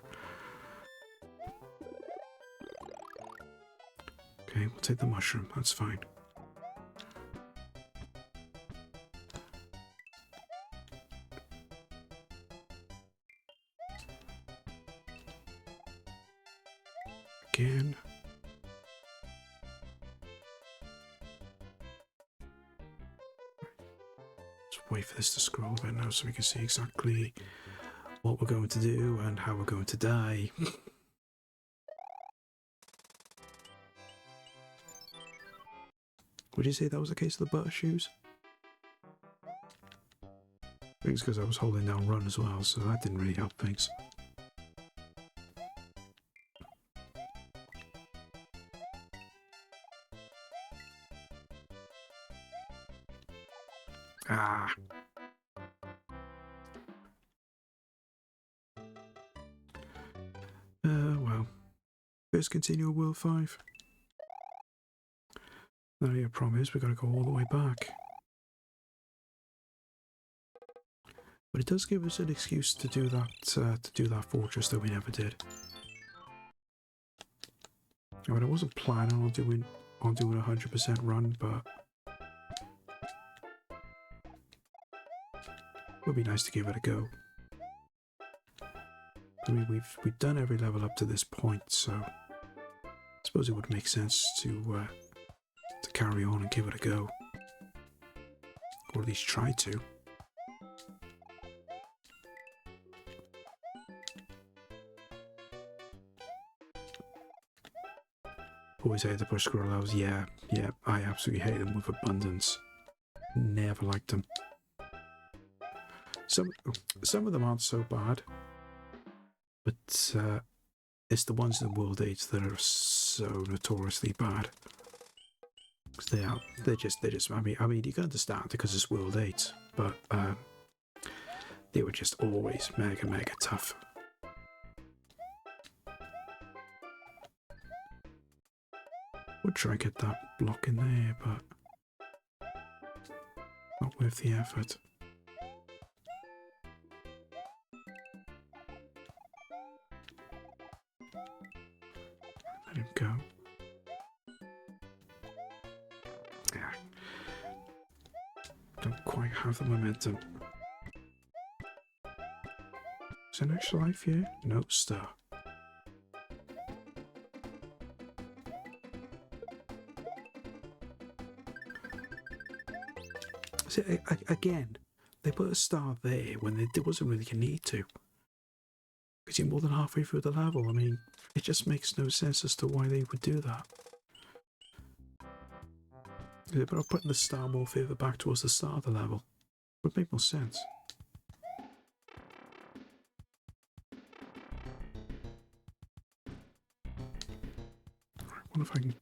Okay, we'll take the mushroom, that's fine. Again. Let's wait for this to scroll a bit now so we can see exactly what we're going to do and how we're going to die. Would you say that was the case of the butter shoes? I think it's because I was holding down run as well, so that didn't really help things. Ah. Well. First continue World 5. Now your promise, we gotta go all the way back. But it does give us an excuse to do that fortress that we never did. I mean, I wasn't planning on doing 100% run, but it would be nice to give it a go. I mean, we've done every level up to this point, so I suppose it would make sense to carry on and give it a go, or at least try to. Always hate the push scroll levels. Yeah, I absolutely hate them with abundance. Never liked them. Some of them aren't so bad, but it's the ones in World 8 that are so notoriously bad. Because they're just. I mean, you can understand because it's World 8, but they were just always mega tough. We'll try and get that block in there, but not worth the effort. Let him go. Yeah, Don't quite have the momentum. Is there an extra life here? No star. See, again, they put a star there when there wasn't really a need to. Because you're more than halfway through the level. I mean, it just makes no sense as to why they would do that. They better putting the star more further back towards the start of the level. Would make more sense. I wonder if I can...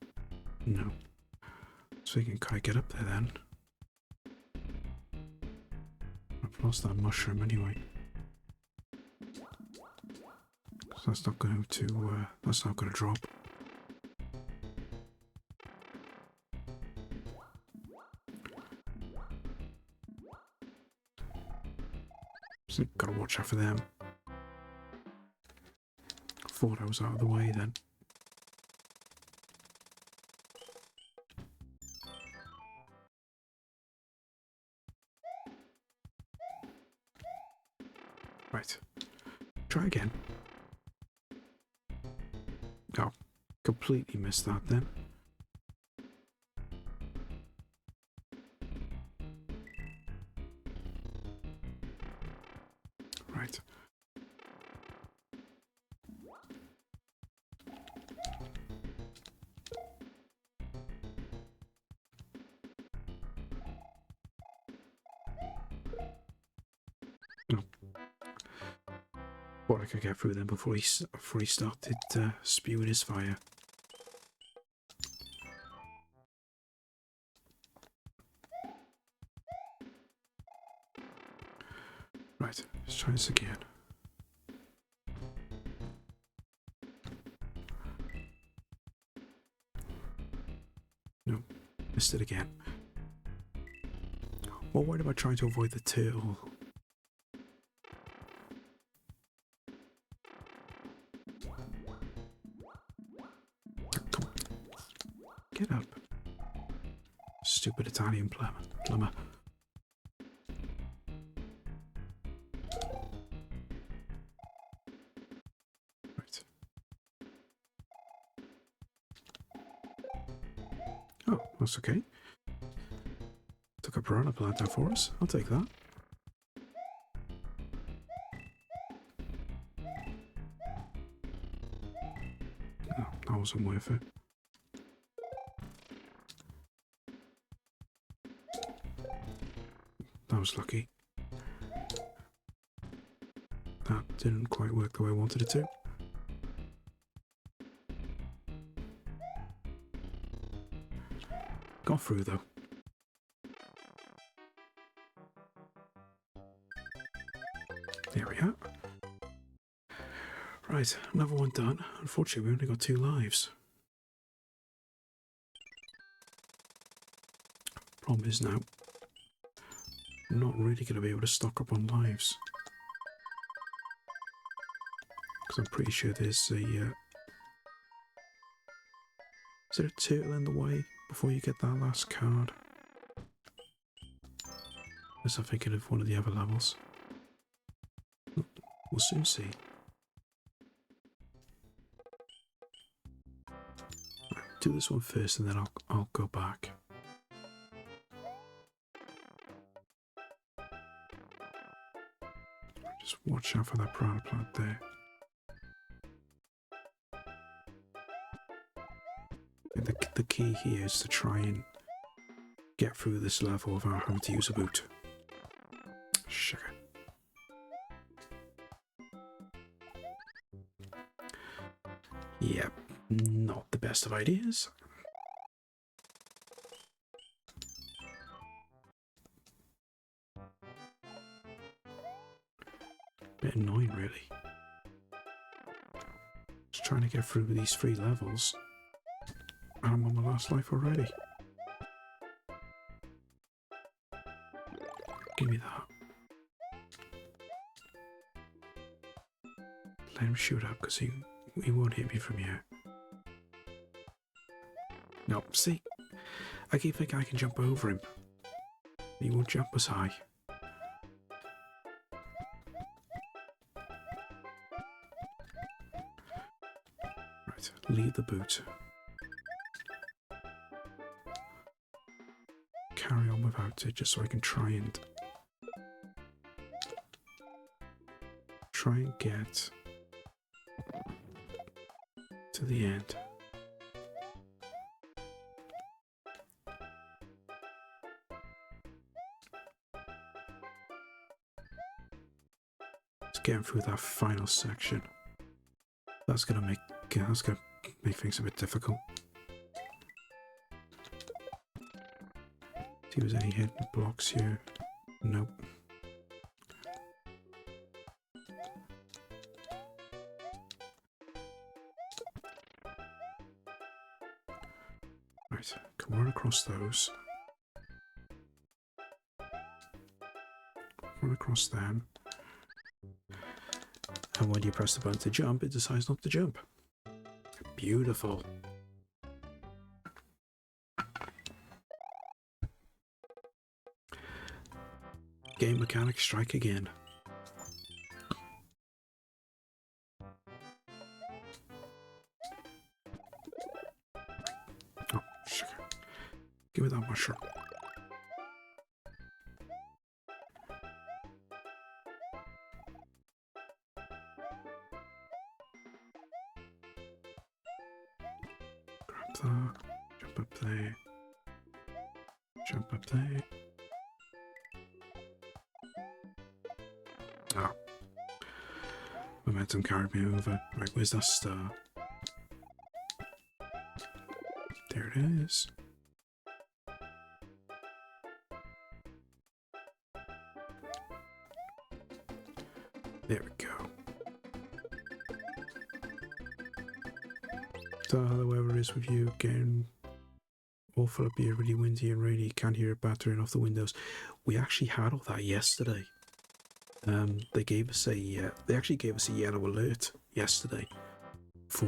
No. So we can kind of get up there then. I've lost that mushroom anyway. So that's not going to, that's not going to drop. So gotta watch out for them. Thought I was out of the way then. Right. Try again. Oh, completely missed that then. Right. Oh. Thought I could get through them before he started spewing his fire. Right, let's try this again. No, missed it again. More worried about trying to avoid the turtle. Get up. Stupid Italian plumber. Right. Oh, that's okay. Took a piranha plant out for us. I'll take that. Oh, that wasn't worth it. That was lucky. That didn't quite work the way I wanted it to. Got through though. There we are. Right, another one done. Unfortunately, we only got 2 lives. Problem is now, I'm not really going to be able to stock up on lives. Because I'm pretty sure there's a... is there a turtle in the way before you get that last card? Unless I'm thinking of one of the other levels. We'll soon see. Right, do this one first and then I'll go back. Just watch out for that piranha plant there. And the key here is to try and get through this level without having to use a boot. Sugar. Yep, not the best of ideas. Bit annoying, really. Just trying to get through these 3 levels. And I'm on my last life already. Give me that. Let him shoot up because he won't hit me from here. Nope, see? I keep thinking I can jump over him. He won't jump as high. Right, leave the boot. Carry on without it, just so I can try and get to the end. Just getting through that final section. That's gonna make things a bit difficult. See if there's any hidden blocks here. Nope. Right, come run across those. Run across them. And when you press the button to jump, it decides not to jump. Beautiful. Game mechanics strike again. Oh, sugar. Give me that mushroom. Grab that. Jump up there. Jump up there. Oh. Momentum carried me over. Right, where's that star? There it is. There we go. So how the weather is with you, getting awful up here, really windy and rainy, can't hear it battering off the windows. We actually had all that yesterday. They actually gave us a yellow alert yesterday for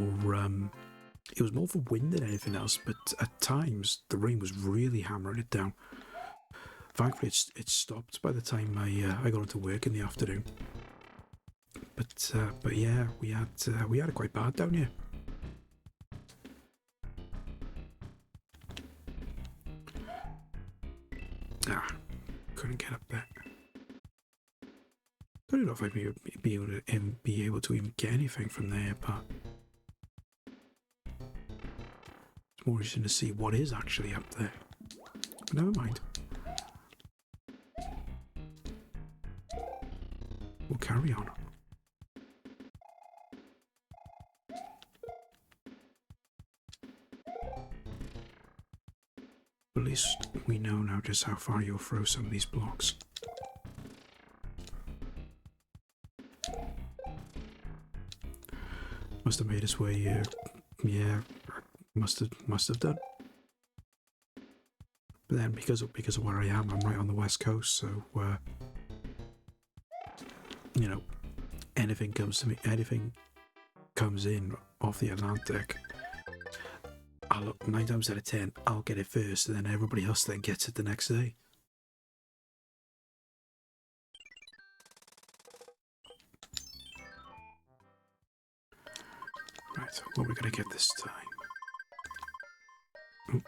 it was more for wind than anything else, but at times the rain was really hammering it down. Thankfully it stopped by the time I got into work in the afternoon. But yeah, we had it quite bad down here. Couldn't get up there. I don't know if I'd be able to even get anything from there, but it's more interesting to see what is actually up there. But never mind. We'll carry on. At least we know now just how far you'll throw some of these blocks. Must have made its way here. Yeah, must have done. But then because of where I am, I'm right on the west coast, so you know, anything comes in off the Atlantic, 9 times out of 10, I'll get it first, and then everybody else then gets it the next day. Right, what are we going to get this time? Oh,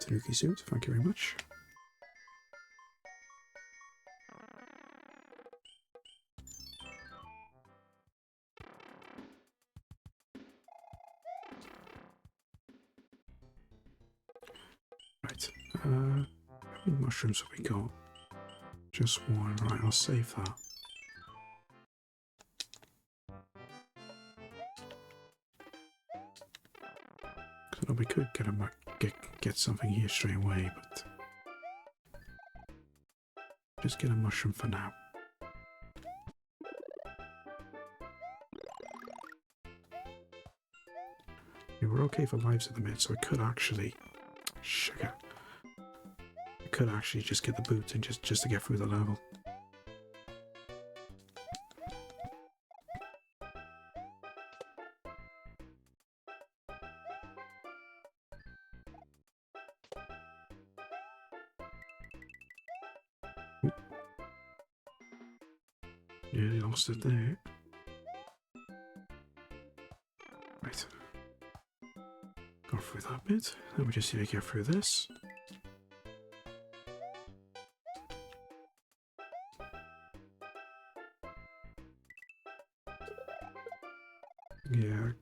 Tanuki suit, thank you very much. Right, how many mushrooms have we got? Just one, right, I'll save that. So we could get something here straight away, but just get a mushroom for now. We were okay for lives at the minute, so I could actually sugar. I could actually just get the boot and just to get through the level. Nearly lost it there. Right. Go through that bit. Then we just need to get through this. Yeah.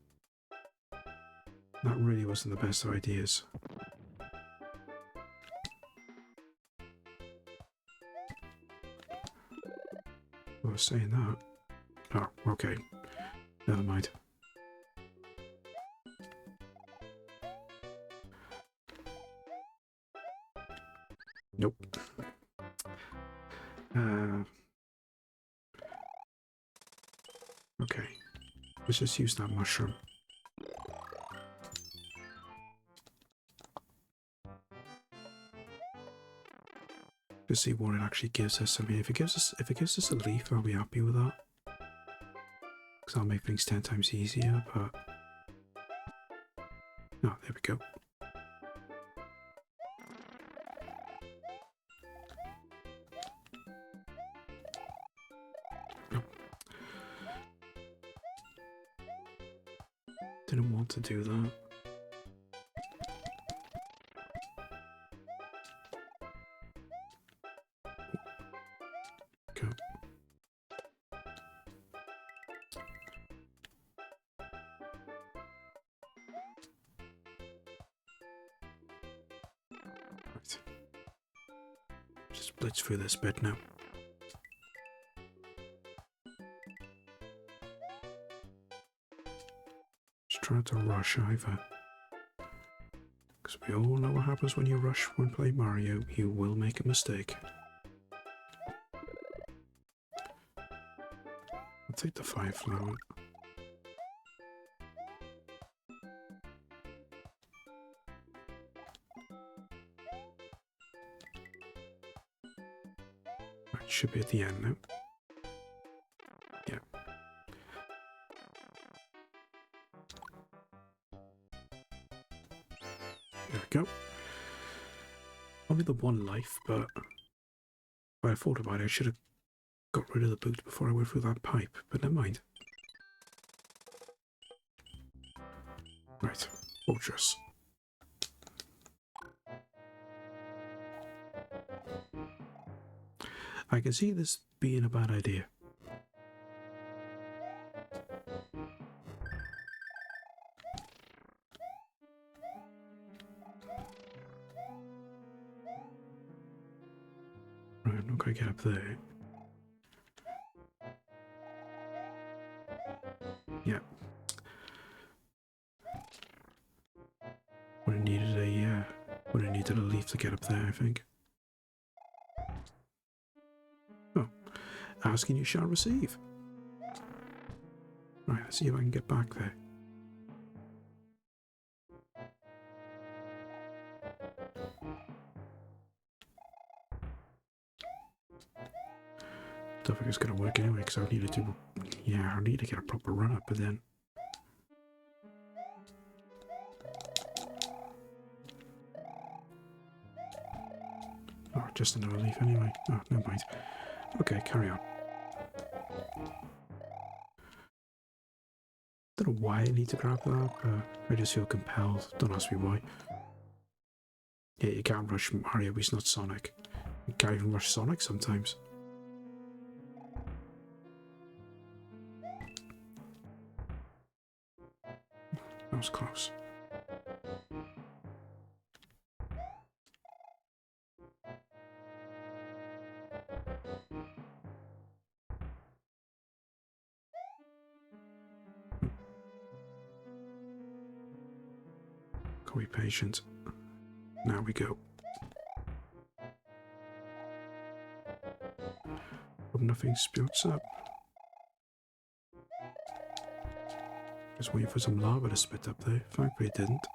That really wasn't the best of ideas. I was saying that. Oh, okay. Never mind. Nope. Okay. Let's just use that mushroom. To see what it actually gives us. I mean, if it gives us a leaf, I'll be happy with that. Because that'll make things 10 times easier, but... Oh, there we go. Didn't want to do that. Go. Right. Just blitz through this bit now. Try to rush either. Because we all know what happens when you rush when playing Mario, you will make a mistake. I'll take the fire flower. Right, should be at the end now. Yeah. There we go. Only the one life, but when I thought about it, I should have got rid of the boot before I went through that pipe, but never mind. Right, fortress. I can see this being a bad idea. Right, I'm not going to get up there. Yeah. Would have needed a leaf to get up there, I think. Oh. Ask and you shall receive. Right, let's see if I can get back there. Don't think it's going to work anyway, because I need to do... Yeah, I need to get a proper run up, but then... Oh, just another leaf anyway. Oh, never mind. Okay, carry on. Don't know why I need to grab that, but I just feel compelled. Don't ask me why. Yeah, you can't rush Mario, he's not Sonic. You can't even rush Sonic sometimes. That was close. Gotta be patient. Now we go. Hope nothing spouts up. Just waiting for some lava to spit up there. Thankfully it didn't.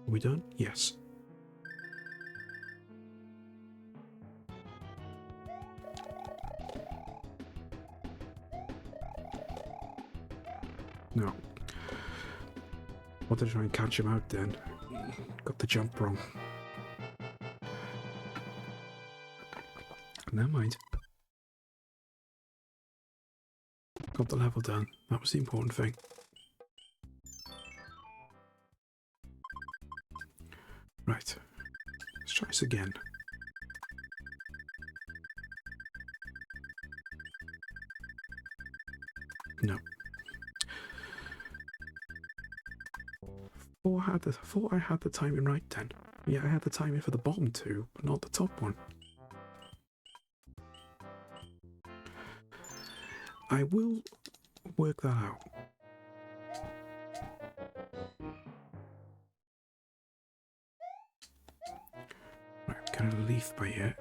Are we done? Yes. No. Wanted to try and catch him out then. Got the jump wrong. Never mind. Got the level done. That was the important thing. Right. Let's try this again. No. Thought I had the timing right then. Yeah, I had the timing for the bottom two, but not the top one. I will work that out. Right, get a leaf by here.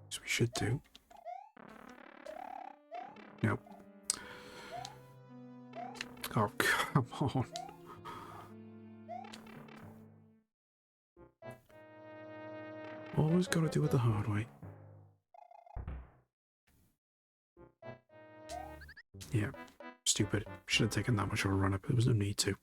So we should do. Nope. Oh, come on. Always got to do it the hard way. Yeah, stupid. Should have taken that much of a run up. There was no need to.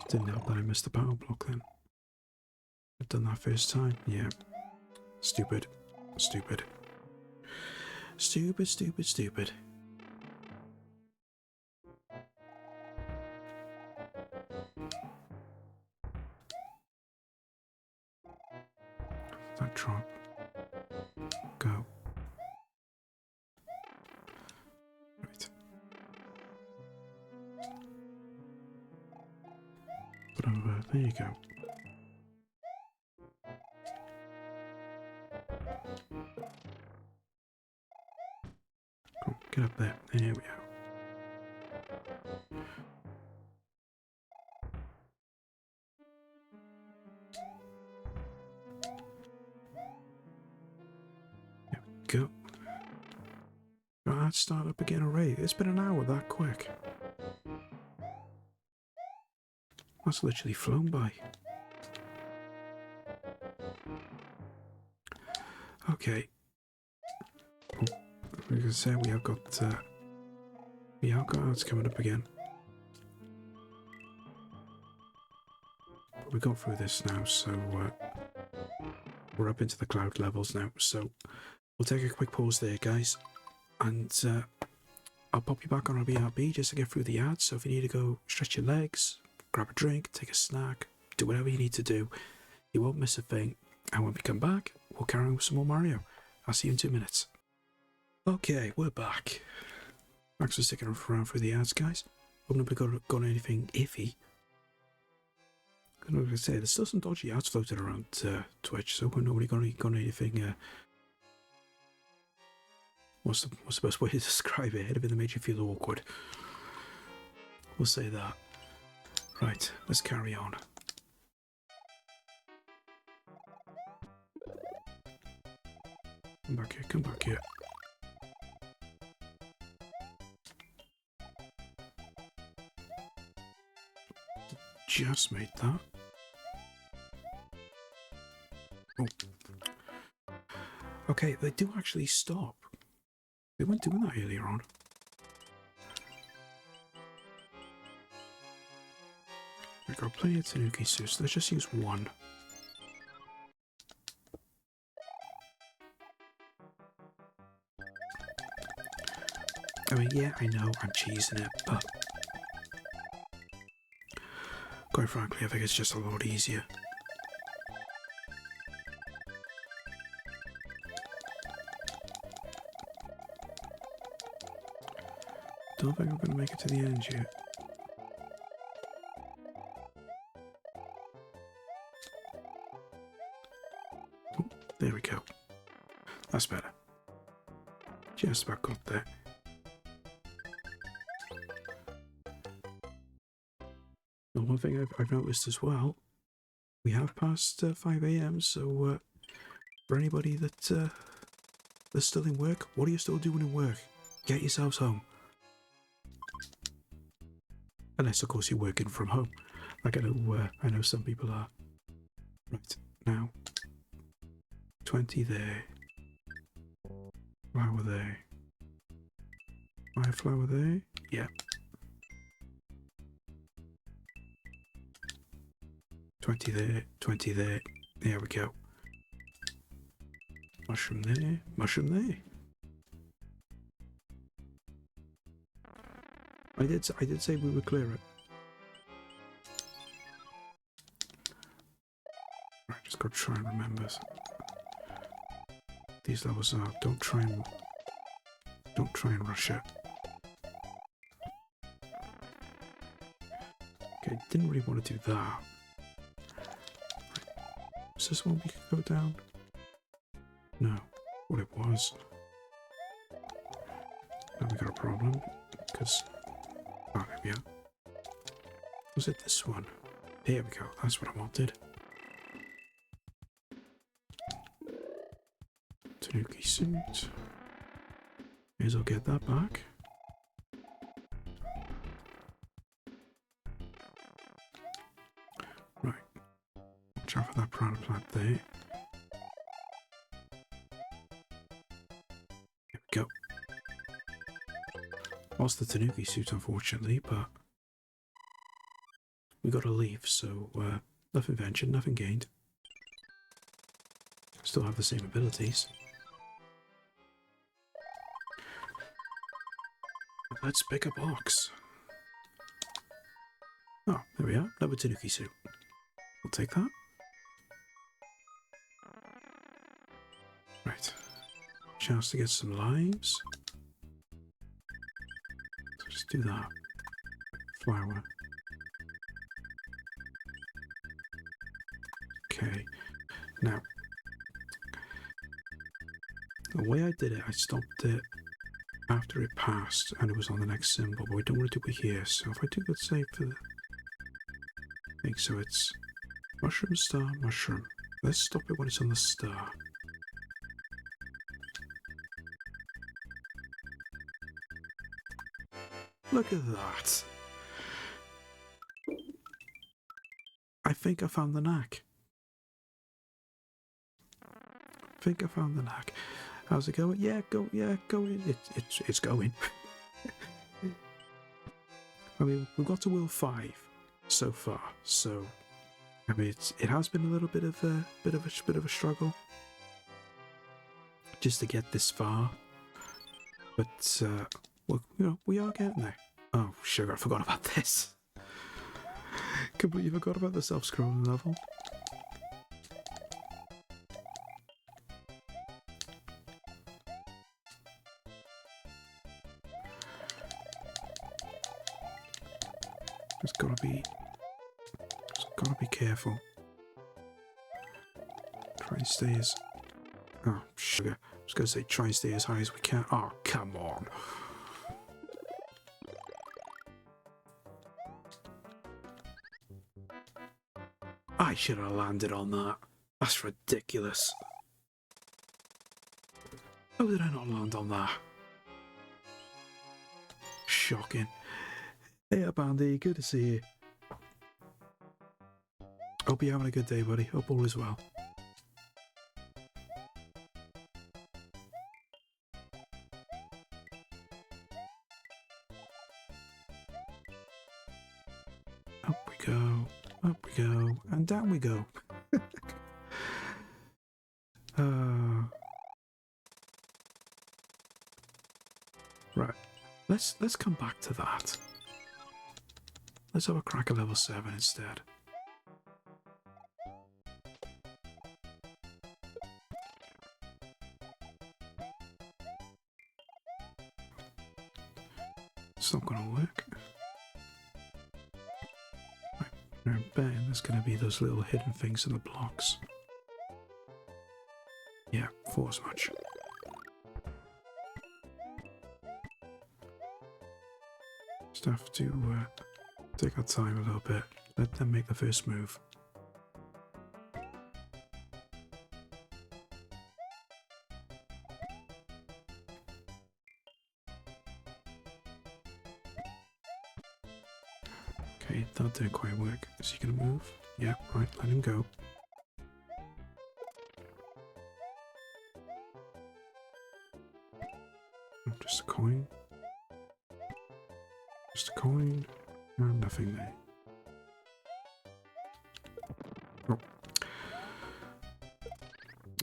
Didn't help that I missed the power block then. I've done that first time. Yeah. Stupid. Stupid. Stupid, stupid, stupid. That drop. Go. Right. Put over. There you go. Come on, get up there. There we go. There we go. Right, start up again already. It's been an hour that quick. That's literally flown by. Okay. Oh, like I said, we have got ads coming up again. But we got through this now, so we're up into the cloud levels now. So we'll take a quick pause there, guys, and I'll pop you back on our BRB just to get through the ads. So if you need to go stretch your legs, grab a drink, take a snack, do whatever you need to do, you won't miss a thing. And when we come back, we'll carry on with some more Mario. I'll see you in 2 minutes. Okay, we're back. Thanks for sticking around for the ads, guys. Hope nobody got anything iffy. Like I say, there's still some dodgy ads floating around Twitch, so hope nobody got anything. What's the best way to describe it? Anything that made you feel awkward. We'll say that. Right, let's carry on. Come back here, come back here. Just made that. Oh. Okay, they do actually stop. They weren't doing that earlier on. We've got plenty of Tanuki suits. Let's just use one. I mean, yeah, I know I'm cheesing it, but quite frankly, I think it's just a lot easier. Don't think I'm going to make it to the end yet. Oh, there we go. That's better. Just about got there. One thing I've noticed as well, we have passed 5 AM, so for anybody that's still in work, what are you still doing in work? Get yourselves home. Unless, of course, you're working from home. Like I know some people are. Right, now 20 there. Flower there. Fire flower there? Yeah. 20 there, 20 there. There we go. Mushroom there, mushroom there. I did say we would clear it. Right, just gotta try and remember. These levels are don't try and rush it. Okay, didn't really want to do that. Right. Is this one we could go down? No. What it was. Now we got a problem because oh, there we are. Was it this one? Here we go. That's what I wanted. Tanuki suit. May as well get that back. Right. Watch out for that piranha plant there. There we go. Lost the Tanuki suit, unfortunately, but we gotta leave, so nothing ventured, nothing gained. Still have the same abilities. Let's pick a box. Oh, there we are. Another Tanuki suit. We'll take that. Right. Chance to get some lives. So just do that. Flower. Okay. Now, the way I did it, I stopped it after it passed and it was on the next symbol, but we don't want to do it here. So if I do, let's say for the thing, so it's mushroom, star, mushroom. Let's stop it when it's on the star. Look at that. I think I found the knack. How's it going? Yeah, going. It's going. I mean, we've got to World 5 so far, so I mean, it has been a little bit of a struggle just to get this far, but well, you know, we are getting there. Oh, sugar! I forgot about this. Completely forgot about the self-scrolling level. Just gotta be careful. Try and stay as... Oh, sugar. I was gonna say try and stay as high as we can. Oh, come on. I should have landed on that. That's ridiculous. How did I not land on that? Shocking. Hey up, Andy. Good to see you. Hope you're having a good day, buddy. Hope all is well. Up we go, and down we go. Right. Let's come back to that. Let's have a crack at level 7 instead. It's not gonna work. I'm betting there's gonna be those little hidden things in the blocks. Yeah, 4 as much. Just have to take our time a little bit. Let them make the first move. Okay, That didn't quite work. Is he gonna move? Yeah, right, let him go. Just a coin. Just a coin. And nothing there. Oh.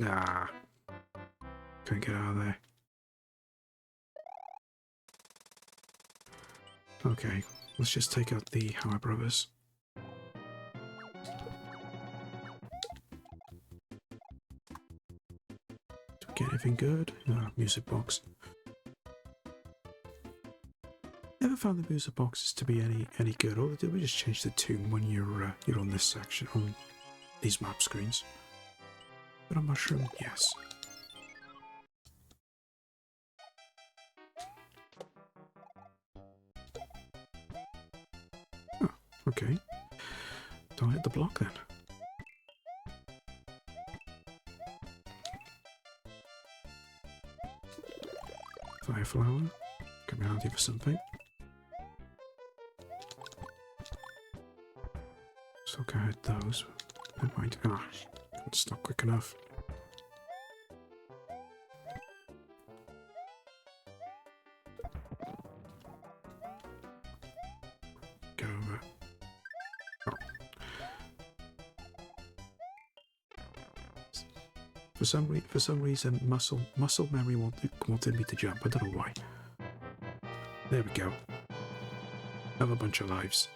Ah. Couldn't get out of there. Okay, let's just take out the Howard Brothers. Do we get anything good? No, music box. Never found the music boxes to be any good. All they did was just change the tune when you're on this section, on these map screens. But a mushroom, yes. Oh, okay. Don't hit the block then. Fire flower. Come handy for something. So can hit those. Never mind. Ah, it's not quick enough. Go over. Oh. For some reason, muscle memory wanted me to jump. I don't know why. There we go. Have a bunch of lives.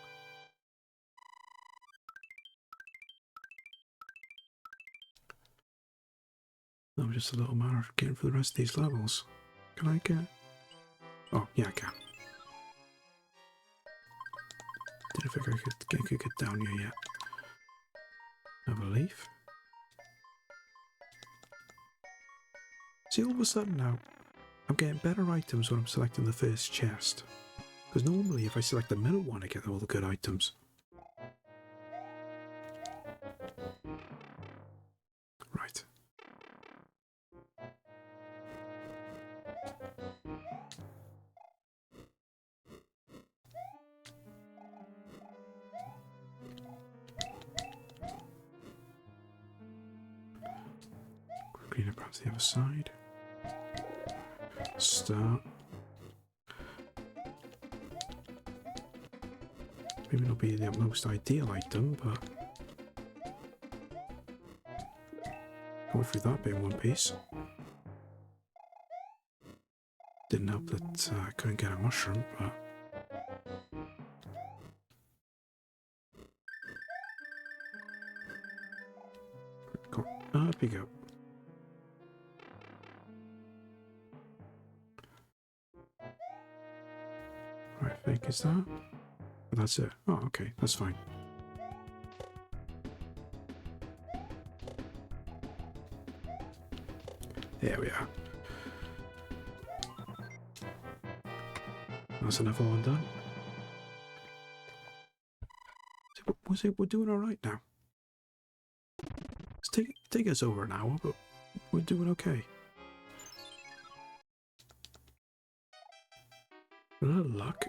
Now just a little matter of getting for the rest of these levels. Can I get? Oh yeah, I can. Didn't think I could get down here yet. Have a leaf. See, all of a sudden now, I'm getting better items when I'm selecting the first chest. Because normally if I select the middle one, I get all the good items. Right. Clean up perhaps the other side. Start. Maybe not be the most ideal item, but going through that bit in one piece. Didn't help that I couldn't get a mushroom, but cool. Up we go. Right, I think is that? That's it. Oh, okay, that's fine. There we are. That's another one done. So we're doing alright now. It's take us over an hour, but we're doing okay. A little luck.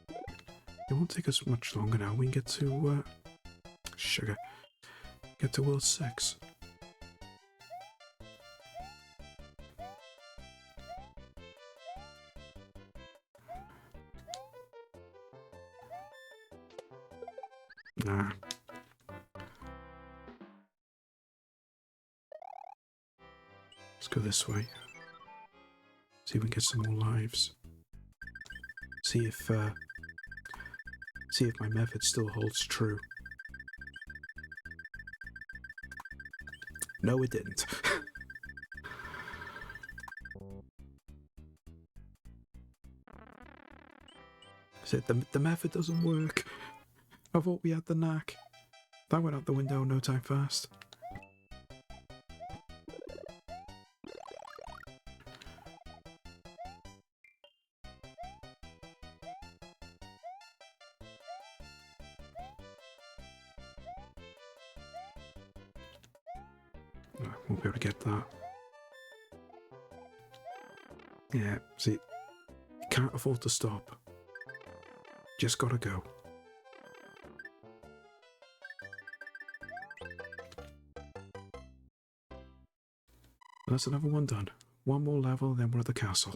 It won't take us much longer now. We can get to sugar. Get to World 6. Nah. Let's go this way. See if we can get some more lives. See if my method still holds true. No, it didn't. Said the method doesn't work. I thought we had the knack. That went out the window in no time fast. Won't be able to get that. Yeah, see, can't afford to stop. Just gotta go. That's another one done. One more level, then we're at the castle.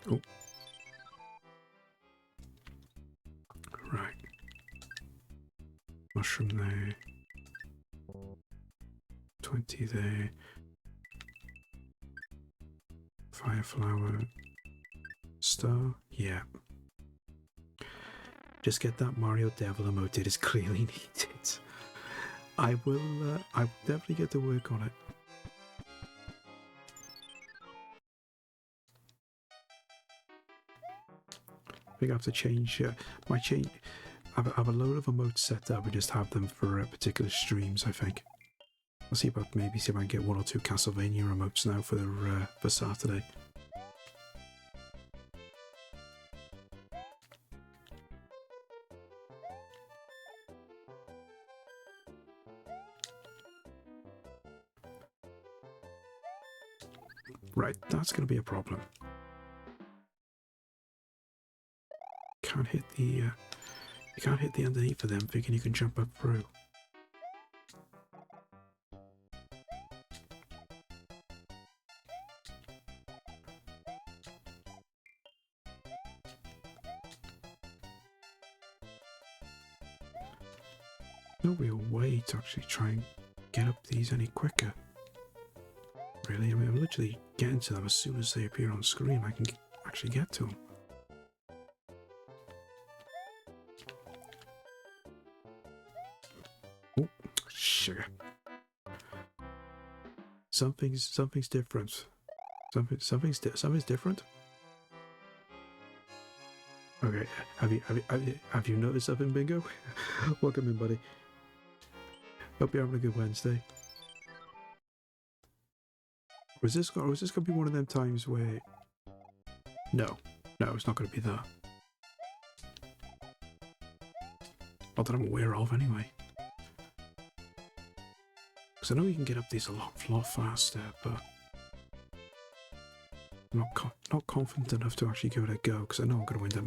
Oh. Right. Mushroom there. 20 there. Fire flower. Star. Yeah. Just get that Mario Devil emote. It is clearly needed. I will definitely get to work on it. I think I have to change my change. I have a load of emotes set up and just have them for particular streams. I think I'll see about maybe see if I can get 1 or 2 Castlevania emotes now for Saturday. Right, that's going to be a problem. Can't hit the you can't hit the underneath of them thinking you can jump up through. No real way to actually try and get up these any quicker. Really, I mean, I'm literally getting to them as soon as they appear on screen. I can actually get to them. Oh, sugar. Something's different. Something's different. Okay, have you noticed something, Bingo? Welcome in, buddy. Hope you're having a good Wednesday. Or is this going to be one of them times where... No, it's not going to be that. Not that I'm aware of, anyway. Because I know you can get up these a lot faster, but... I'm not confident enough to actually give it a go, because I know I'm going to end up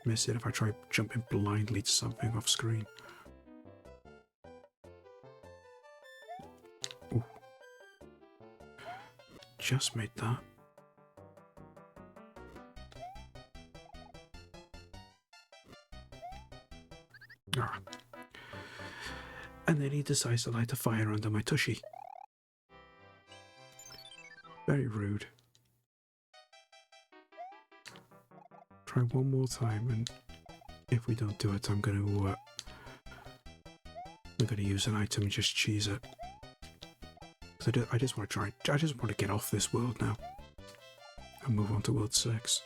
miss it if I try jumping blindly to something off screen. Ooh. Just made that. Ah. And then he decides to light a fire under my tushy. Very rude. Try one more time, and if we don't do it, I'm gonna use an item and just cheese it. I just want to get off this world now and move on to World 6.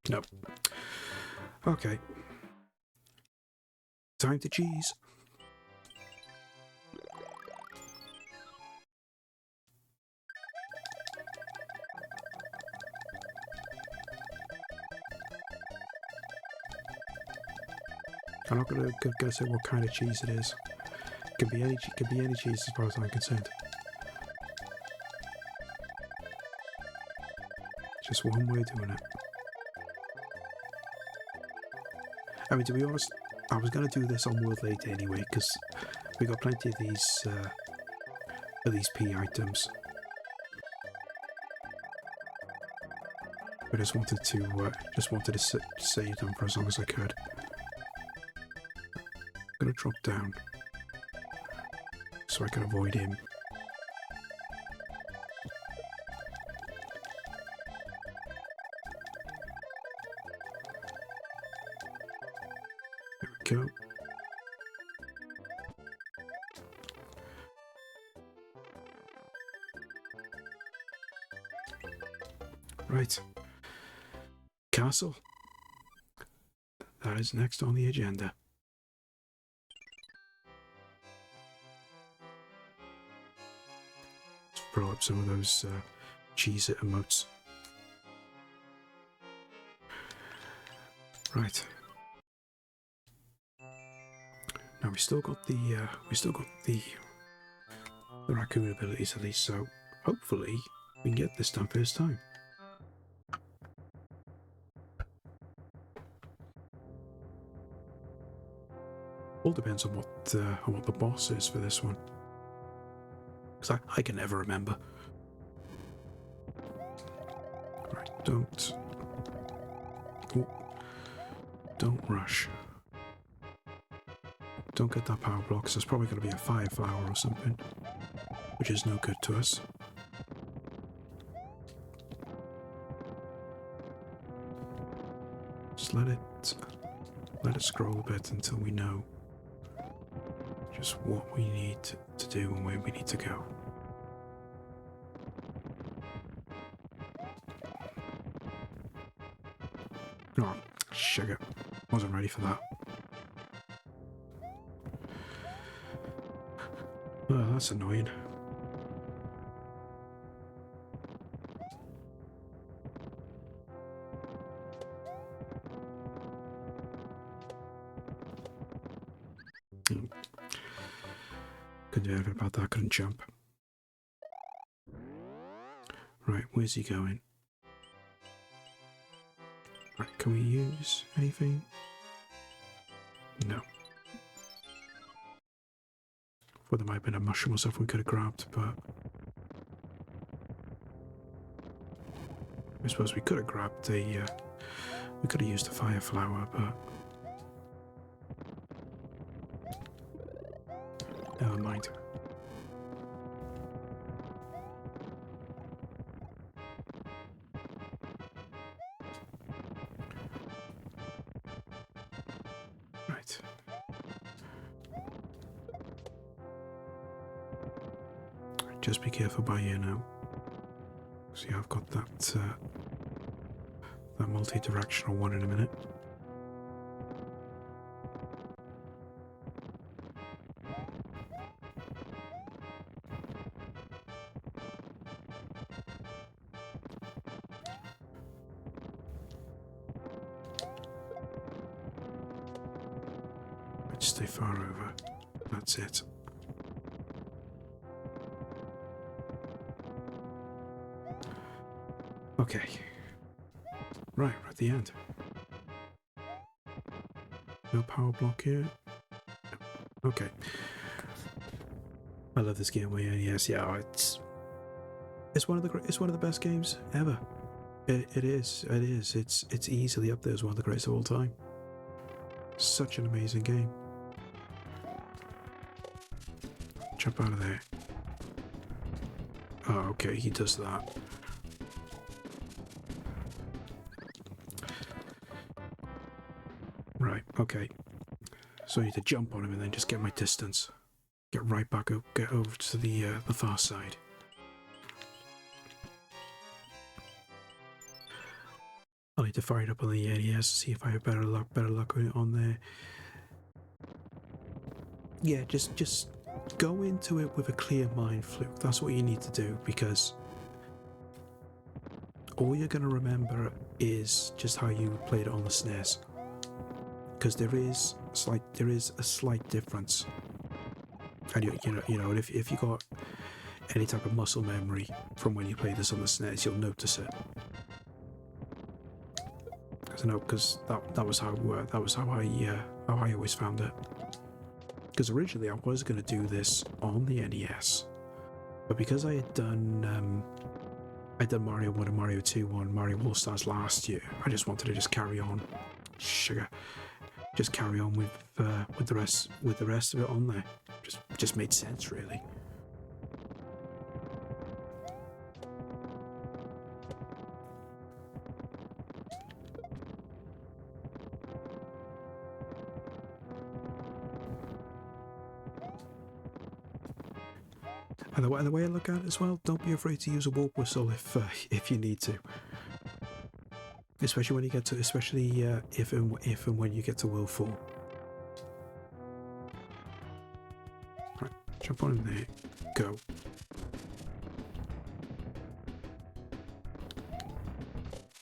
Nope. Okay. Time to cheese. I'm not gonna say what kind of cheese it is. It can be any cheese as far as I'm concerned. Just one way of doing it. I mean, to be honest, I was gonna do this on World 8 anyway, because we got plenty of these P items. I just wanted to save them for as long as I could. I'm gonna drop down so I can avoid him. There we go. Right. Castle. That is next on the agenda. Throw up some of those cheese it emotes. Right. Now we still got the raccoon abilities at least, so hopefully we can get this done first time. All depends on what the boss is for this one, because I can never remember. Right, don't rush. Don't get that power block, 'cause there's probably going to be a fire flower or something, which is no good to us. Just let it scroll a bit until we know just what we need to do and where we need to go. Oh, sugar. Wasn't ready for that. Oh, that's annoying. Couldn't do anything about that, couldn't jump. Right, where's he going? Right, can we use anything? No. Thought there might have been a mushroom or something we could have grabbed, but I suppose we could have grabbed we could have used a fire flower, but never mind. Right. Just be careful by here now. See, I've got that multi-directional one in a minute. Just stay far over. That's it. Okay. Right, we're at the end. No power block here. Okay. I love this game with NES. Yeah, it's one of the best games ever. It is. It's easily up there as one of the greatest of all time. Such an amazing game. Jump out of there. Oh, okay, he does that. Right, okay. So I need to jump on him and then just get my distance. Get right back up, get over to the far side. I'll need to fire it up on the NES to see if I have better luck on there. Yeah, just go into it with a clear mind, Fluke. That's what you need to do, because all you're going to remember is just how you played it on the SNES. Because there is a slight difference, and you know, if you got any type of muscle memory from when you played this on the SNES, you'll notice it. Because that was how I always found it. Because originally I was going to do this on the NES, but because I had done Mario 1 and Mario 2 on Mario All Stars last year, I just wanted to carry on. Sugar. Just carry on with the rest of it on there. Just made sense, really. And the way I look at it as well, don't be afraid to use a warp whistle if you need to. Especially when you get to, if and when you get to World 4. Right, jump on in there. Go.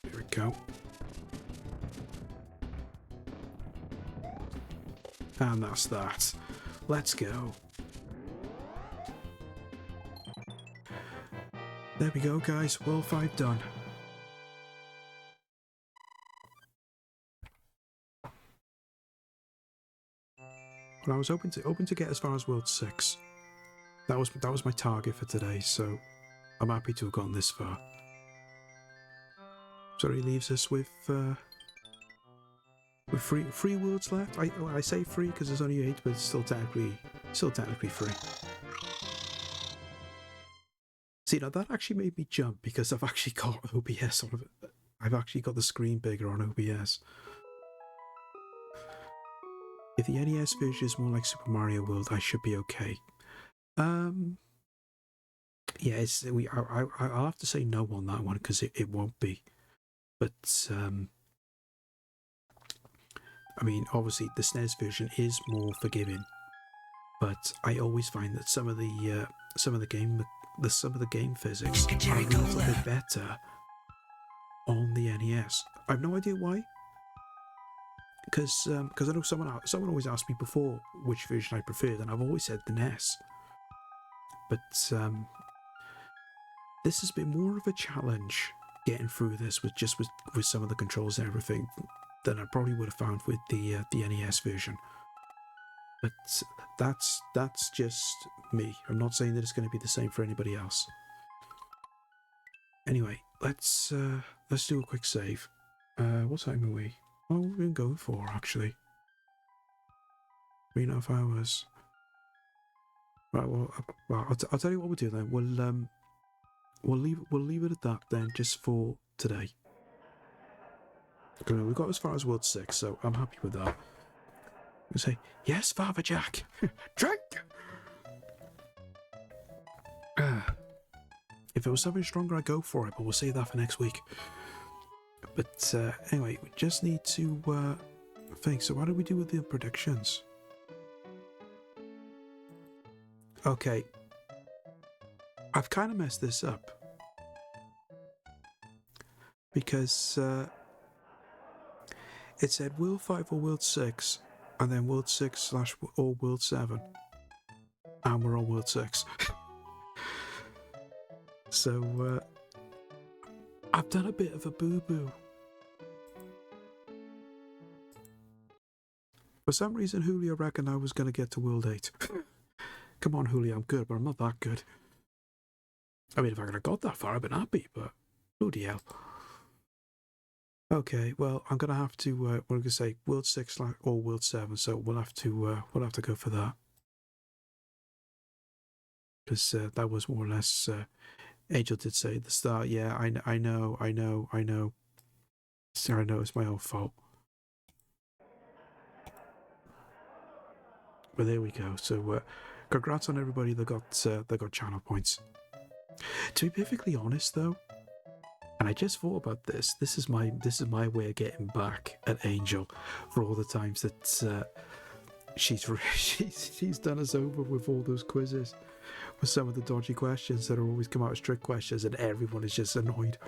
There we go. And that's that. Let's go. There we go, guys. World 5 done. Well, I was hoping to get as far as World 6. That was my target for today, so I'm happy to have gotten this far. So he leaves us with three worlds left. I say free because there's only 8, but it's still technically free. See, now that actually made me jump because I've actually got OBS on it. I've actually got the screen bigger on OBS. If the NES version is more like Super Mario World, I should be okay. Yeah, I'll have to say no on that one because it won't be. But I mean, obviously the SNES version is more forgiving, but I always find that some of the game physics are a little bit better on the NES. I have no idea why. Because I know someone always asked me before which version I preferred, and I've always said the NES. But this has been more of a challenge getting through this with some of the controls and everything than I probably would have found with the NES version. But that's just me. I'm not saying that it's going to be the same for anybody else. Anyway, let's do a quick save. What time are we? Oh, we've been going for actually 3.5 hours. Right. Well, I'll tell you what we'll do then. We'll leave it at that then, just for today. Okay, we got as far as World 6, so I'm happy with that. We say yes, Father Jack. Drink. If it was something stronger, I'd go for it, but we'll save that for next week. But anyway, we just need to think. So what do we do with the predictions? Okay. I've kind of messed this up. Because it said World 5 or World 6, and then World 6 / or World 7. And we're on World 6. So I've done a bit of a boo-boo. For some reason, Julio reckoned I was going to get to World 8. Come on, Julio, I'm good, but I'm not that good. I mean, if I could have got that far, I'd been happy, but bloody hell. Okay, well, I'm going to have to, we're going to say World 6 or World 7, so we'll have to go for that. Because that was more or less, Angel did say at the start, yeah, I know. So I know it's my own fault. But there we go. So, congrats on everybody that got channel points. To be perfectly honest, though, and I just thought about this. This is my way of getting back at Angel for all the times that she's done us over with all those quizzes, with some of the dodgy questions that are always come out as trick questions, and everyone is just annoyed.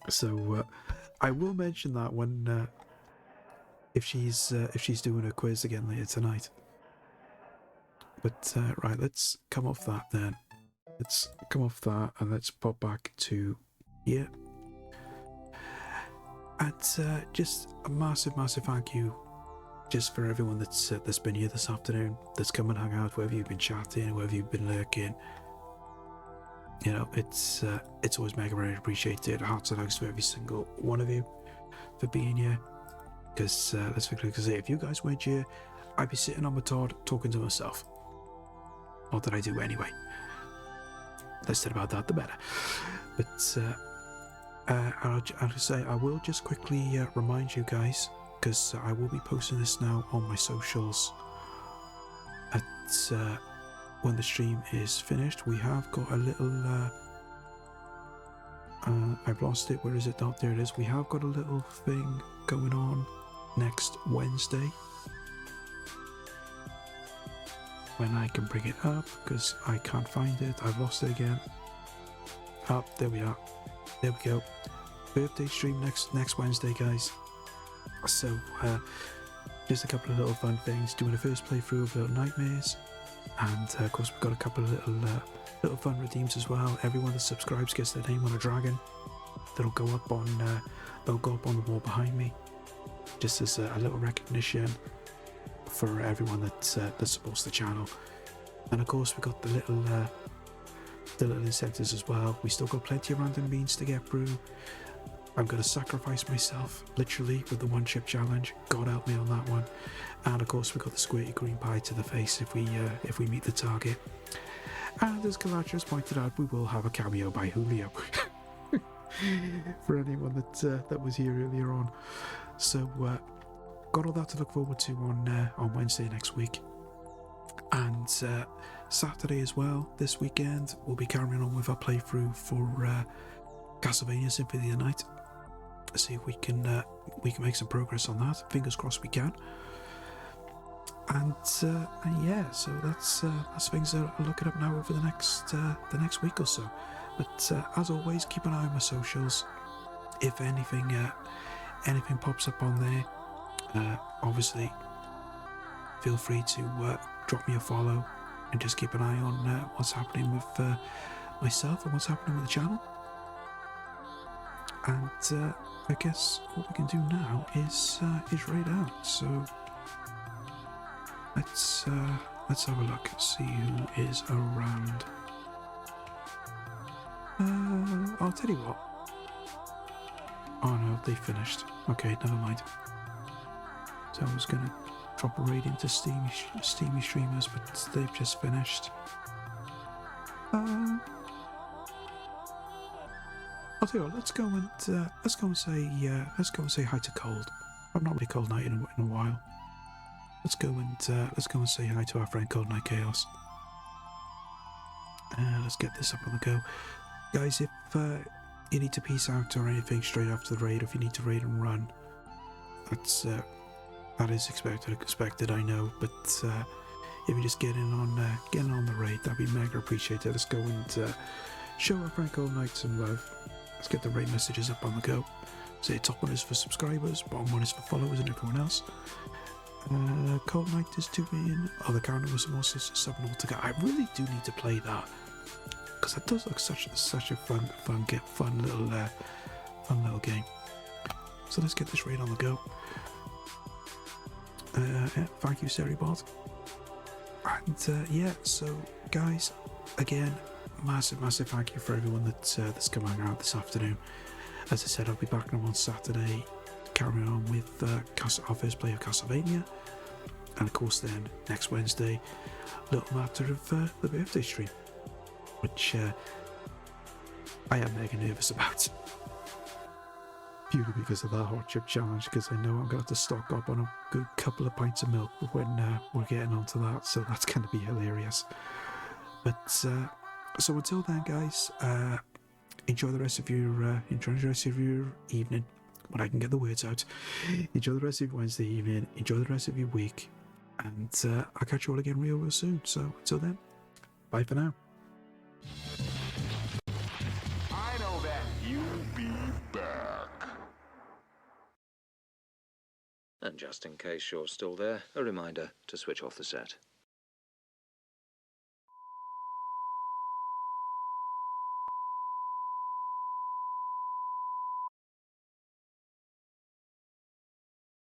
So I will mention that when if she's doing a quiz again later tonight. But right, let's come off that then. Let's come off that and let's pop back to here. And just a massive thank you just for everyone that's been here this afternoon, that's come and hung out, whether you've been chatting, whether you've been lurking. You know, it's always mega very appreciated. Hearts and hugs to every single one of you for being here. Because let's be clear, because if you guys weren't here, I'd be sitting on my Todd talking to myself. Not that I do anyway. Less said about that, the better. But I'll just say, I will just quickly remind you guys, because I will be posting this now on my socials at when the stream is finished. We have got a little I've lost it. Where is it? Oh, there it is. We have got a little thing going on next Wednesday, when I can bring it up, because I can't find it. I've lost it again. Oh, there we are. There we go. Birthday stream next Wednesday, guys. So just a couple of little fun things. Doing a first playthrough of Little Nightmares, and of course we've got a couple of little fun redeems as well. Everyone that subscribes gets their name on a dragon. That'll go up on the wall behind me, just as a little recognition for everyone that supports the channel. And of course we've got the little incentives as well. We still got plenty of random beans to get through. I'm going to sacrifice myself, literally, with the one chip challenge. God help me on that one. And of course we've got the squirty green pie to the face if we meet the target. And as Kalatra has pointed out, we will have a cameo by Julio. For anyone that was here earlier on. So got all that to look forward to on Wednesday next week. And Saturday as well, this weekend, we'll be carrying on with our playthrough for Castlevania Symphony of the Night. See if we can make some progress on that. Fingers crossed we can. And yeah, so that's things that are looking up now over the next week or so. But as always, keep an eye on my socials. If anything pops up on there, obviously feel free to drop me a follow and just keep an eye on what's happening with myself and what's happening with the channel. And I guess what we can do now is raid out. So let's have a look, see who is around. I'll tell you what. Oh no, they finished. Okay, never mind. So I was gonna drop a raid into Steamy streamers, but they've just finished. I'll tell you what. Let's go and say hi to Cold. I've not really Cold Knight in a while. Let's go and say hi to our friend Cold Knight Chaos. Let's get this up on the go. Guys, if you need to peace out or anything straight after the raid, or if you need to raid and run, that is expected, I know, but if you just get in on the raid, that'd be mega appreciated. Let's go and show our friend Cold Knight some love. Let's get the raid messages up on the go. So the top one is for subscribers, bottom one is for followers and everyone else. Cold Knight is doing the calendar with some more sisters sub Nautica. I really do need to play that, because that does look such a fun little game. So let's get this raid on the go. Thank you, Seribot. And yeah, so guys, again, massive thank you for everyone that's come hang out this afternoon. As I said, I'll be back on Saturday, carrying on with our first play of Castlevania, and of course then next Wednesday, little matter of the birthday stream, which I am mega nervous about. Purely because of that hot chip challenge, because I know I'm going to have to stock up on a good couple of pints of milk when we're getting onto that, so that's going to be hilarious. But so until then, guys, enjoy the rest of your evening, when I can get the words out. Enjoy the rest of your Wednesday evening, enjoy the rest of your week, and I'll catch you all again real soon. So until then, bye for now. I know that you'll be back. And just in case you're still there, a reminder to switch off the set.